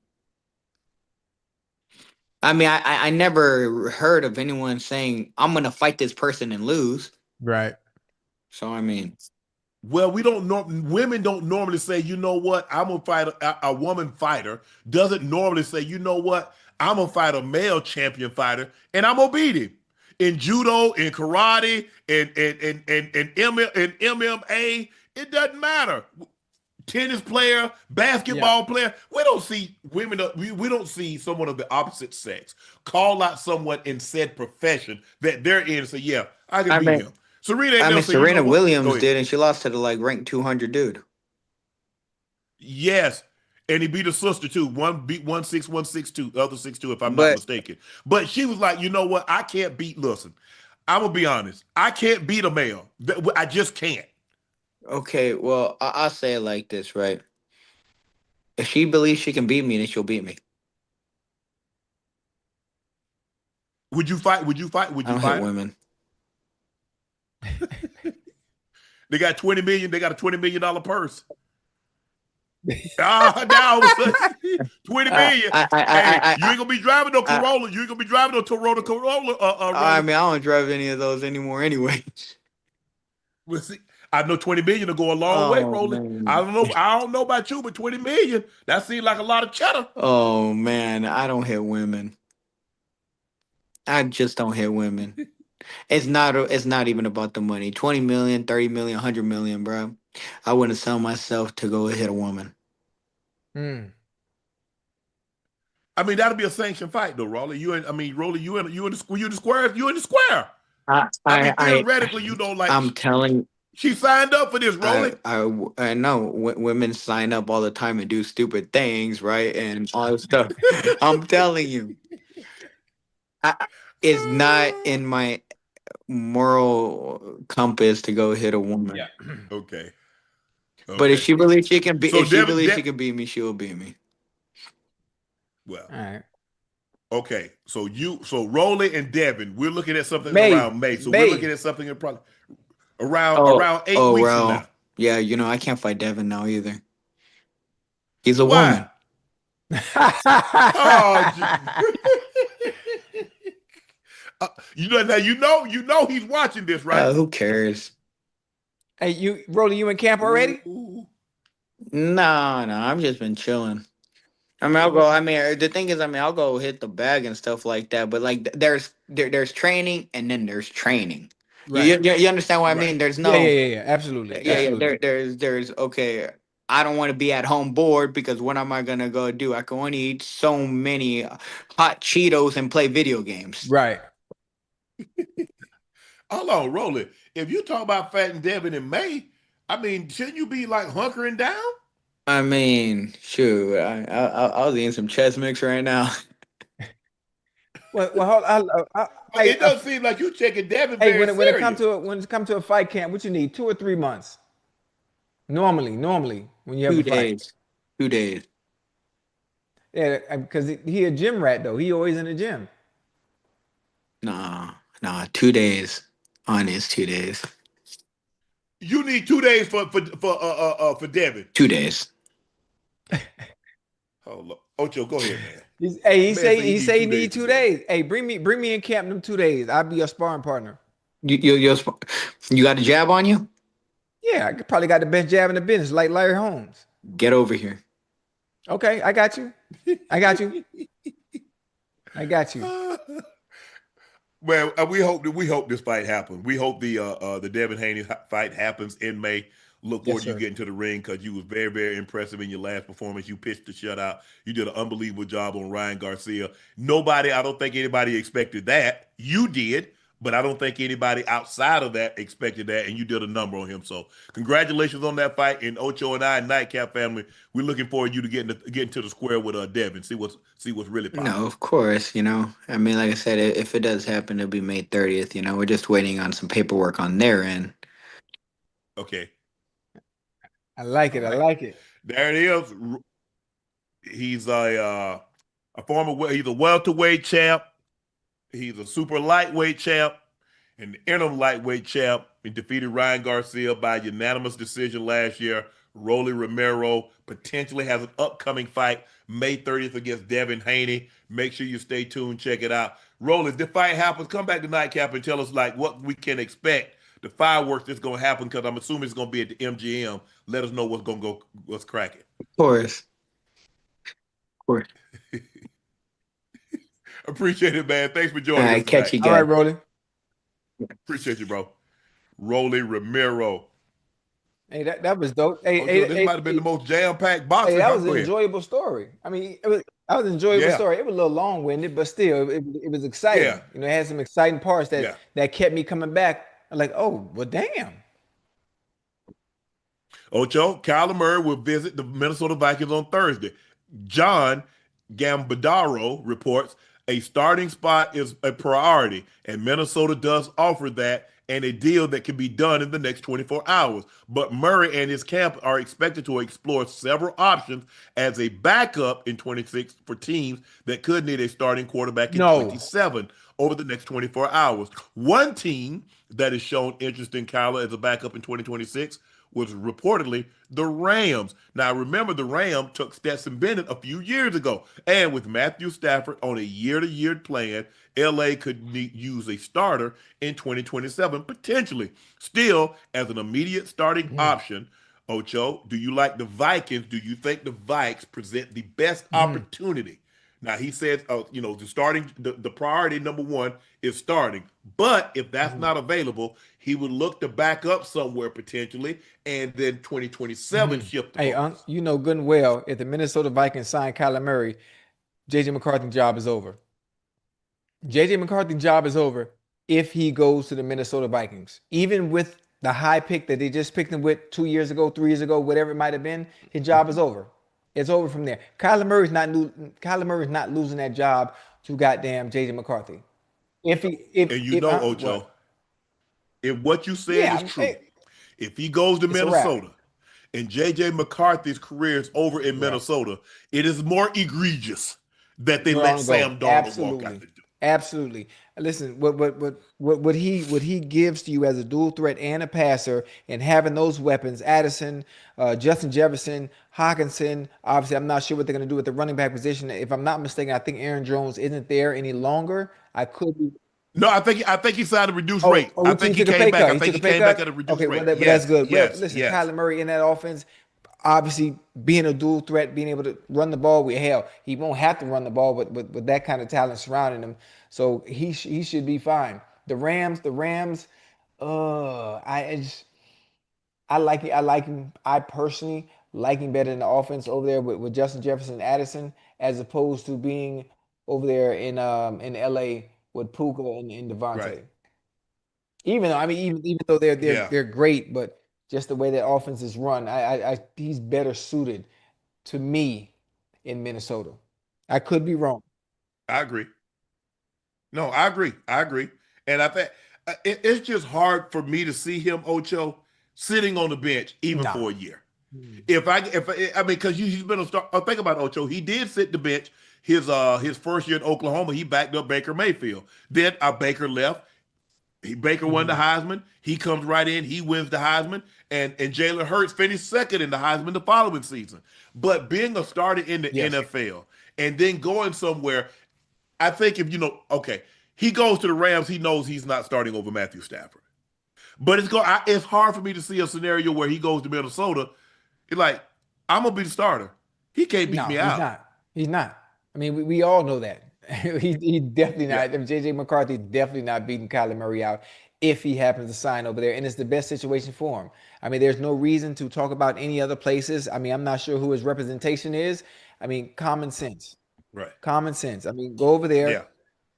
I mean, I never heard of anyone saying I'm gonna fight this person and lose. Right. So I mean, Well, we don't know. Women don't normally say, you know what, I'm gonna fight a woman fighter. Doesn't normally say, you know what, I'm gonna fight a male champion fighter, and I'm gonna beat him in judo, in karate, in MMA. It doesn't matter. Tennis player, Yeah. basketball player. We don't see women. We don't see someone of the opposite sex call out someone in said profession that they're in and say, "Yeah, I can I beat mean, him." Serena ain't I never mean, say, "You know Serena what? Go Williams ahead." did, and she lost to the like ranked 200 dude. Yes, and he beat a sister too. One beat 16162, the other 62, if I'm not But mistaken. But she was like, "You know what? I can't beat." Listen, I'm gonna be honest. I can't beat a male. I just can't. okay, well, I'll say it like this, right? If she believes she can beat me, then she'll beat me. Would you fight? Would you fight? Would I you don't hit fight her? women. They got 20 million. They got a $20 million purse. Now all of a sudden, 20 I, million. I, I, Hey, I, you I, ain't gonna be driving no I, Corolla. You ain't gonna be driving no Toyota Corolla, I Roller. mean, I don't drive any of those anymore anyway. We'll see. I know 20 million will go a long way, Oh Roller. I man. don't know. I don't know about you, but 20 million, that seems like a lot of cheddar. Oh man, I don't hit women. I just don't hit women. It's not even about the money. 20 million, 30 million, 100 million, bro. I wouldn't sell myself to go hit a woman. Hmm. I mean, that'll be a sanctioned fight, though, Raleigh. Roller, you in the square, you in the square. I I mean, I I theoretically, like I'm telling she signed up for this, I Rolly. I know women sign up all the time and do stupid things, right? And all this stuff. I'm telling you, I, it's not in my moral compass to go hit a woman. Yeah. Okay. But Okay. So if she Devin, believes she can beat me, she'll beat me. well, All right. okay. So Rolly and Devin, we're looking at something May. around May. So we're looking May. at something in probably around Oh, 8 weeks from well, now. yeah. I can't fight Devin now either. He's a Why? woman. Oh, you know he's watching this, right? Who cares? Hey, Rolly, you in camp already? Ooh. No, no. I've just been chilling. I mean, I'll go. I mean, the thing is, I mean, I'll go hit the bag and stuff like that. But like, there's training and then there's training. Right. You understand what I Right. mean? There's Yeah, yeah, no, yeah, yeah. Absolutely. yeah. Absolutely. There's okay. I don't want to be at home bored because what am I gonna go do? I can only eat so many hot Cheetos and play video games. Right. Hold on, Rolly. If you talk about Fat and Devin in May, I mean, shouldn't you be like hunkering down? I mean, shoot, I was eating some chest mix right now. Well, hold But it does seem like you taking Devin hey, very when it come serious. to a fight camp, what you need 2 or 3 months normally when you have a Two fight. days, 2 days. Yeah, because he a gym rat though. He always in the gym. Nah, nah, 2 days. Honest, 2 days. You need 2 days for Devin. 2 days. Hold on. Ocho, go ahead, man. He Man say say he need say he 2 days need for two Devin. days. Hey, bring me in camp them 2 days. I'll be your sparring partner. You got a jab on you? Yeah, I probably got the best jab in the business, like Larry Holmes. Get over here. Okay, I got you. I got you. I got you. Well, we hope this fight happens. We hope the Devin Haney fight happens in May. Look Yes, forward to you sir. getting to the ring because you was very, very impressive in your last performance. You pitched the shutout. You did an unbelievable job on Ryan Garcia. I don't think anybody expected that. You did, but I don't think anybody outside of that expected that, and you did a number on him. So congratulations on that fight. And Ocho and I, Nightcap family, we're looking forward to you to getting to the square with Devin. See what's really popping. No, of course, I mean, like I said, if it does happen, it'll be May 30th. We're just waiting on some paperwork on their end. Okay. I like All it. I right. like it. There it is. He's he's a welterweight champ. He's a super lightweight champ and the interim lightweight champ. He defeated Ryan Garcia by unanimous decision last year. Rolly Romero potentially has an upcoming fight May 30th against Devin Haney. Make sure you stay tuned. Check it out. Rolly, if the fight happens, come back to Nightcap and tell us like what we can expect. The fireworks that's going to happen because I'm assuming it's going to be at the MGM. Let us know what's cracking. Of course. Of course. Appreciate it, man. Thanks for All joining us right, catch tonight. you All right, guys. Rolly. Appreciate you, bro. Rolly Romero. Hey, that was dope. Ocho, this might have been the most jam-packed boxing. That was an Go ahead. enjoyable story. I mean, that was an enjoyable Yeah. story. It was a little long-winded, but still, it was Yeah. exciting. You know, it had some exciting parts Yeah. that kept me coming back. I'm like, oh, well, damn. Ocho, Kyler Murray will visit the Minnesota Vikings on Thursday. John Gambadaro reports a starting spot is a priority, and Minnesota does offer that and a deal that can be done in the next 24 hours. But Murray and his camp are expected to explore several options as a backup in 26 for teams that could need a starting quarterback in No. 27 over the next 24 hours. One team that has shown interest in Kyler as a backup in 2026 was reportedly the Rams. Now, remember, the Rams took Stetson Bennett a few years ago. And with Matthew Stafford on a year-to-year plan, LA could use a starter in 2027, potentially. Still, as an immediate starting option, Ocho, do you like the Vikings? Do you think the Vikes present the best opportunity? Now he says, the priority number one is starting. But if that's not available, he would look to back up somewhere potentially, and then 2027 shift the Hey, focus. you know good and well, if the Minnesota Vikings sign Kyler Murray, JJ McCarthy's job is over. JJ McCarthy's job is over if he goes to the Minnesota Vikings. Even with the high pick that they just picked him with 2 years ago, 3 years ago, whatever it might have been, his job is over. It's over from there. Kyler Murray's not losing that job to goddamn JJ McCarthy. If And you know, Ocho, what? if what you said Yeah, is true, if he goes to it's a wrap. Minnesota and JJ McCarthy's career is over in Right. Minnesota, it is more egregious that they They're let on go. Sam Darnold walk out Absolutely. the door. Absolutely. Listen, what he gives to you as a dual threat and a passer, and having those weapons, Addison, Justin Jefferson, Hawkinson. Obviously, I'm not sure what they're going to do with the running back position. If I'm not mistaken, I think Aaron Jones isn't there any longer. I could be. No, I think he signed a reduced rate. I He think he took a came pay back. cut. I He think took he a pay came back cut. at a reduced Okay, rate. well, that's good. Well, Yes, listen, yes. Kyler Murray in that offense, obviously being a dual threat, being able to run the ball. Hell, he won't have to run the ball, but with that kind of talent surrounding him, so he should be fine. The Rams. I like it. I like him. I personally like him better in the offense over there with Justin Jefferson and Addison, as opposed to being over there in LA with Puka and Right. Devontae. Even though, I mean, even though Yeah, they're great, but just the way that offense is run, he's better suited to me in Minnesota. I could be wrong. I agree. No, I agree. I agree. And I think it's just hard for me to see him, Ocho, sitting on the bench even No. for a year. I mean, because he's been a star. Think about Ocho. He did sit the bench his first year in Oklahoma. He backed up Baker Mayfield. Then Baker left. Baker won the Heisman. He comes right in. He wins the Heisman. And Jalen Hurts finished second in the Heisman the following season. But being a starter in the Yes. NFL and then going somewhere, I think if okay, he goes to the Rams, he knows he's not starting over Matthew Stafford. But it's hard for me to see a scenario where he goes to Minnesota. It's like, I'm gonna be the starter. He can't beat No, me he's out. not. He's not. I mean, we all know that. He definitely Yeah. not. JJ McCarthy definitely not beating Kyler Murray out if he happens to sign over there, and it's the best situation for him. I mean, there's no reason to talk about any other places. I mean, I'm not sure who his representation is. I mean, common sense. Right. Common sense. I mean, go over Yeah. there.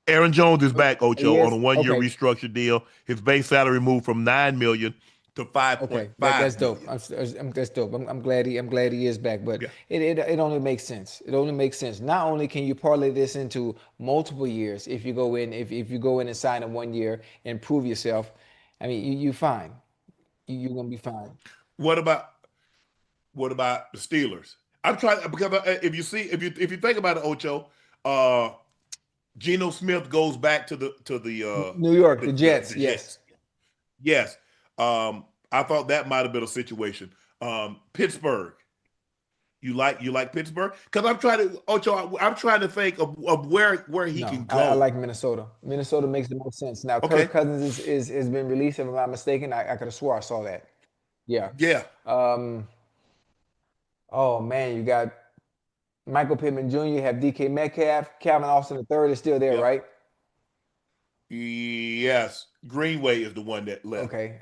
Aaron Jones is back, He Ocho, on a is 1-year okay. restructured deal. His base salary moved from $9 million to Okay, 5.5 that's dope. million. That's dope. I'm glad he is back. But Yeah. it only makes sense. It only makes sense. Not only can you parlay this into multiple years if you go in if you go in and sign in 1 year and prove yourself. I mean, you fine. You're gonna be fine. What about the Steelers? I'm trying because if you think about it, Ocho, uh, Geno Smith goes back to New York, the the Jets. Yes. Jets. Yes. I thought that might have been a situation. Pittsburgh. You like Pittsburgh? Because I'm trying to think of where he No, can I go. like Minnesota. Minnesota makes the most sense. Now, Kirk Okay. Cousins is has been released, if I'm not mistaken. I could have swore I saw that. Yeah. Yeah. Um, oh man, you got Michael Pittman Jr., you have DK Metcalf, Calvin Austin III is still there, Yep. right? Yes. Greenway is the one that left. Okay.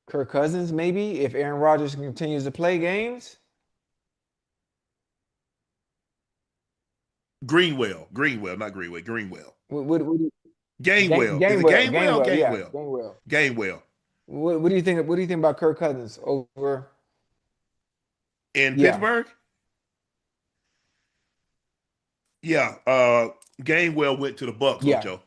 Kirk Cousins, maybe, if Aaron Rodgers continues to play games. Greenwell, not Greenway, Greenwell. What do you, Gainwell. Is it Gainwell, Gainwell or yeah, Gainwell? Gainwell. Gainwell. What do you think? What do you think about Kirk Cousins over? In Yeah, Pittsburgh? Yeah. Gainwell went to the Bucks, yeah, Ocho.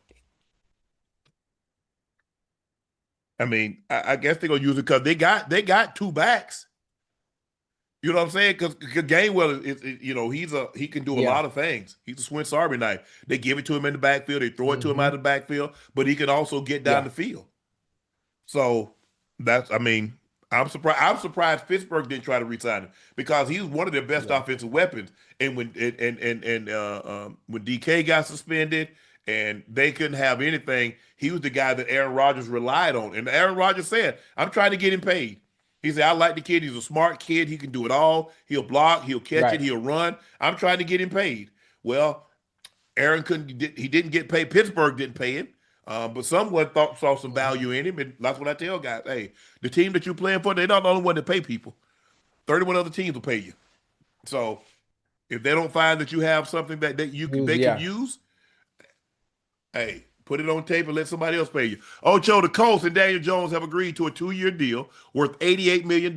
I mean, I guess they're gonna use it because they got two backs. You know what I'm saying? Because Gainwell he can do a yeah. lot of things. He's a Swiss Army knife. They give it to him in the backfield, they throw it to him out of the backfield, but he can also get down Yeah. the field. So I'm surprised. I'm surprised Pittsburgh didn't try to re-sign him because he's one of their best offensive weapons. And when when DK got suspended and they couldn't have anything, he was the guy that Aaron Rodgers relied on. And Aaron Rodgers said, "I'm trying to get him paid." He said, "I like the kid. He's a smart kid. He can do it all. He'll block. He'll catch Right. it. He'll run. I'm trying to get him paid." Well, Aaron couldn't. He didn't get paid. Pittsburgh didn't pay him. But someone saw some value in him, and that's what I tell guys. Hey, the team that you're playing for, they're not the only one that pay people. 31 other teams will pay you. So if they don't find that you have something that they can use, hey, put it on tape and let somebody else pay you. Ocho, the Colts and Daniel Jones have agreed to a 2-year deal worth $88 million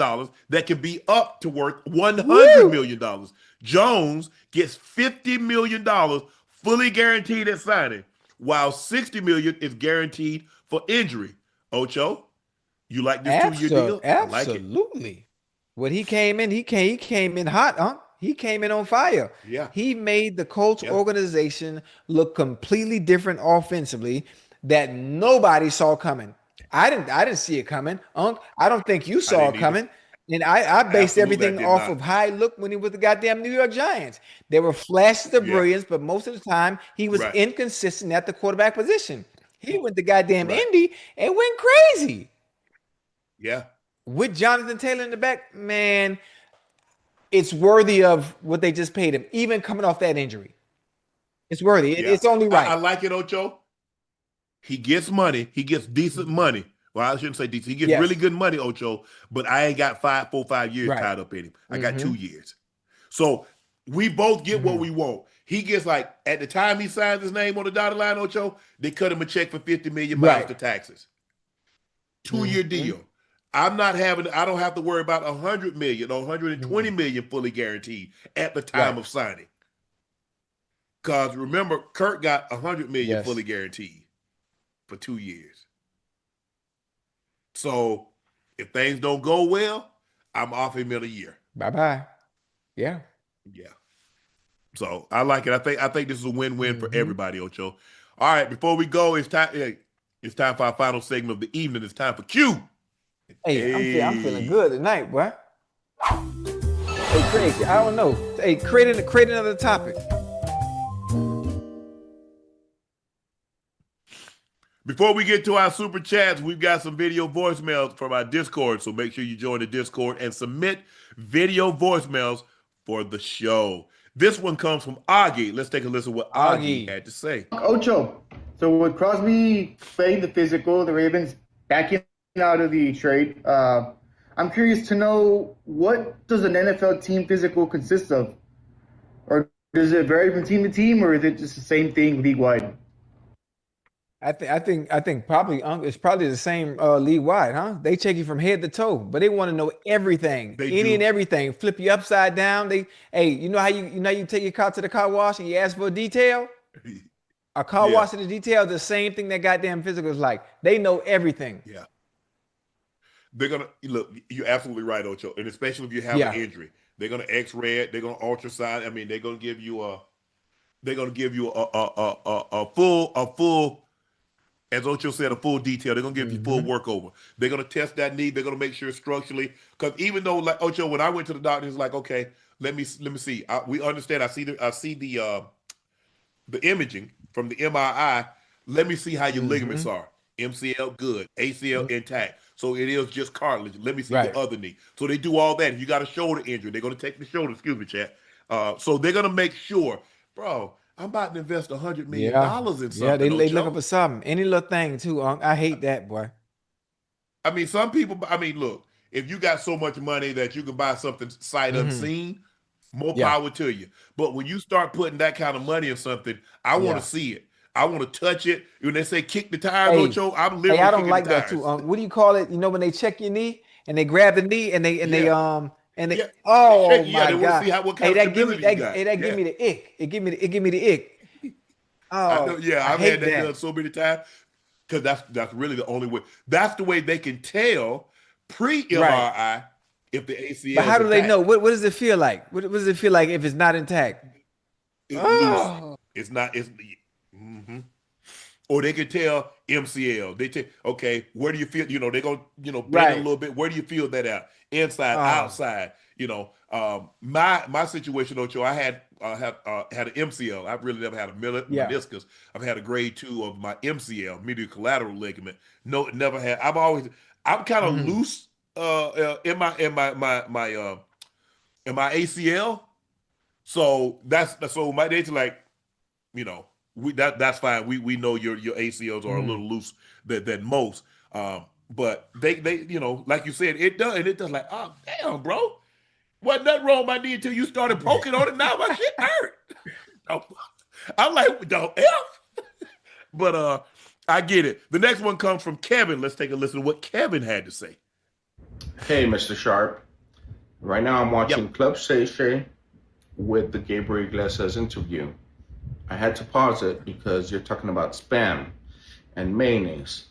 that can be up to worth $100 million. Jones gets $50 million fully guaranteed at signing, while $60 million is guaranteed for injury. Ocho, you like this 2-year deal? I like it. Absolutely. When he came in, he came in hot, huh? He came in on fire. Yeah. He made the Colts organization look completely different offensively that nobody saw coming. I didn't see it coming. Unc, I don't think you saw it didn't either. coming. And I based Absolutely, I everything did off not. of how he looked when he was the goddamn New York Giants. There were flashes of brilliance, but most of the time he was Right. inconsistent at the quarterback position. He went to goddamn Right. Indy and went crazy. Yeah. With Jonathan Taylor in the back, man, it's worthy of what they just paid him, even coming off that injury. It's worthy. Yeah. It's only right. I like it, Ocho. He gets money. He gets decent money. Well, I shouldn't say decent. He gets really good money, Ocho, but I ain't got 5 years tied up in him. I got 2 years. So we both get what we want. He gets like, at the time he signs his name on the dotted line, Ocho, they cut him a check for $50 million to taxes. 2-year deal. I don't have to worry about $100 million or $120 million fully guaranteed at the time of signing. Because remember, Kirk got $100 million fully guaranteed for 2 years. So if things don't go well, I'm off him in a year. Bye-bye. Yeah. Yeah. So I like it. I think this is a win-win for everybody, Ocho. All right, before we go, it's time for our final segment of the evening. It's time for Q. Hey, I'm feeling good tonight, boy. Hey, Craig, I don't know. Hey, create another topic. Before we get to our super chats, we've got some video voicemails from our Discord. So make sure you join the Discord and submit video voicemails for the show. This one comes from Aaayyy. Let's take a listen to what Aaayyy had to say. Ocho. So with Crosby playing the physical, the Ravens backing out of the trade, I'm curious to know, what does an NFL team physical consist of? Or does it vary from team to team, or is it just the same thing league-wide? I think probably it's probably the same league wide, huh? They check you from head to toe, but they want to know everything, and everything. Flip you upside down. You know how you take your car to the car wash and you ask for a detail. A car wash and the detail is the same thing that goddamn physical is like. They know everything. Yeah. They're gonna look. You're absolutely right, Ocho, and especially if you have an injury, they're gonna X-ray it. They're gonna ultrasound. I mean, they're gonna give you a full. As Ocho said, a full detail. They're gonna give you full workover. They're gonna test that knee. They're gonna make sure structurally. Because even though, like Ocho, when I went to the doctor, he's like, okay, let me see. We understand. I see the imaging from the MRI. Let me see how your ligaments are. MCL good, ACL intact. So it is just cartilage. Let me see the other knee. So they do all that. If you got a shoulder injury, they're gonna take the shoulder. Excuse me, chat. So they're gonna make sure, bro. I'm about to invest $100 million in Yeah, something, they looking Ocho. for something. Any little thing too, Unc. I hate that, boy. I mean, some people. I mean, look, if you got so much money that you can buy something sight Hmm. unseen, more Yeah, power to you. But when you start putting that kind of money in something, I want yeah. to see it. I want to touch it. When they say kick the tires, Hey, Ocho, I'm hey, literally I don't kicking the like that too, tires. Unc. What do you call it? You know when they check your knee and they grab the knee Yeah, and they yeah, oh shake. Yeah, my they want to God. see how what kind Hey, of that give me stability you that got. hey, that give Yeah, me the ick. It give me the ick. I know. Oh, Yeah, I I've had hate that done that. so many times because that's really the only way. That's the way they can tell pre Right. MRI if the But ACL how is do they know? intact. What does it feel like? What does it feel like if it's not intact? It's loose. Oh, It's not. It's. Mhm. Or they could tell MCL. They tell, okay, where do you feel? They go, bend it a right. little bit. Where do you feel that out? Inside, Oh. outside. My situation, Ocho, I had an MCL. I've really never had a Yeah. meniscus. I've had a grade 2 of my MCL, medial collateral ligament. No, never had. I'm kind of Hmm. loose in my ACL. So so my dates like you know, that's fine. We know your ACLs are a Hmm. little loose than most. But they like you said, it does, and it does like, oh damn, bro. Wasn't nothing wrong with my knee until you started poking on it. Now my shit hurt. Oh, I'm like, the F. But I get it. The next one comes from Kevin. Let's take a listen to what Kevin had to say. Hey, Mr. Sharp. Right now I'm watching Yep. Club Shay Shay with the Gabriel Iglesias interview. I had to pause it because you're talking about spam and mayonnaise.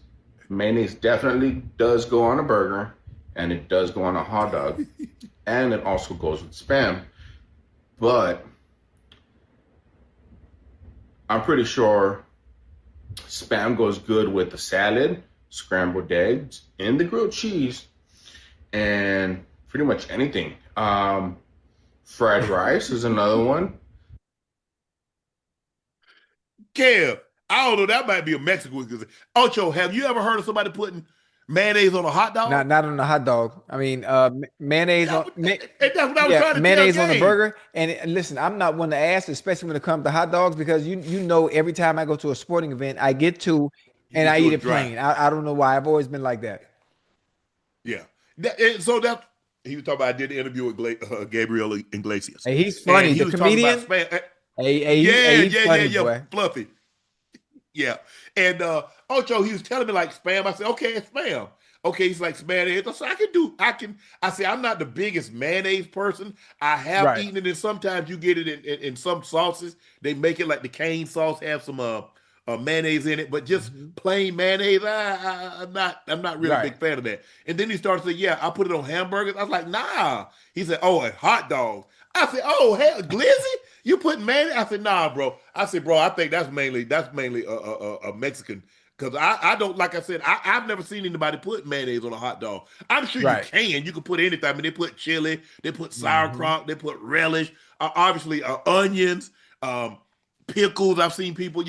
Mayonnaise definitely does go on a burger and it does go on a hot dog and it also goes with spam. But I'm pretty sure spam goes good with the salad, scrambled eggs, and the grilled cheese, and pretty much anything. Fried rice is another one. Kev, I don't know. That might be a Mexican. Ocho, have you ever heard of somebody putting mayonnaise on a hot dog? Not on the hot dog. I mean, mayonnaise Yeah, on and that's what I was yeah, trying to tell mayonnaise on the Gabe. burger. And listen, I'm not one to ask, especially when it comes to hot dogs, because you know every time I go to a sporting event, I get two You and get I eat yours it dry. plain. I don't know why. I've always been like that. Yeah. And so that he was talking about. I did the interview with Gabriel Iglesias, Hey, he's and funny. he The was talking about comedian. spam. Hey, Yeah, he's yeah, yeah, funny, yeah. boy. Fluffy. Yeah. And Ocho, he was telling me like spam. I said, okay, it's spam. Okay, he's like mayonnaise. I said, I say I'm not the biggest mayonnaise person. I have Right. eaten it, and sometimes you get it in some sauces. They make it like the cane sauce, have some mayonnaise in it, but just Mhm. plain mayonnaise, I'm not really a Right. big fan of that. And then he started to say, yeah, I put it on hamburgers. I was like, nah. He said, oh, and hot dogs. I said, oh, hell, glizzy? You put mayonnaise? I said, nah, bro. I said, bro, I think that's mainly a Mexican. Because I don't, like I said, I've never seen anybody put mayonnaise on a hot dog. I'm sure you Right. can. You can put anything. I mean, they put chili, they put Hmm. sauerkraut, they put relish, obviously onions, um, pickles. I've seen people,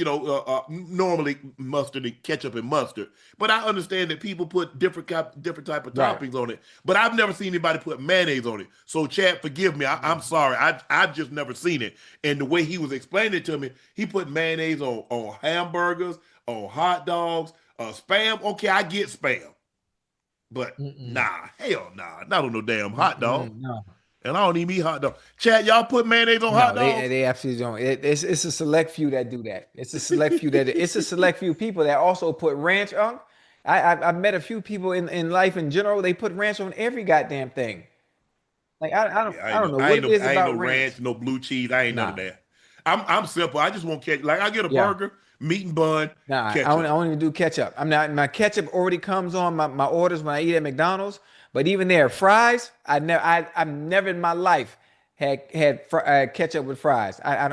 normally mustard and ketchup and mustard. But I understand that people put different type of Right. toppings on it. But I've never seen anybody put mayonnaise on it. So, Chad, forgive me. I'm sorry. I've just never seen it. And the way he was explaining it to me, he put mayonnaise on hamburgers, on hot dogs, spam. Okay, I get spam. But Mm-mm. nah, hell nah. Not on no damn hot dog. Mm-mm. No. And I don't even eat hot dog. Chad, y'all put mayonnaise on hot No, dogs? they absolutely don't. It's a select few that do that. It's a select few people that also put ranch on. I've met a few people in life in general. They put ranch on every goddamn thing. Like Yeah, I don't know what it is I ain't no about ranch. ranch, no blue cheese. I ain't none of Nah, that. I'm simple. I just want ketchup. Like I get a yeah, burger, meat and bun, nah. I ketchup. don't even do ketchup. I'm not. My ketchup already comes on my orders when I eat at McDonald's. But even there, fries. I've never in my life had ketchup with fries. I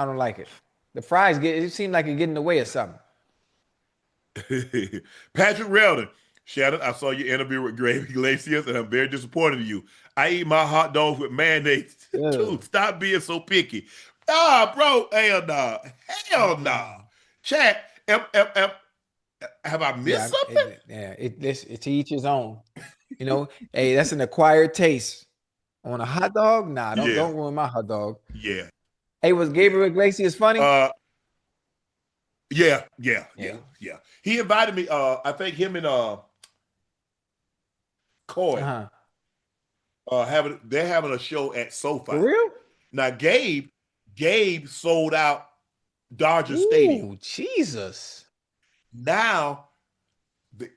don't like it. The fries get it seems like it get in the way of something. Patrick Reldon, Shannon, I saw your interview with Gravy Iglesias, and I'm very disappointed in you. I eat my hot dogs with mayonnaise too. Ugh. Stop being so picky. Ah, bro, hell nah, hell nah. Mm-mm. Chat, have I missed something? Yeah, it's to each his own. You know, hey, that's an acquired taste. On a hot dog? Nah, don't Yeah, ruin my hot dog. yeah, Hey, was yeah. Gabriel Iglesias funny? Yeah. Yeah. He invited me. I think him and Coy Uh-huh. they're having a show at For SoFi. real? Now Gabe sold out Dodger Stadium. Ooh, Jesus. Now the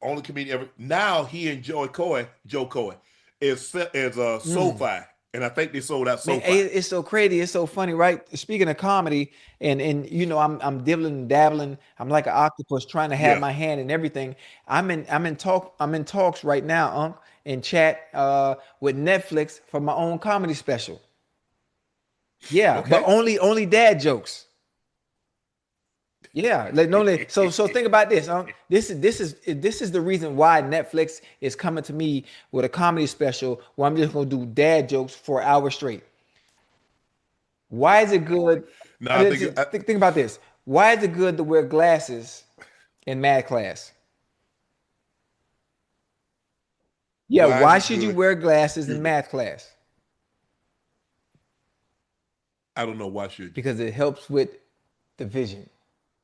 only comedian ever. Now he and Joe Coy is SoFi, and I think they sold out Man, SoFi. it's so crazy. It's so funny, right? Speaking of comedy, and you know, I'm dibbling and dabbling. I'm like an octopus trying to have Yeah. my hand in everything. I'm in talks right now, Unc, and chat with Netflix for my own comedy special. Yeah, but Okay. only dad jokes. Yeah, like no, so think about this. This is the reason why Netflix is coming to me with a comedy special where I'm just gonna do dad jokes for an hour straight. Why is it good? No, I I mean, think think about this. Why is it good to wear glasses in math class? Yeah, why is why it should you good? wear glasses in Excuse me. math class? I don't know why should you. Because it helps with the vision.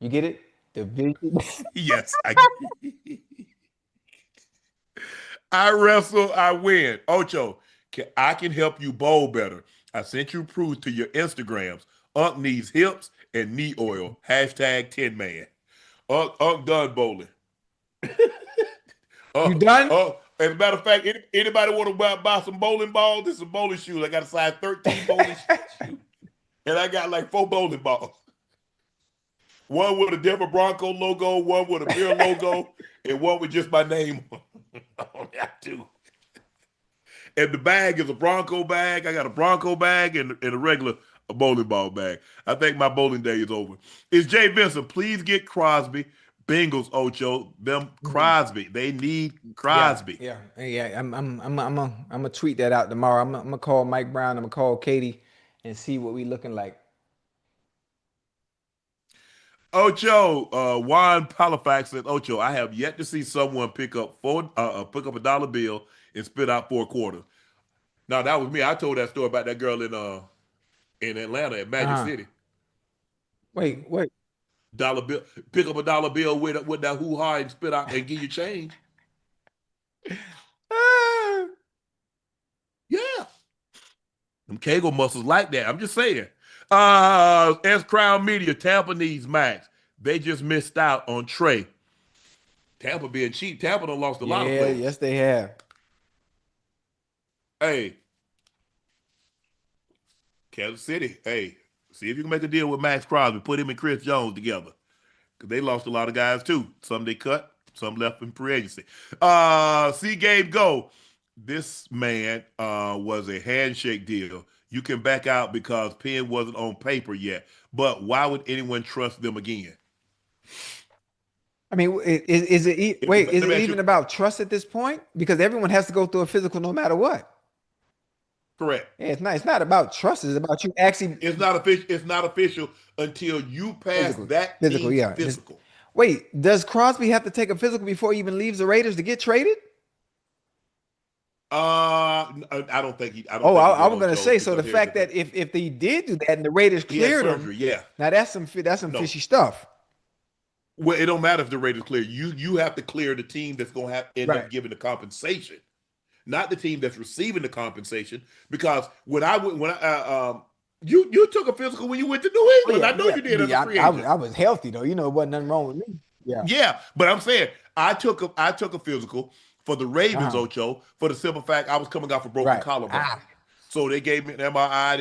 You get it? The vision. Yes, I wrestle, I win. Ocho, I can help you bowl better. I sent you proof to your Instagrams. Unc needs hips and knee oil. Hashtag 10 man. Unc done bowling. You done? As a matter of fact, anybody want to buy some bowling balls? This is some bowling shoes. I got a size 13 bowling shoe. And I got like 4 bowling balls. One with a Denver Bronco logo, one with a beer logo, and one with just my name on that too. And the bag is a Bronco bag. I got a Bronco bag and a regular bowling ball bag. I think my bowling day is over. It's Jay Vincent. Please get Crosby. Bengals, Ocho. Them Crosby. They need Crosby. Yeah. I'm gonna tweet that out tomorrow. I'm gonna call Mike Brown. I'm gonna call Katie and see what we looking like. Ocho, Juan Palafax says, Ocho, I have yet to see someone pick up a dollar bill and spit out 4 quarters. Now that was me. I told that story about that girl in Atlanta at Magic City. Wait. Dollar bill, pick up a dollar bill with that hoo-ha and spit out and give you change. Yeah. Them Kegel muscles like that. I'm just saying. S Crown Media, Tampa needs Maxx. They just missed out on Trey. Tampa being cheap. Tampa done lost a lot of players. Yes, they have. Hey, Kansas City. Hey, see if you can make a deal with Maxx Crosby. Put him and Chris Jones together. Because they lost a lot of guys too. Some they cut, some left in free agency. See Gabe go. This man was a handshake deal. You can back out because Penn wasn't on paper yet. But why would anyone trust them again? I mean, is it even about trust at this point? Because everyone has to go through a physical no matter what. Correct. Yeah, it's not about trust. It's about you actually. It's not official. It's not official until you pass that physical. team's Yeah. physical. Wait, does Crosby have to take a physical before he even leaves the Raiders to get traded? I don't think he. I was gonna say. So the fact that if they did do that and the Raiders cleared him, yeah. Now that's some fishy stuff. Well, it don't matter if the Raiders clear. You have to clear the team that's going to end up giving the compensation, not the team that's receiving the compensation. Because you took a physical when you went to New England. I know you did as a free agent. I was healthy though. You know, wasn't nothing wrong with me. Yeah, but I'm saying I took a physical for the Ravens, Ocho, for the simple fact I was coming off a broken collarbone. So they gave me an MRI.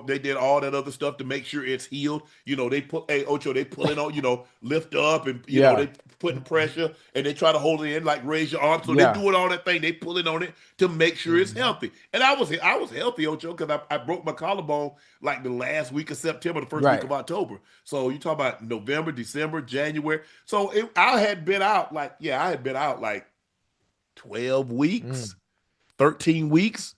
They did all that other stuff to make sure it's healed. You know, they Ocho, they pulling on, lift up and you know, they putting pressure and they try to hold it in, like raise your arm. So they doing all that thing. They pulling on it to make sure it's healthy. And I was healthy, Ocho, because I broke my collarbone like the last week of September, the first week of October. So you talk about November, December, January. So I had been out like 12 weeks, 13 weeks.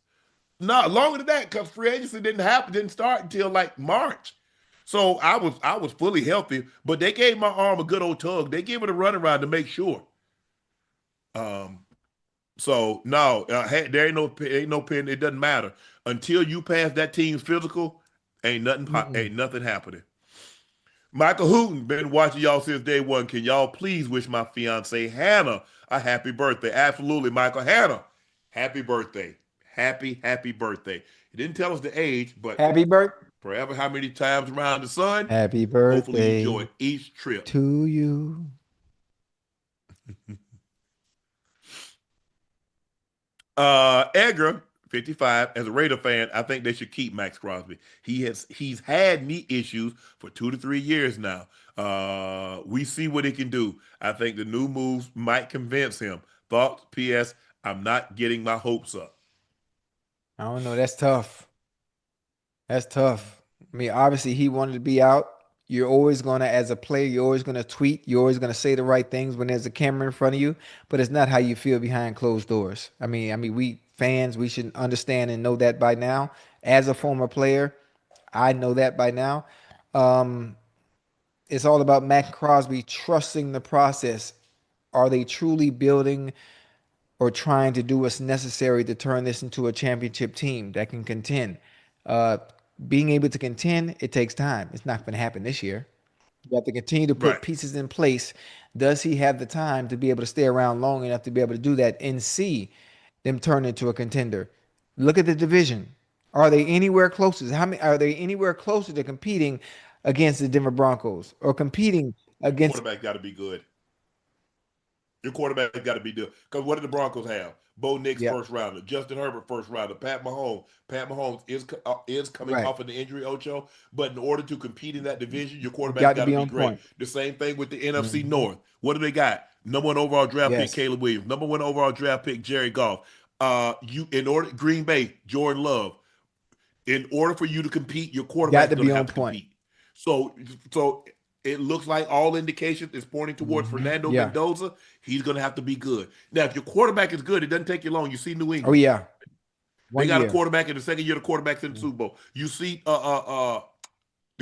No, longer than that, because free agency didn't start until like March. So I was fully healthy, but they gave my arm a good old tug. They gave it a run around to make sure. So no, there ain't no pin. It doesn't matter until you pass that team's physical. Ain't nothing happening. Michael Hooten, been watching y'all since day one. Can y'all please wish my fiance Hannah a happy birthday? Absolutely, Michael. Hannah, happy birthday. Happy birthday. He didn't tell us the age, but Happy birthday. forever how many times around the sun. Happy Hopefully you birthday enjoy each trip. to you. Edgar, 55, as a Raider fan, I think they should keep Maxx Crosby. He's had knee issues for 2 to 3 years now. We see what he can do. I think the new moves might convince him. Thoughts? P.S. I'm not getting my hopes up. I don't know. That's tough. That's tough. I mean, obviously he wanted to be out. You're always gonna, as a player, you're always gonna tweet. You're always gonna say the right things when there's a camera in front of you. But it's not how you feel behind closed doors. I mean, we fans, we should understand and know that by now. As a former player, I know that by now. It's all about Maxx Crosby trusting the process. Are they truly building or trying to do what's necessary to turn this into a championship team that can contend? Being able to contend, it takes time. It's not going to happen this year. You have to continue to put Right. pieces in place. Does he have the time to be able to stay around long enough to be able to do that and see them turn into a contender? Look at the division. Are they anywhere closer? Are they anywhere closer to competing against the Denver Broncos or competing against? Quarterback got to be good. Your quarterback got to be good. Because what did the Broncos have? Bo Nix, Yep. first rounder. Justin Herbert, first rounder. Pat Mahomes. Pat Mahomes is coming Right. off of the injury, Ocho. But in order to compete in that division, your quarterback Got to got be to be on great. point. The same thing with the NFC Mhm. North. What do they got? Number 1 overall draft pick, Yes. Caleb Williams. Number 1 overall draft pick, Jared Goff. Green Bay, Jordan Love. In order for you to compete, your Got quarterback's to going be to on have to point. compete. So it looks like all indications is pointing towards Fernando Yeah. Mendoza. He's going to have to be good. Now, if your quarterback is good, it doesn't take you long. You see New Oh England. yeah. They 1 got a year. quarterback in the second year. The quarterback's in the Super Bowl. You see the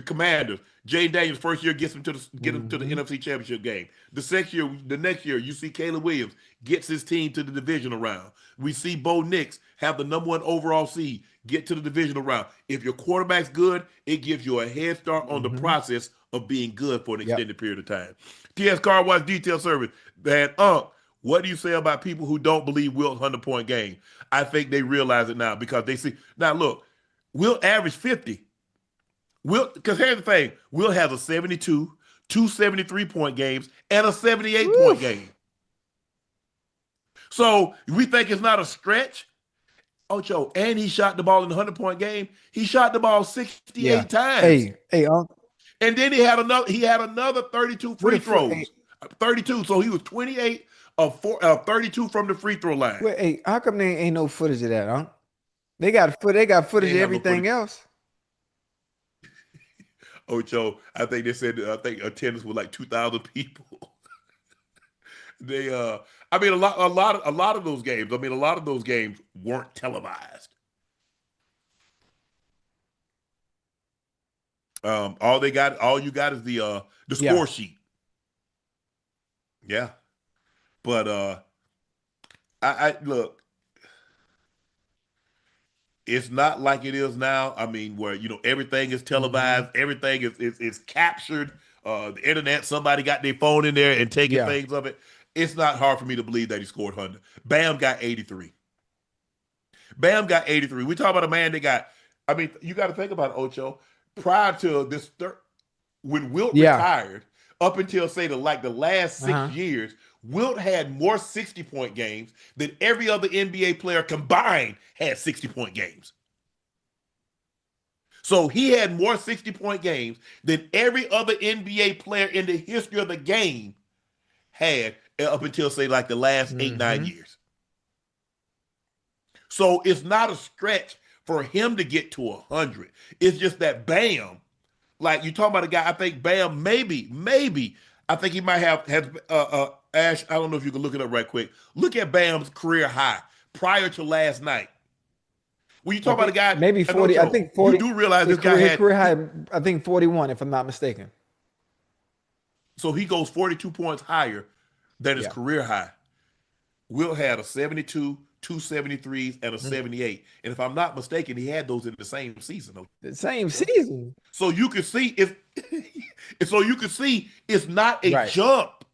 Commanders. Jay Daniels first year gets him to the NFC Championship game. The next year, you see Caleb Williams gets his team to the divisional round. We see Bo Nix have the number 1 overall seed, get to the divisional round. If your quarterback's good, it gives you a head start on the process of being good for an Yep. extended period of time. TS Car Wash Detail Service. Man, what do you say about people who don't believe Wilt's 100-point game? I think they realize it now because they see. Now, look, Wilt averaged 50. Because here's the thing, Will has a 72, 2 73-point games, and a 78-point game. So we think it's not a stretch. Ocho, and he shot the ball in the 100-point game. He shot the ball 68 times. Hey, And then he had another 32 free throws. 32. So he was 28 of 32 from the free throw line. wait, hey, how come there ain't no footage of that, huh? They got footage of They have no everything footage. else. Ocho, I think they said attendance was like 2,000 people. I mean a lot of those games. I mean a lot of those games weren't televised. All you got is the score sheet. Yeah. But I look, it's not like it is now. I mean, where everything is televised, everything is captured. The internet, somebody got their phone in there and taking things of it. It's not hard for me to believe that he scored 100. Bam got 83. We talk about a man that got. I mean, you got to think about it, Ocho. Prior to this, when Wilt retired, up until say the last 6 years, Wilt had more 60-point games than every other NBA player combined had 60-point games. So he had more 60-point games than every other NBA player in the history of the game had up until say the last 8-9 years. So it's not a stretch for him to get to 100. It's just that Bam, like you talking about a guy, I think Bam maybe, I think he might have Ash, I don't know if you can look it up right quick. Look at Bam's career high prior to last night. When you talk about a guy, maybe 40, I think 40. You do realize this guy career, had career high, I think 41, if I'm not mistaken. So he goes 42 points higher than his career high. Will had a 72, two 73s, and a 78. And if I'm not mistaken, he had those in the same season. The same season. So you can see it's not a Right. jump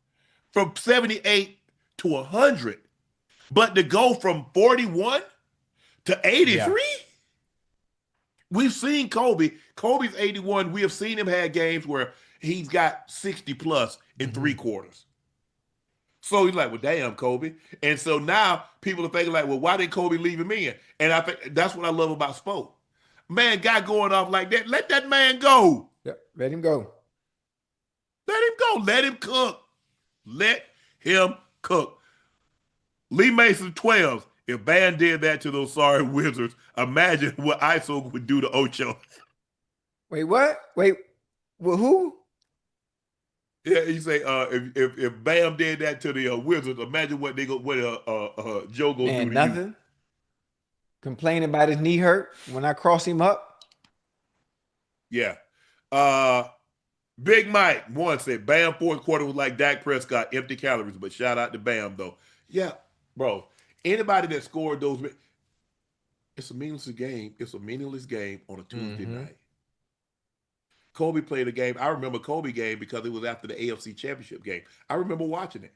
from 78 to 100, but to go from 41 to 83. Yeah. We've seen Kobe. Kobe's 81. We have seen him have games where he's got 60 plus in 3 quarters. So he's like, well, damn, Kobe. And so now people are thinking like, well, why did Kobe leave him in? And I think that's what I love about Spo. Man, guy going off like that, let that man go. Yep. Let him go. Let him go. Let him cook. Let him cook. Lee Mason 12. If Bam did that to those sorry Wizards, imagine what ISO would do to Ocho. Wait, what? Wait, well, who? Yeah, you say if Bam did that to the Wizards, imagine what Joe goes do to Nothing. you. Complaining about his knee hurt when I cross him up. Yeah. Big Mike one said Bam fourth quarter was like Dak Prescott, empty calories, but shout out to Bam though. Yeah, bro. Anybody that scored those, it's a meaningless game. It's a meaningless game on a Tuesday night. Kobe played a game. I remember Kobe game because it was after the AFC Championship game. I remember watching it.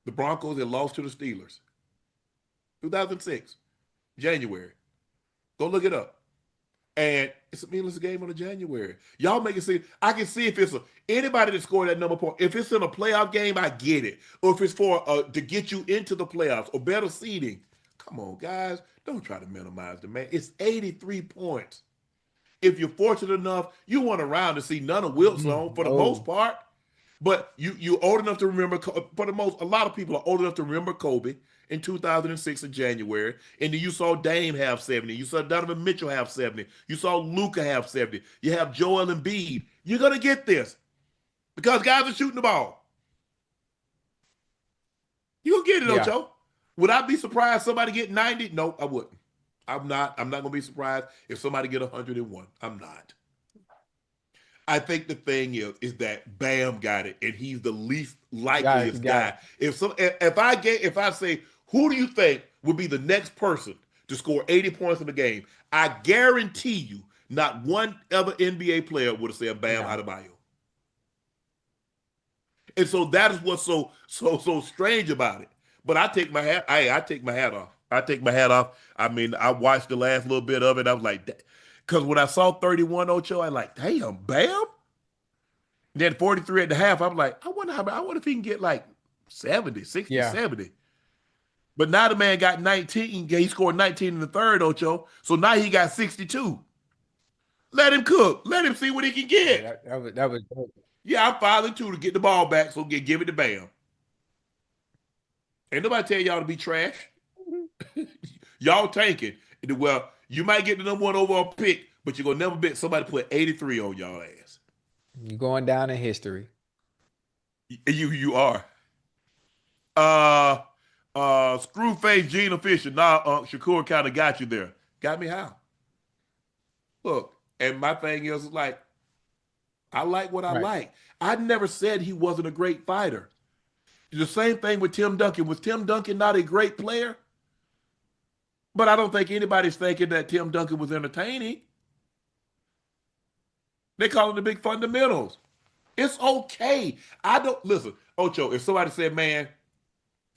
The Broncos had lost to the Steelers. 2006, January. Go look it up. And it's a meaningless game on a January. Y'all make it seem, I can see if it's anybody that scored that number point. If it's in a playoff game, I get it. Or if it's for to get you into the playoffs or better seeding. Come on, guys. Don't try to minimize the man. It's 83 points. If you're fortunate enough, you weren't around to see none of Wilt's on for the most part. But you're old enough to remember, for the most, a lot of people are old enough to remember Kobe in 2006 in January. And then you saw Dame have 70. You saw Donovan Mitchell have 70. You saw Luka have 70. You have Joel Embiid. You're going to get this because guys are shooting the ball. You'll get it, Ocho. Would I be surprised somebody get 90? No, I wouldn't. I'm not going to be surprised if somebody get 101. I'm not. I think the thing is that Bam got it, and he's the least likeliest guy. If I say, who do you think would be the next person to score 80 points in the game? I guarantee you, not one other NBA player would have said Bam Adebayo. And so that is what's so strange about it. But I take my hat. I take my hat off. I take my hat off. I mean, I watched the last little bit of it. I was like, because when I saw 31 Ocho, I like, damn, Bam. Then 43 at the half, I'm like, I wonder if he can get like 70, 60, 70. But now the man got 19. He scored 19 in the third, Ocho. So now he got 62. Let him cook. Let him see what he can get. That was yeah, I'm filing too to get the ball back, so give it to Bam. Ain't nobody tell y'all to be trash. Y'all tanking. Well, you might get the number one overall pick, but you're going to never bet somebody put 83 on y'all ass. You're going down in history. You are. Screwface Gina Fisher. Nah, Shakur kind of got you there. Got me how? Look, and my thing is like, I like what I like. I never said he wasn't a great fighter. The same thing with Tim Duncan. Was Tim Duncan not a great player? But I don't think anybody's thinking that Tim Duncan was entertaining. They call it the big fundamentals. It's okay. Listen, Ocho, if somebody said, man,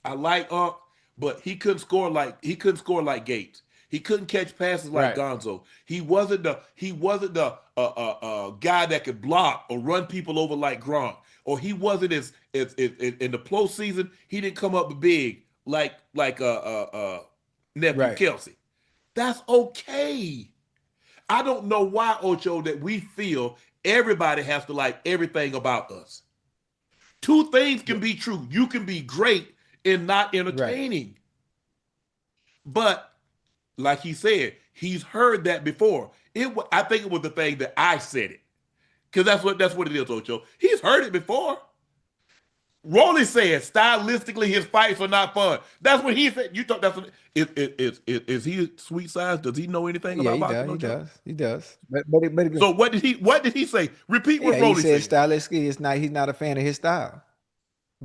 I like Unc, but he couldn't score like Gates. He couldn't catch passes like Gonzo. He wasn't the guy that could block or run people over like Gronk. Or he wasn't as in the postseason, he didn't come up big like nephew Kelsey. That's okay. I don't know why, Ocho, that we feel everybody has to like everything about us. Two things can be true. You can be great and not entertaining. But like he said, he's heard that before. I think it was the thing that I said it. Because that's what it is, Ocho. He's heard it before. Rolly said, stylistically, his fights are not fun. That's what he said. You thought that's what is he sweet size? Does he know anything about boxing? He does. But so what did he say? Repeat what Rolly he said. Stylistically, he's not a fan of his style.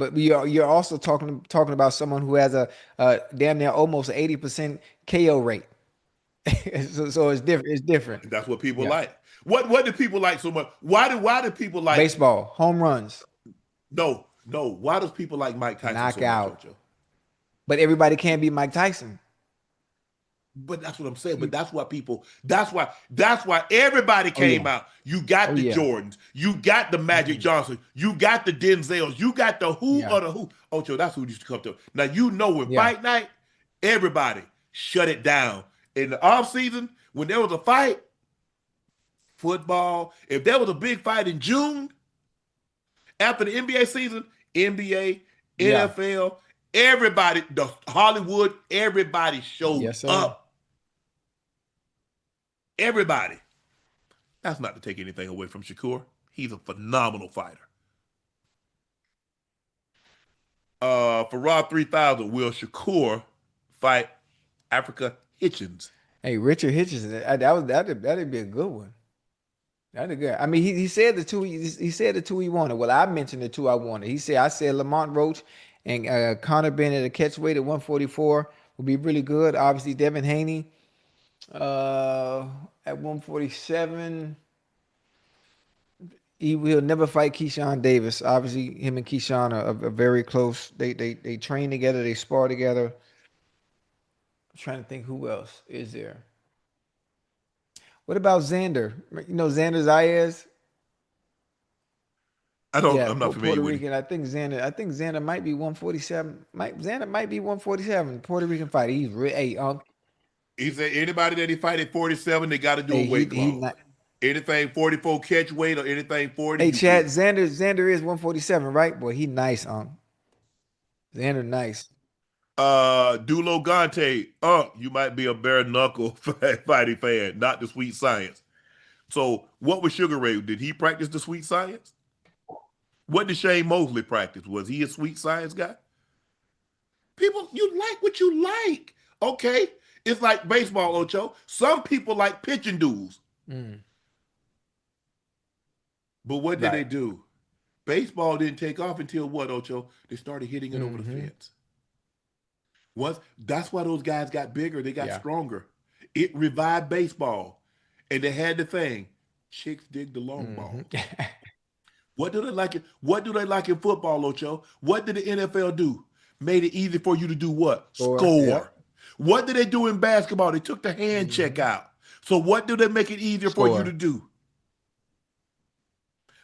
But you're also talking about someone who has a damn near almost 80% KO rate. So it's different. It's different. That's what people Yeah. like. What do people like so much? Why do people like Baseball, home runs, no? Why does people like Mike Tyson so much, knockout. Ocho? But everybody can't be Mike Tyson. But that's what I'm saying. But that's why people. That's why everybody Oh yeah. came out. You got Oh the yeah. Jordans. You got the Magic Johnson. You got the Denzels. You got the who Yeah. or the who. Ocho, that's who used to come to. Now you know when Yeah. fight night, everybody shut it down. In the off season, when there was a fight, football. If there was a big fight in June after the NBA season, NBA, Yeah. NFL, everybody, the Hollywood, everybody showed Yes, sir. up. Everybody. That's not to take anything away from Shakur. He's a phenomenal fighter. For Raw 3000, will Shakur fight Africa Hitchens? Hey, Richard Hitchens. That'd be a good one. That'd be good. I mean, he said the two. He said the two he wanted. Well, I mentioned the two I wanted. I said Lamont Roach and Connor Bennett at catch weight at 144 would be really good. Obviously, Devin Haney at 147. He will never fight Keyshawn Davis. Obviously, him and Keyshawn are very close. They train together. They spar together. I'm trying to think who else is there. What about Xander? You know Xander Zayas? Yeah, I'm not familiar Puerto with him. Rican. I think Xander might be 147. Xander might be 147. Puerto Rican fighter. Hey, He said anybody that he fight at 47, they got to do hey, a weight he class. not. Anything 44 catch weight or anything 40. Hey, you Chad, good. Xander is 147, right? Boy, he nice, Xander nice. Dulo Gante, you might be a bare knuckle fighting fan, not the sweet science. So, what was Sugar Ray? Did he practice the sweet science? What did Shane Mosley practice? Was he a sweet science guy? People, you like what you like. Okay. It's like baseball, Ocho. Some people like pitching duels. But what did they Right. do? Baseball didn't take off until what, Ocho? They started hitting it over the Mhm. fence. That's why those guys got bigger. They got Yeah. stronger. It revived baseball. And they had the thing. Chicks dig the long ball. What do they like? What do they like in football, Ocho? What did the NFL do? Made it easy for you to do what? Score. Yep. What did they do in basketball? They took the hand check out. So what do they make it easier for you Score. to do?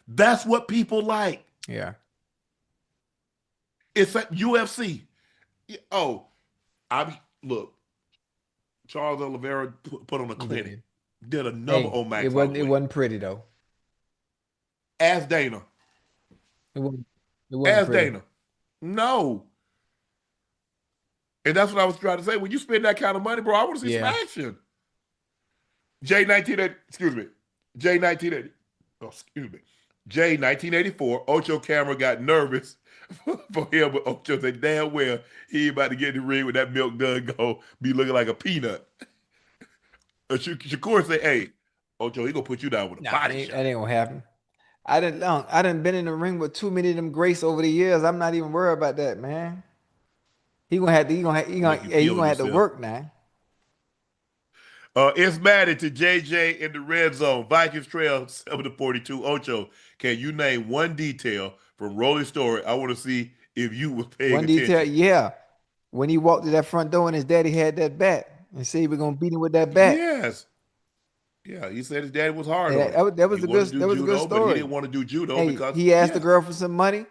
That's what people like. Yeah. It's like UFC. Oh, look. Charles Oliveira put on a clinic. Did a number on Max. It wasn't pretty though. Ask Dana. It wasn't Ask pretty. Dana. No. And that's what I was trying to say. When you spend that kind of money, bro, I want to see some action. J1984, Ocho Camera got nervous for him, but Ocho said, damn well, he about to get in the ring with that milk done go be looking like a peanut. Shakur said, hey, Ocho, he gonna put you down with a body shot. That ain't gonna happen. I didn't been in the ring with too many of them greats over the years. I'm not even worried about that, man. He gonna have to work now. It's Maddie to JJ in the red zone. Vikings trail 7-42. Ocho, can you name one detail from Rolly's story? I want to see if you were paying attention. Detail, yeah. When he walked to that front door and his daddy had that bat and said he was gonna beat him with that bat. Yes. Yeah, he said his daddy was hard on him. That was a good But story. he didn't want to do judo because he asked the girl for some money,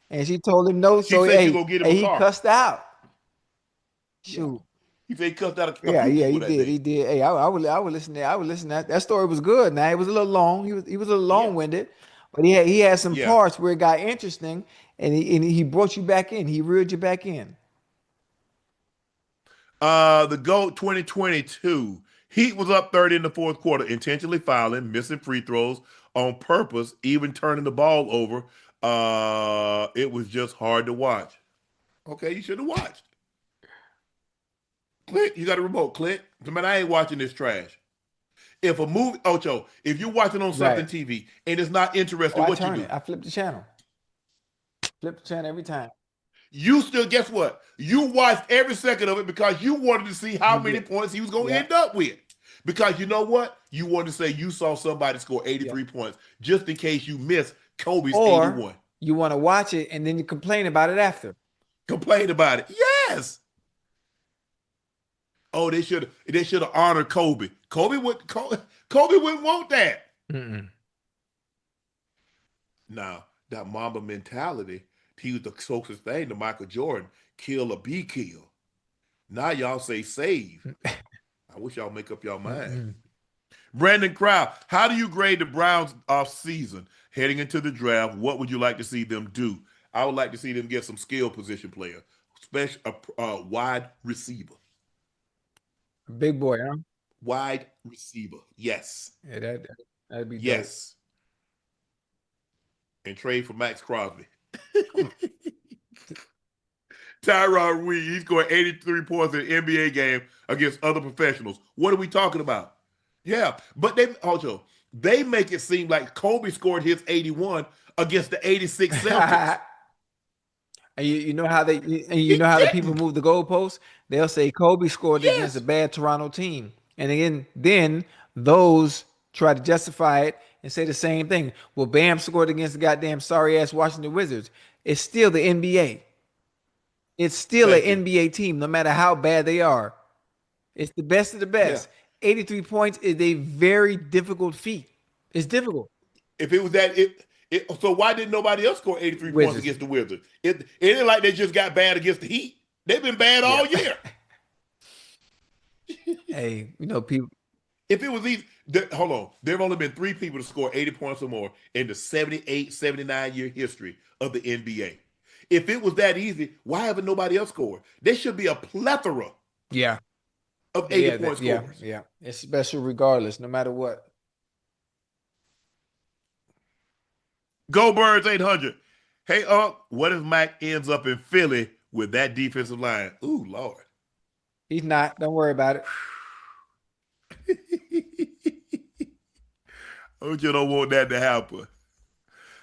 and she told him no. So said she gonna get him a car. He cussed out. Shoot. He said he cussed out a few he people that did. day. He did. Hey, I would listen to that. I would listen to that. That story was good. Now it was a little long. He was a little long-winded, but he had some parts where it got interesting, and he brought you back in. He reeled you back in. The GOAT 2022. Heat was up 30 in the fourth quarter, intentionally fouling, missing free throws on purpose, even turning the ball over. It was just hard to watch. Okay, you should have watched. Clint, you got a remote. Clint, man, I ain't watching this trash. If a movie, Ocho, if you're watching on something TV and it's not interesting, what you do? I flip the channel. Flip the channel every time. You still, guess what? You watched every second of it because you wanted to see how many points he was going to end up with. Because you know what? You wanted to say you saw somebody score 83 points just in case you missed Kobe's 81. You want to watch it and then you complain about it after. Complain about it. Yes. Oh, they should have honored Kobe. Kobe wouldn't want that. Now, that Mamba mentality, he was the closest thing to Michael Jordan. Kill or be killed. Now y'all say save. I wish y'all make up your mind. Brandon Crow, how do you grade the Browns off season heading into the draft? What would you like to see them do? I would like to see them get some skill position player, especially a wide receiver. Big boy, huh? Wide receiver, yes. Yeah, that'd be yes. Dope. And trade for Maxx Crosby. Tyron Reed, he scored 83 points in an NBA game against other professionals. What are we talking about? Yeah, but they make it seem like Kobe scored his 81 against the 86 Celtics. And you know how the people move the goalposts? They'll say Kobe scored against a bad Toronto team. And then those try to justify it and say the same thing. Well, Bam scored against the goddamn sorry-ass Washington Wizards. It's still the NBA. It's still an NBA team, no matter how bad they are. It's the best of the best. 83 points is a very difficult feat. It's difficult. If it was that, so why didn't nobody else score 83 points against the Wizards? It ain't like they just got bad against the Heat. They've been bad all year. Hey, people. If it was easy, hold on. There have only been 3 people to score 80 points or more in the 78, 79-year history of the NBA. If it was that easy, why haven't nobody else scored? There should be a plethora of 80-point scores. Yeah. It's special regardless, no matter what. Go Birds 800. Hey, what if Mac ends up in Philly with that defensive line? Ooh, Lord. He's not. Don't worry about it. Ocho don't want that to happen.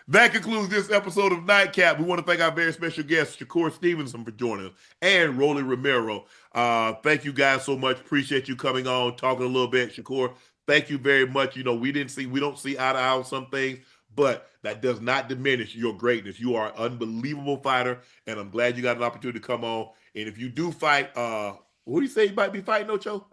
That concludes this episode of Nightcap. We want to thank our very special guest, Shakur Stevenson, for joining us, and Rolly Romero. Thank you guys so much. Appreciate you coming on, talking a little bit. Shakur, thank you very much. We don't see eye to eye on some things, but that does not diminish your greatness. You are an unbelievable fighter, and I'm glad you got an opportunity to come on. And if you do fight, who do you say you might be fighting, Ocho?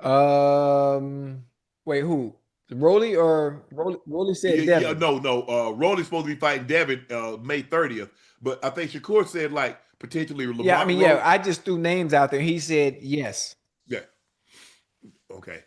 Wait, who? Rolly or Rolly said Devin? No. Rolly's supposed to be fighting Devin May 30th, but I think Shakur said potentially Lamar. I just threw names out there. He said yes. Yeah. Okay.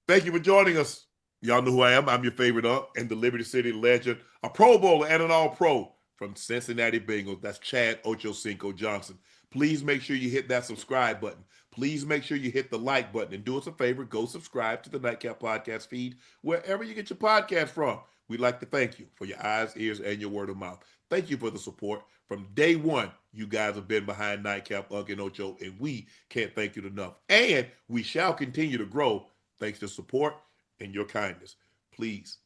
Thank you for joining us. Y'all know who I am. I'm your favorite Unc and the Liberty City legend, a Pro Bowler and an All-Pro from Cincinnati Bengals. That's Chad Ochocinco Johnson. Please make sure you hit that subscribe button. Please make sure you hit the like button, and do us a favor, go subscribe to the Nightcap Podcast feed wherever you get your podcast from. We'd like to thank you for your eyes, ears, and your word of mouth. Thank you for the support. From day one, you guys have been behind Nightcap, Unc and Ocho, and we can't thank you enough. And we shall continue to grow thanks to support and your kindness. Please,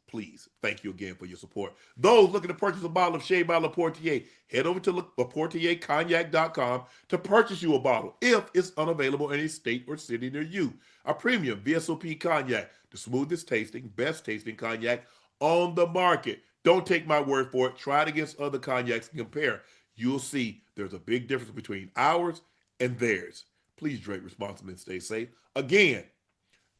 thank you again for your support. Those looking to purchase a bottle of Shea by Le Portier, head over to LePortierCognac.com to purchase you a bottle if it's unavailable in a state or city near you. A premium VSOP cognac, the smoothest tasting, best tasting cognac on the market. Don't take my word for it. Try it against other cognacs and compare. You'll see there's a big difference between ours and theirs. Please drink responsibly and stay safe. Again,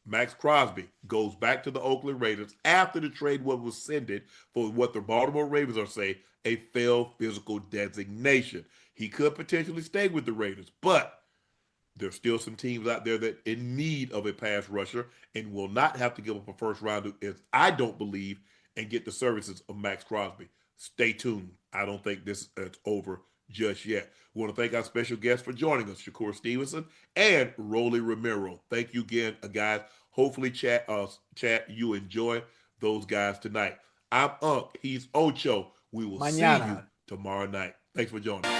Maxx Crosby goes back to the Oakland Raiders after the trade was rescinded for what the Baltimore Ravens are saying, a failed physical designation. He could potentially stay with the Raiders, but there's still some teams out there that in need of a pass rusher and will not have to give up a first rounder, as I don't believe, and get the services of Maxx Crosby. Stay tuned. I don't think this is over just yet. We want to thank our special guests for joining us, Shakur Stevenson and Rolly Romero. Thank you again, guys. Hopefully, chat, you enjoy those guys tonight. I'm Unc. He's Ocho. We will see you tomorrow night. Thanks for joining.